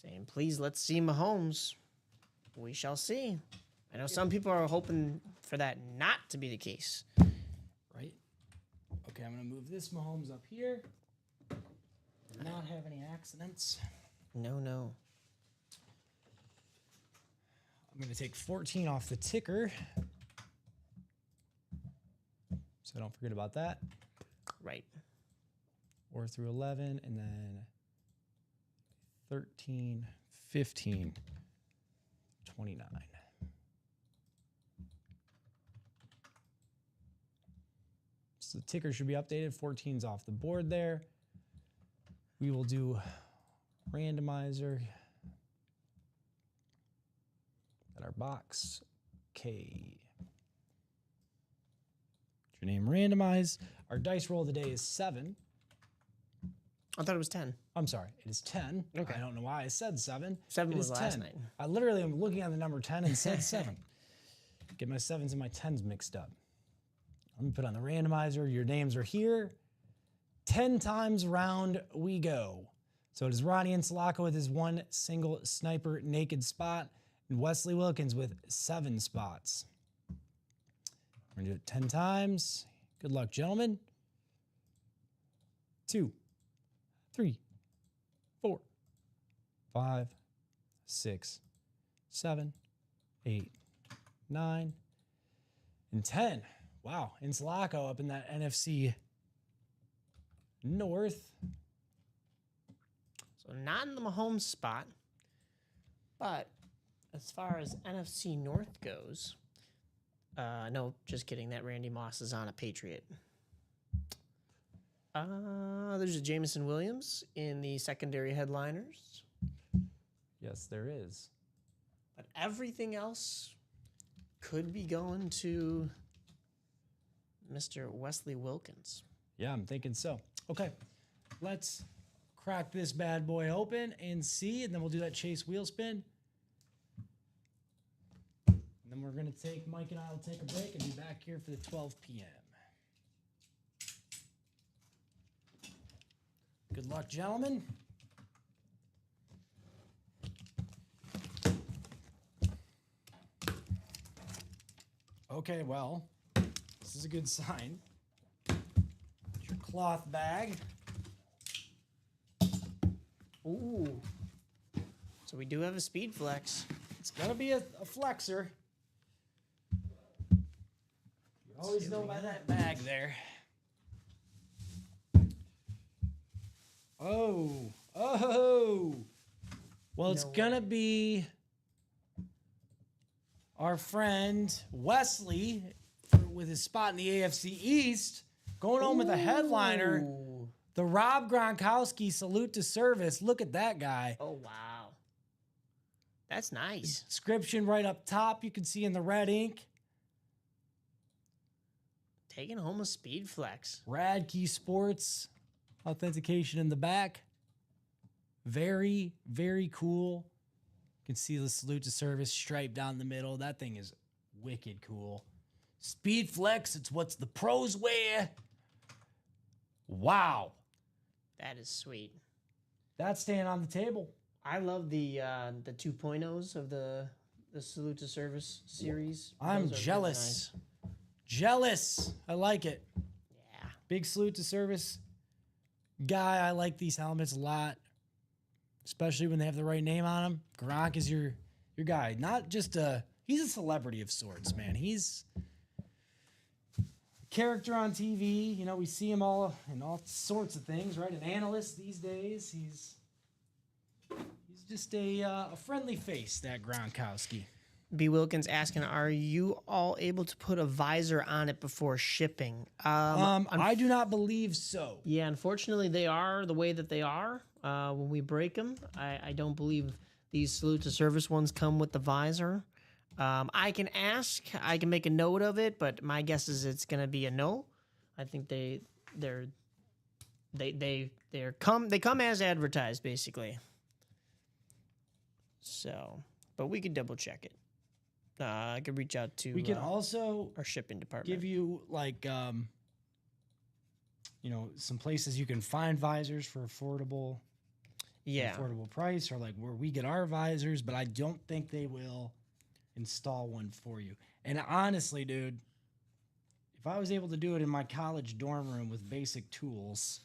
Speaker 2: Saying, please, let's see Mahomes. We shall see. I know some people are hoping for that not to be the case.
Speaker 1: Right? Okay, I'm going to move this Mahomes up here. Not have any accidents.
Speaker 2: No.
Speaker 1: I'm going to take 14 off the ticker. So don't forget about that.
Speaker 2: Right.
Speaker 1: 4 through 11, and then 13, 15, 29. So the ticker should be updated. 14's off the board there. We will do randomizer at our box. Okay. Your name randomize. Our dice roll of the day is 7.
Speaker 2: I thought it was 10.
Speaker 1: I'm sorry, it is 10.
Speaker 2: Okay.
Speaker 1: I don't know why I said 7.
Speaker 2: 7 was last night.
Speaker 1: I literally am looking at the number 10 and said 7. Get my 7s and my 10s mixed up. Let me put on the randomizer. Your names are here. 10 times round we go. So it is Ronnie Insalako with his 1 single sniper naked spot, and Wesley Wilkins with 7 spots. We're gonna do it 10 times. Good luck, gentlemen. 2, 3, 4, 5, 6, 7, 8, 9, and 10. Wow, Insalako up in that NFC North.
Speaker 2: So not in the Mahomes spot, but as far as NFC North goes, no, just kidding. That Randy Moss is on a Patriot. There's a Jameson Williams in the secondary headliners.
Speaker 1: Yes, there is.
Speaker 2: But everything else could be going to Mr. Wesley Wilkins.
Speaker 1: Yeah, I'm thinking so. Okay, let's crack this bad boy open and see, and then we'll do that chase wheel spin. And then we're going to take, Mike and I will take a break and be back here for the 12 p.m. Good luck, gentlemen. Okay, well, this is a good sign. Your cloth bag.
Speaker 2: Ooh. So we do have a speed flex.
Speaker 1: It's gonna be a flexer. You always know by that bag there. Oh, well, it's
Speaker 2: No way.
Speaker 1: gonna be our friend Wesley with his spot in the AFC East going home with a headliner.
Speaker 2: Ooh.
Speaker 1: The Rob Gronkowski salute to service. Look at that guy.
Speaker 2: Oh, wow. That's nice.
Speaker 1: Inscription right up top. You can see in the red ink.
Speaker 2: Taking home a speed flex.
Speaker 1: Radkey Sports authentication in the back. Very, very cool. You can see the salute to service stripe down the middle. That thing is wicked cool. Speed flex. It's what's the pros wear. Wow.
Speaker 2: That is sweet.
Speaker 1: That's staying on the table.
Speaker 2: I love the 2.0s of the Salute to Service series.
Speaker 1: I'm
Speaker 2: Those are really
Speaker 1: jealous. Jealous. I like it.
Speaker 2: nice. Yeah.
Speaker 1: Big salute to service guy. I like these helmets a lot, especially when they have the right name on them. Gronk is your guy. Not just he's a celebrity of sorts, man. He's a character on TV. You know, we see him all in all sorts of things, right? An analyst these days. He's just a friendly face, that Gronkowski.
Speaker 2: B. Wilkins asking, are you all able to put a visor on it before shipping?
Speaker 1: I do not believe so.
Speaker 2: Yeah, unfortunately, they are the way that they are. When we break them, I don't believe these Salute to Service ones come with the visor. I can ask, I can make a note of it, but my guess is it's going to be a no. I think they come as advertised, basically. So, but we could double check it. I could reach out to
Speaker 1: We can also
Speaker 2: our shipping department.
Speaker 1: give you like some places you can find visors for affordable price, or like where we get our visors, but I don't think they will install one for you. And honestly, dude, if I was able to do it in my college dorm room with basic tools,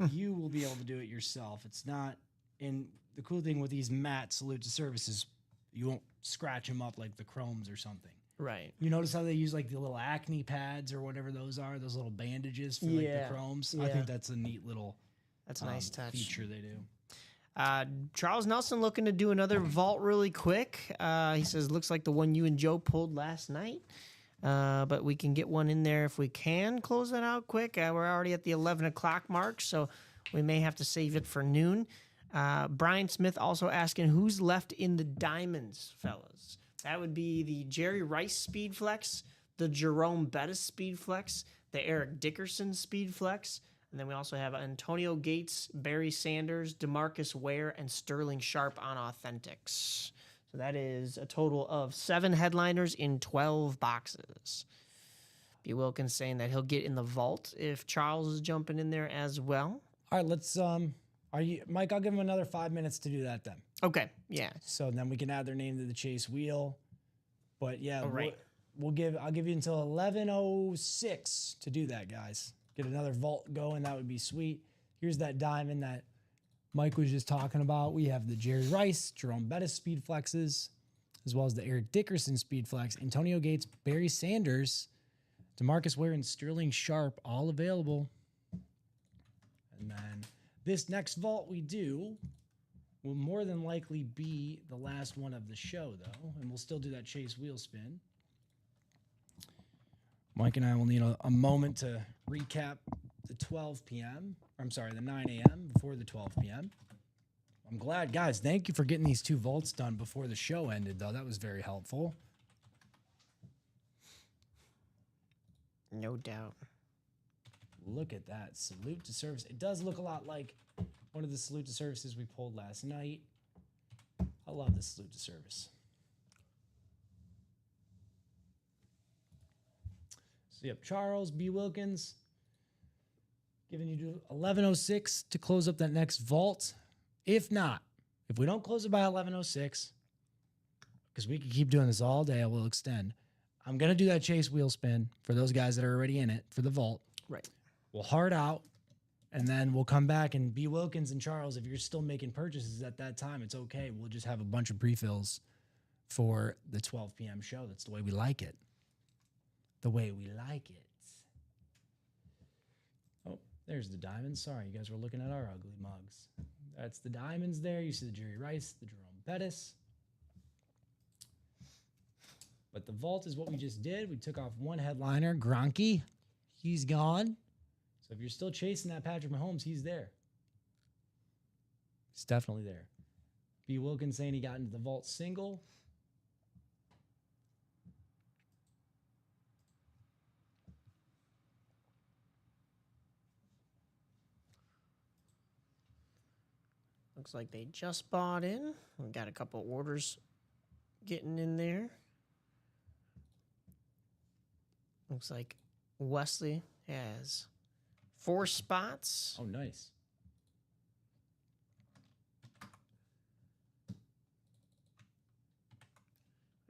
Speaker 1: you will be able to do it yourself. It's not. And the cool thing with these matte salute to services, you won't scratch them up like the chromes or something.
Speaker 2: Right.
Speaker 1: You notice how they use like the little acne pads or whatever those are, those little bandages for like
Speaker 2: Yeah.
Speaker 1: the chromes. I
Speaker 2: Yeah.
Speaker 1: think that's a neat little
Speaker 2: That's a nice touch.
Speaker 1: feature they do.
Speaker 2: Charles Nelson looking to do another vault really quick. He says, looks like the one you and Joe pulled last night. But we can get one in there if we can close that out quick. We're already at the 11 o'clock mark, so we may have to save it for noon. Brian Smith also asking, who's left in the diamonds, fellas? That would be the Jerry Rice Speed Flex, the Jerome Bettis Speed Flex, the Eric Dickerson Speed Flex, and then we also have Antonio Gates, Barry Sanders, DeMarcus Ware, and Sterling Sharp on Authentics. So that is a total of 7 headliners in 12 boxes. B. Wilkins saying that he'll get in the vault if Charles is jumping in there as well.
Speaker 1: All right, let's Mike, I'll give him another 5 minutes to do that then.
Speaker 2: Okay, yeah.
Speaker 1: So then we can add their name to the chase wheel. But yeah,
Speaker 2: All right.
Speaker 1: I'll give you until 11:06 to do that, guys. Get another vault going, that would be sweet. Here's that diamond that Mike was just talking about. We have the Jerry Rice, Jerome Bettis Speed Flexes, as well as the Eric Dickerson Speed Flex, Antonio Gates, Barry Sanders, DeMarcus Ware, and Sterling Sharp, all available. And then this next vault we do will more than likely be the last one of the show, though, and we'll still do that chase wheel spin. Mike and I will need a moment to recap the 12 p.m. The 9 a.m. before the 12 p.m. I'm glad, guys. Thank you for getting these 2 vaults done before the show ended, though. That was very helpful.
Speaker 2: No doubt.
Speaker 1: Look at that. Salute to service. It does look a lot like one of the salute to services we pulled last night. I love the salute to service. So, yep, Charles B. Wilkins giving you 11:06 to close up that next vault. If not, if we don't close it by 11:06, because we can keep doing this all day, I will extend. I'm going to do that chase wheel spin for those guys that are already in it for the vault.
Speaker 2: Right.
Speaker 1: We'll hard out, and then we'll come back, and B. Wilkins and Charles, if you're still making purchases at that time, it's okay. We'll just have a bunch of pre-fills for the 12 p.m. show. That's the way we like it. The way we like it. Oh, there's the diamonds. Sorry, you guys were looking at our ugly mugs. That's the diamonds there. You see the Jerry Rice, the Jerome Bettis. But the vault is what we just did. We took off one headliner, Gronky. He's gone. So if you're still chasing that Patrick Mahomes, he's there. He's definitely there. B. Wilkins saying he got into the vault single.
Speaker 2: Looks like they just bought in. We got a couple orders getting in there. Looks like Wesley has 4 spots.
Speaker 1: Oh, nice.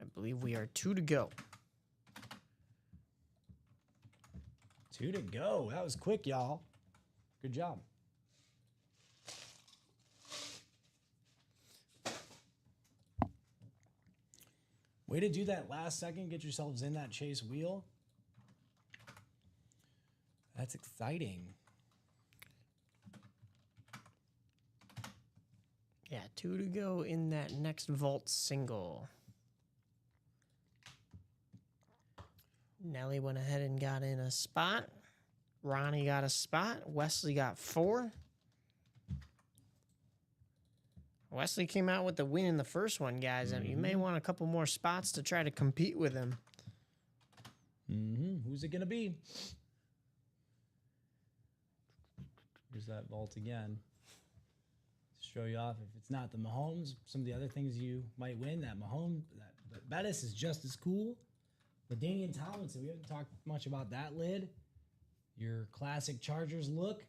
Speaker 2: I believe we are 2 to go.
Speaker 1: 2 to go. That was quick, y'all. Good job. Way to do that last second. Get yourselves in that chase wheel. That's exciting.
Speaker 2: Yeah, 2 to go in that next vault single. Nelly went ahead and got in a spot. Ronnie got a spot. Wesley got 4. Wesley came out with the win in the first one, guys. I mean, you may want a couple more spots to try to compete with him.
Speaker 1: Who's it going to be? Here's that vault again. Show you off. If it's not the Mahomes, some of the other things you might win. That Mahomes, that Bettis is just as cool. LaDainian Tomlinson, we haven't talked much about that lid. Your classic Chargers look.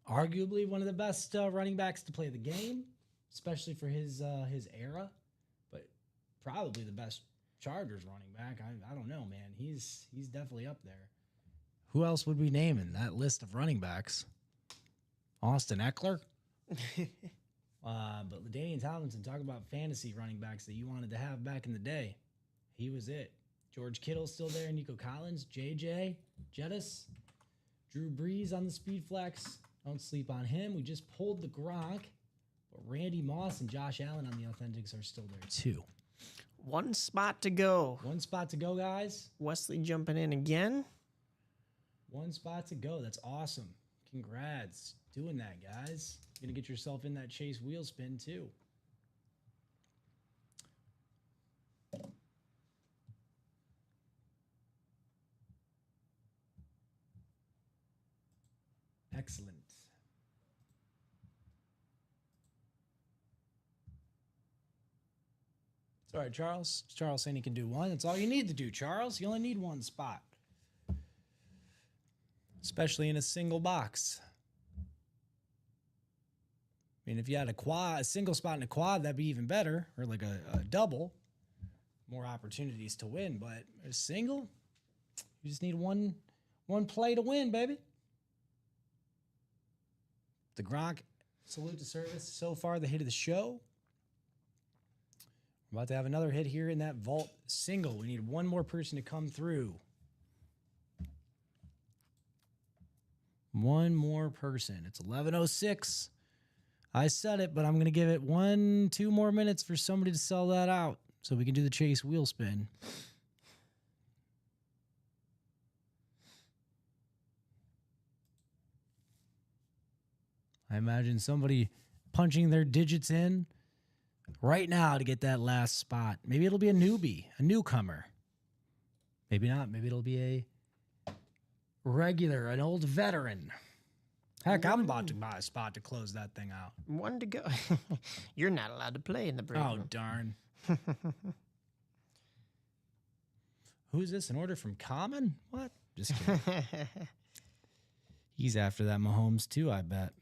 Speaker 1: Arguably one of the best running backs to play the game, especially for his era. But probably the best Chargers running back. I don't know, man. He's definitely up there. Who else would we name in that list of running backs? Austin Eckler? But LaDainian Tomlinson, talk about fantasy running backs that you wanted to have back in the day. He was it. George Kittle's still there. Nico Collins, JJ, Jettis, Drew Brees on the speed flex. Don't sleep on him. We just pulled the Gronk. But Randy Moss and Josh Allen on the Authentics are still there too.
Speaker 2: 1 spot to go.
Speaker 1: 1 spot to go, guys.
Speaker 2: Wesley jumping in again.
Speaker 1: 1 spot to go. That's awesome. Congrats. Doing that, guys. You're going to get yourself in that chase wheel spin too. Excellent. It's all right, Charles. Charles saying he can do 1. That's all you need to do, Charles. You only need 1 spot. Especially in a single box. I mean, if you had a single spot in a quad, that'd be even better. Or like a double. More opportunities to win. But a single, you just need one play to win, baby. The Gronk salute to service. So far, the hit of the show. We're about to have another hit here in that vault single. We need 1 more person to come through. 1 more person. It's 11:06. I said it, but I'm going to give it 1-2 more minutes for somebody to sell that out so we can do the chase wheel spin. I imagine somebody punching their digits in right now to get that last spot. Maybe it'll be a newbie, a newcomer. Maybe not. Maybe it'll be a regular, an old veteran. Heck, I'm about to buy a spot to close that thing out.
Speaker 2: One to go. You're not allowed to play in the break
Speaker 1: Oh,
Speaker 2: room.
Speaker 1: darn. Who's this? An order from Common? What? Just kidding. He's after that Mahomes too, I bet.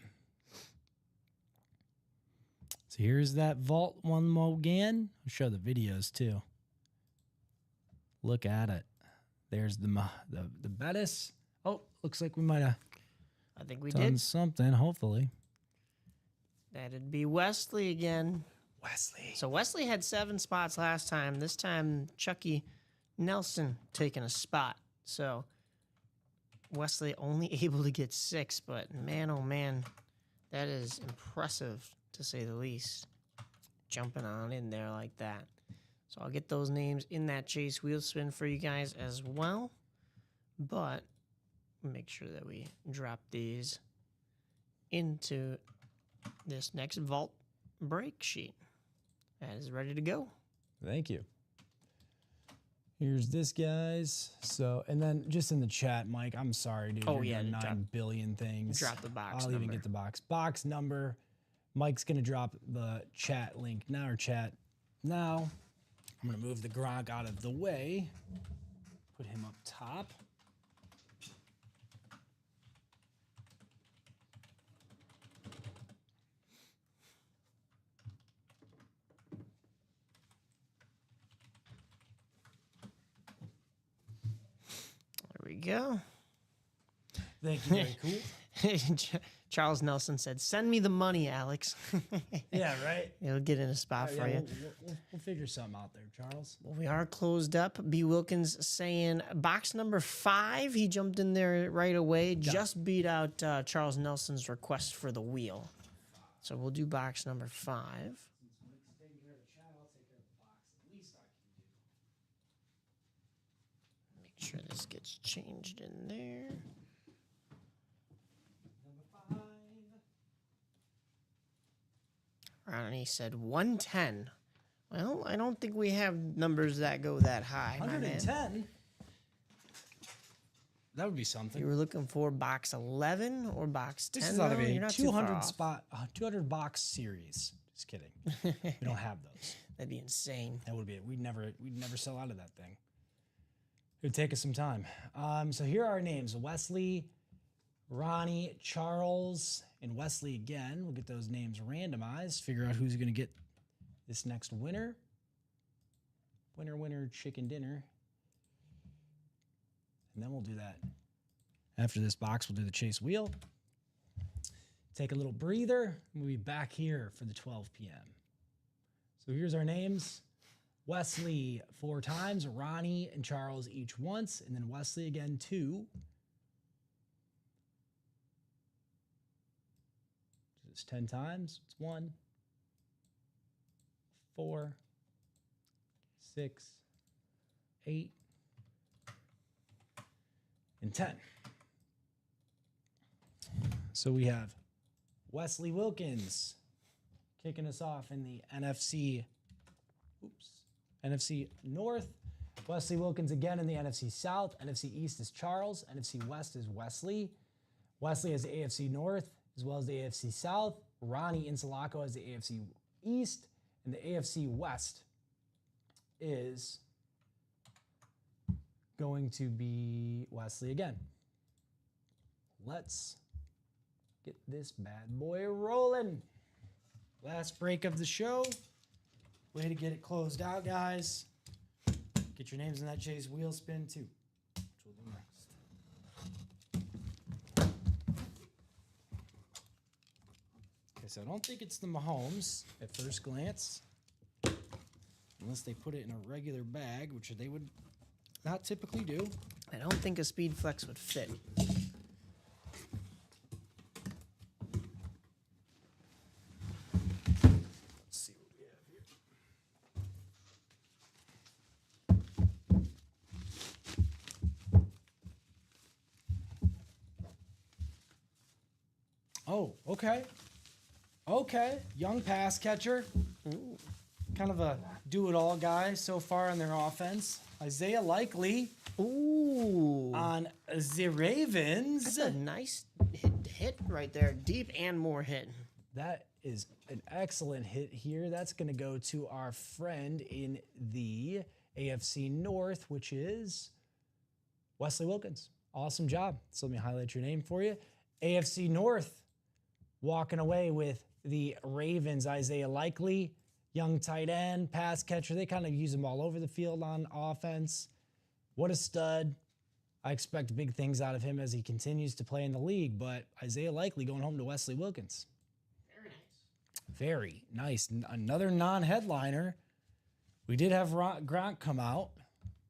Speaker 1: So here's that vault one more again. I'll show the videos too. Look at it. There's the Bettis. Oh, looks like we might have
Speaker 2: I think we
Speaker 1: done
Speaker 2: did.
Speaker 1: something, hopefully.
Speaker 2: That'd be Wesley again.
Speaker 1: Wesley.
Speaker 2: So Wesley had 7 spots last time. This time, Chucky Nelson taking a spot. So Wesley only able to get 6, but man, oh man, that is impressive to say the least. Jumping on in there like that. So I'll get those names in that chase wheel spin for you guys as well. But make sure that we drop these into this next vault break sheet. That is ready to go.
Speaker 1: Thank you. Here's this, guys. So, and then just in the chat, Mike, I'm sorry, dude.
Speaker 2: Oh,
Speaker 1: You're
Speaker 2: yeah,
Speaker 1: doing
Speaker 2: drop-
Speaker 1: 9 billion things.
Speaker 2: drop the box
Speaker 1: I'll even
Speaker 2: number.
Speaker 1: get the box number. Mike's going to drop the chat link now, or chat now. I'm going to move the Gronk out of the way. Put him up top.
Speaker 2: There we go.
Speaker 1: Thank you. Very cool.
Speaker 2: Charles Nelson said, "Send me the money, Alex."
Speaker 1: Yeah, right?
Speaker 2: It'll get in a spot for you.
Speaker 1: We'll figure something out there, Charles.
Speaker 2: Well, we are closed up. B. Wilkins saying box number 5. He jumped in there right away. Just beat out Charles Nelson's request for the wheel. So we'll do box number 5. Make sure this gets changed in there. Ronnie said 110. Well, I don't think we have numbers that go that high, my man.
Speaker 1: 110? That would be something.
Speaker 2: You were looking for box 11 or box 10?
Speaker 1: This is out of
Speaker 2: though?
Speaker 1: a
Speaker 2: You're not too far
Speaker 1: 200
Speaker 2: off.
Speaker 1: spot, 200 box series. Just kidding. We don't have those.
Speaker 2: That'd be insane.
Speaker 1: That would be it. We'd never sell out of that thing. It would take us some time. So here are our names: Wesley, Ronnie, Charles, and Wesley again. We'll get those names randomized. Figure out who's going to get this next winner. Winner, chicken dinner. And then we'll do that. After this box, we'll do the chase wheel. Take a little breather. We'll be back here for the 12 p.m. So here's our names. Wesley 4 times, Ronnie and Charles each once, and then Wesley again 2. So it's 10 times. It's 1, 4, 6, 8, and 10. So we have Wesley Wilkins kicking us off in the NFC North. Wesley Wilkins again in the NFC South. NFC East is Charles. NFC West is Wesley. Wesley has the AFC North as well as the AFC South. Ronnie Insulaco has the AFC East. And the AFC West is going to be Wesley again. Let's get this bad boy rolling. Last break of the show. Way to get it closed out, guys. Get your names in that chase wheel spin too, which we'll do next. Okay, so I don't think it's the Mahomes at first glance, unless they put it in a regular bag, which they would not typically do.
Speaker 2: I don't think a Speed Flex would fit.
Speaker 1: Let's see what we have here. Oh, okay. Okay. Young pass catcher. Kind of a do-it-all guy so far in their offense. Isaiah Likely
Speaker 2: Ooh.
Speaker 1: on the Ravens.
Speaker 2: That's a nice hit right there. Deep and more hit.
Speaker 1: That is an excellent hit here. That's going to go to our friend in the AFC North, which is Wesley Wilkins. Awesome job. So let me highlight your name for you. AFC North walking away with the Ravens. Isaiah Likely, young tight end, pass catcher. They kind of use him all over the field on offense. What a stud. I expect big things out of him as he continues to play in the league, but Isaiah Likely going home to Wesley Wilkins. Very nice. Another non-headliner. We did have Gronk come out,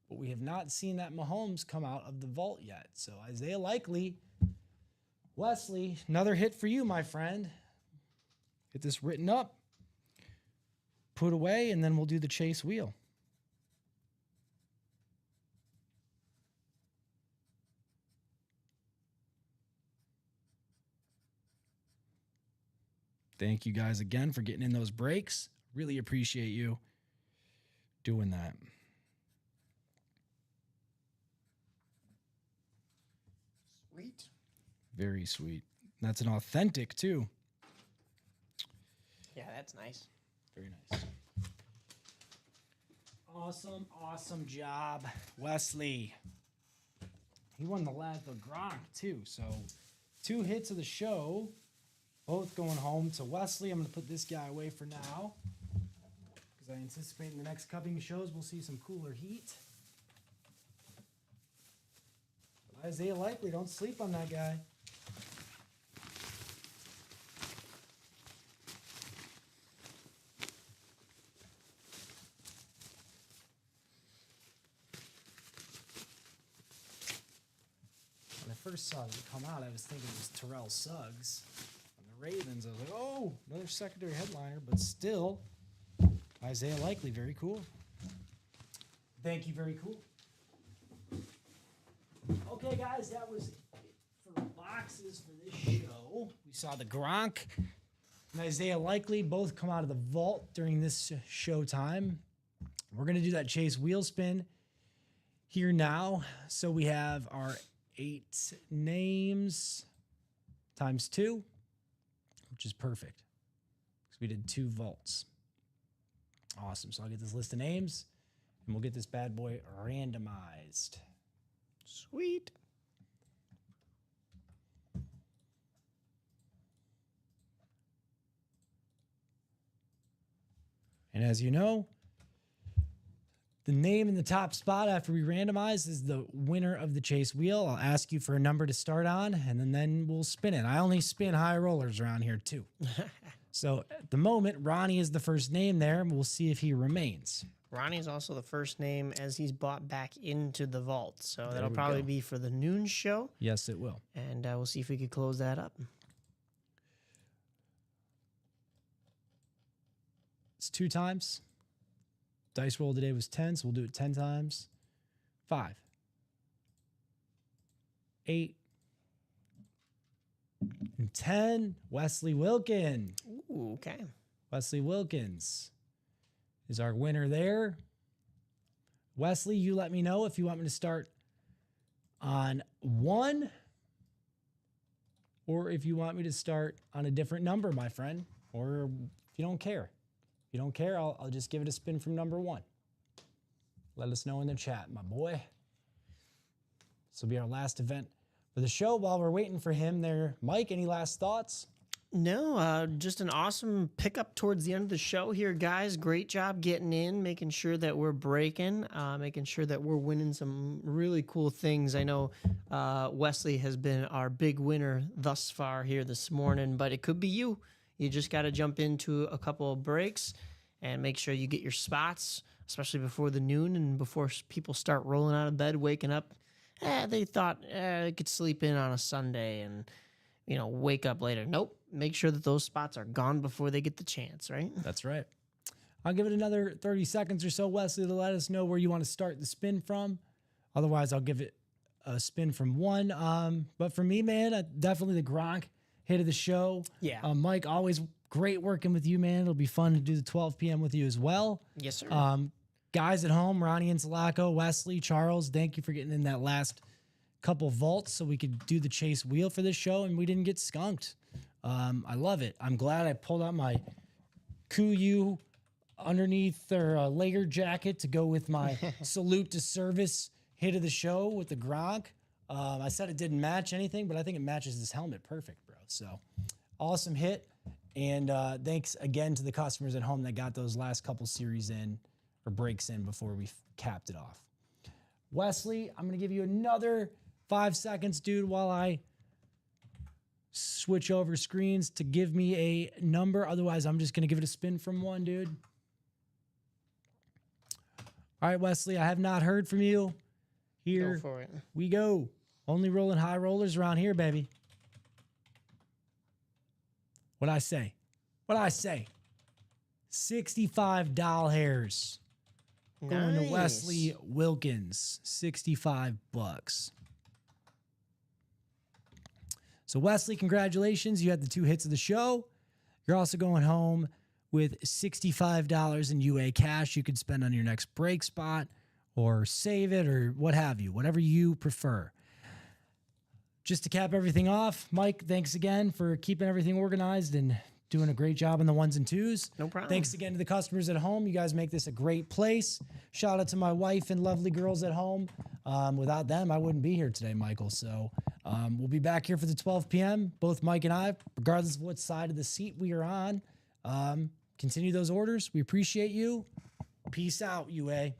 Speaker 1: but we have not seen that Mahomes come out of the vault yet. So Isaiah Likely, Wesley, another hit for you, my friend. Get this written up, put away, and then we'll do the chase wheel. Thank you guys again for getting in those breaks. Really appreciate you doing that.
Speaker 2: Sweet.
Speaker 1: Very sweet. That's an authentic too.
Speaker 2: Yeah, that's nice.
Speaker 1: Very nice. Awesome job, Wesley. He won the last of Gronk too. So 2 hits of the show. Both going home to Wesley. I'm going to put this guy away for now because I anticipate in the next coming shows we'll see some cooler heat. But Isaiah Likely, don't sleep on that guy. When I first saw it come out, I was thinking it was Terrell Suggs. Ravens. I was like, oh, another secondary headliner, but still, Isaiah Likely, very cool. Thank you, very cool. Okay, guys, that was it for boxes for this show. We saw the Gronk and Isaiah Likely both come out of the vault during this show time. We're going to do that chase wheel spin here now. So we have our 8 names times 2. Which is perfect because we did 2 vaults. Awesome. So I'll get this list of names and we'll get this bad boy randomized.
Speaker 2: Sweet.
Speaker 1: And as you know, the name in the top spot after we randomize is the winner of the chase wheel. I'll ask you for a number to start on, and then we'll spin it. I only spin high rollers around here, too. So at the moment, Ronnie is the first name there, and we'll see if he remains.
Speaker 2: Ronnie is also the first name as he's bought back into the vault. So
Speaker 1: There
Speaker 2: that'll
Speaker 1: we
Speaker 2: probably
Speaker 1: go.
Speaker 2: be for the noon show,
Speaker 1: Yes, it will.
Speaker 2: and we'll see if we could close that up.
Speaker 1: It's 2 times. Dice roll today was 10, so we'll do it 10 times. 5, 8, and 10. Wesley Wilkins.
Speaker 2: Ooh, okay.
Speaker 1: Wesley Wilkins is our winner there. Wesley, you let me know if you want me to start on 1 or if you want me to start on a different number, my friend, or if you don't care. If you don't care, I'll just give it a spin from number 1. Let us know in the chat, my boy. This will be our last event for the show. While we're waiting for him there, Mike, any last thoughts?
Speaker 2: No, just an awesome pickup towards the end of the show here, guys. Great job getting in, making sure that we're breaking, making sure that we're winning some really cool things. I know Wesley has been our big winner thus far here this morning, but it could be you. You just got to jump into a couple of breaks and make sure you get your spots, especially before the noon and before people start rolling out of bed, waking up. They thought they could sleep in on a Sunday and, wake up later. Nope. Make sure that those spots are gone before they get the chance, right?
Speaker 1: That's right. I'll give it another 30 seconds or so, Wesley, to let us know where you want to start the spin from. Otherwise, I'll give it a spin from 1. But for me, man, definitely the Gronk hit of the show.
Speaker 2: Yeah.
Speaker 1: Mike, always great working with you, man. It'll be fun to do the 12 p.m. with you as well.
Speaker 2: Yes, sir.
Speaker 1: guys at home, Ronnie and Sulaco, Wesley, Charles, thank you for getting in that last couple vaults so we could do the chase wheel for this show and we didn't get skunked. I love it. I'm glad I pulled out my Kuyu underneath their Lager jacket to go with my salute to service hit of the show with the Gronk. I said it didn't match anything, but I think it matches this helmet perfect, bro. So awesome hit. And thanks again to the customers at home that got those last couple series in or breaks in before we capped it off. Wesley, I'm going to give you another 5 seconds, dude, while I switch over screens to give me a number. Otherwise, I'm just going to give it a spin from 1, dude. All right, Wesley, I have not heard from you. Here
Speaker 2: Go for it.
Speaker 1: we go. Only rolling high rollers around here, baby. What'd I say? What'd I say? 65 doll hairs. Going to Wesley Wilkins. 65 bucks. So Wesley, congratulations. You had the 2 hits of the show. You're also going home with $65 in UA cash you could spend on your next break spot or save it or what have you, whatever you prefer. Just to cap everything off, Mike, thanks again for keeping everything organized and doing a great job on the 1s and 2s.
Speaker 2: No problem.
Speaker 1: Thanks again to the customers at home. You guys make this a great place. Shout out to my wife and lovely girls at home. Without them, I wouldn't be here today, Michael. So we'll be back here for the 12 p.m., both Mike and I, regardless of what side of the seat we are on. Continue those orders. We appreciate you. Peace out, UA.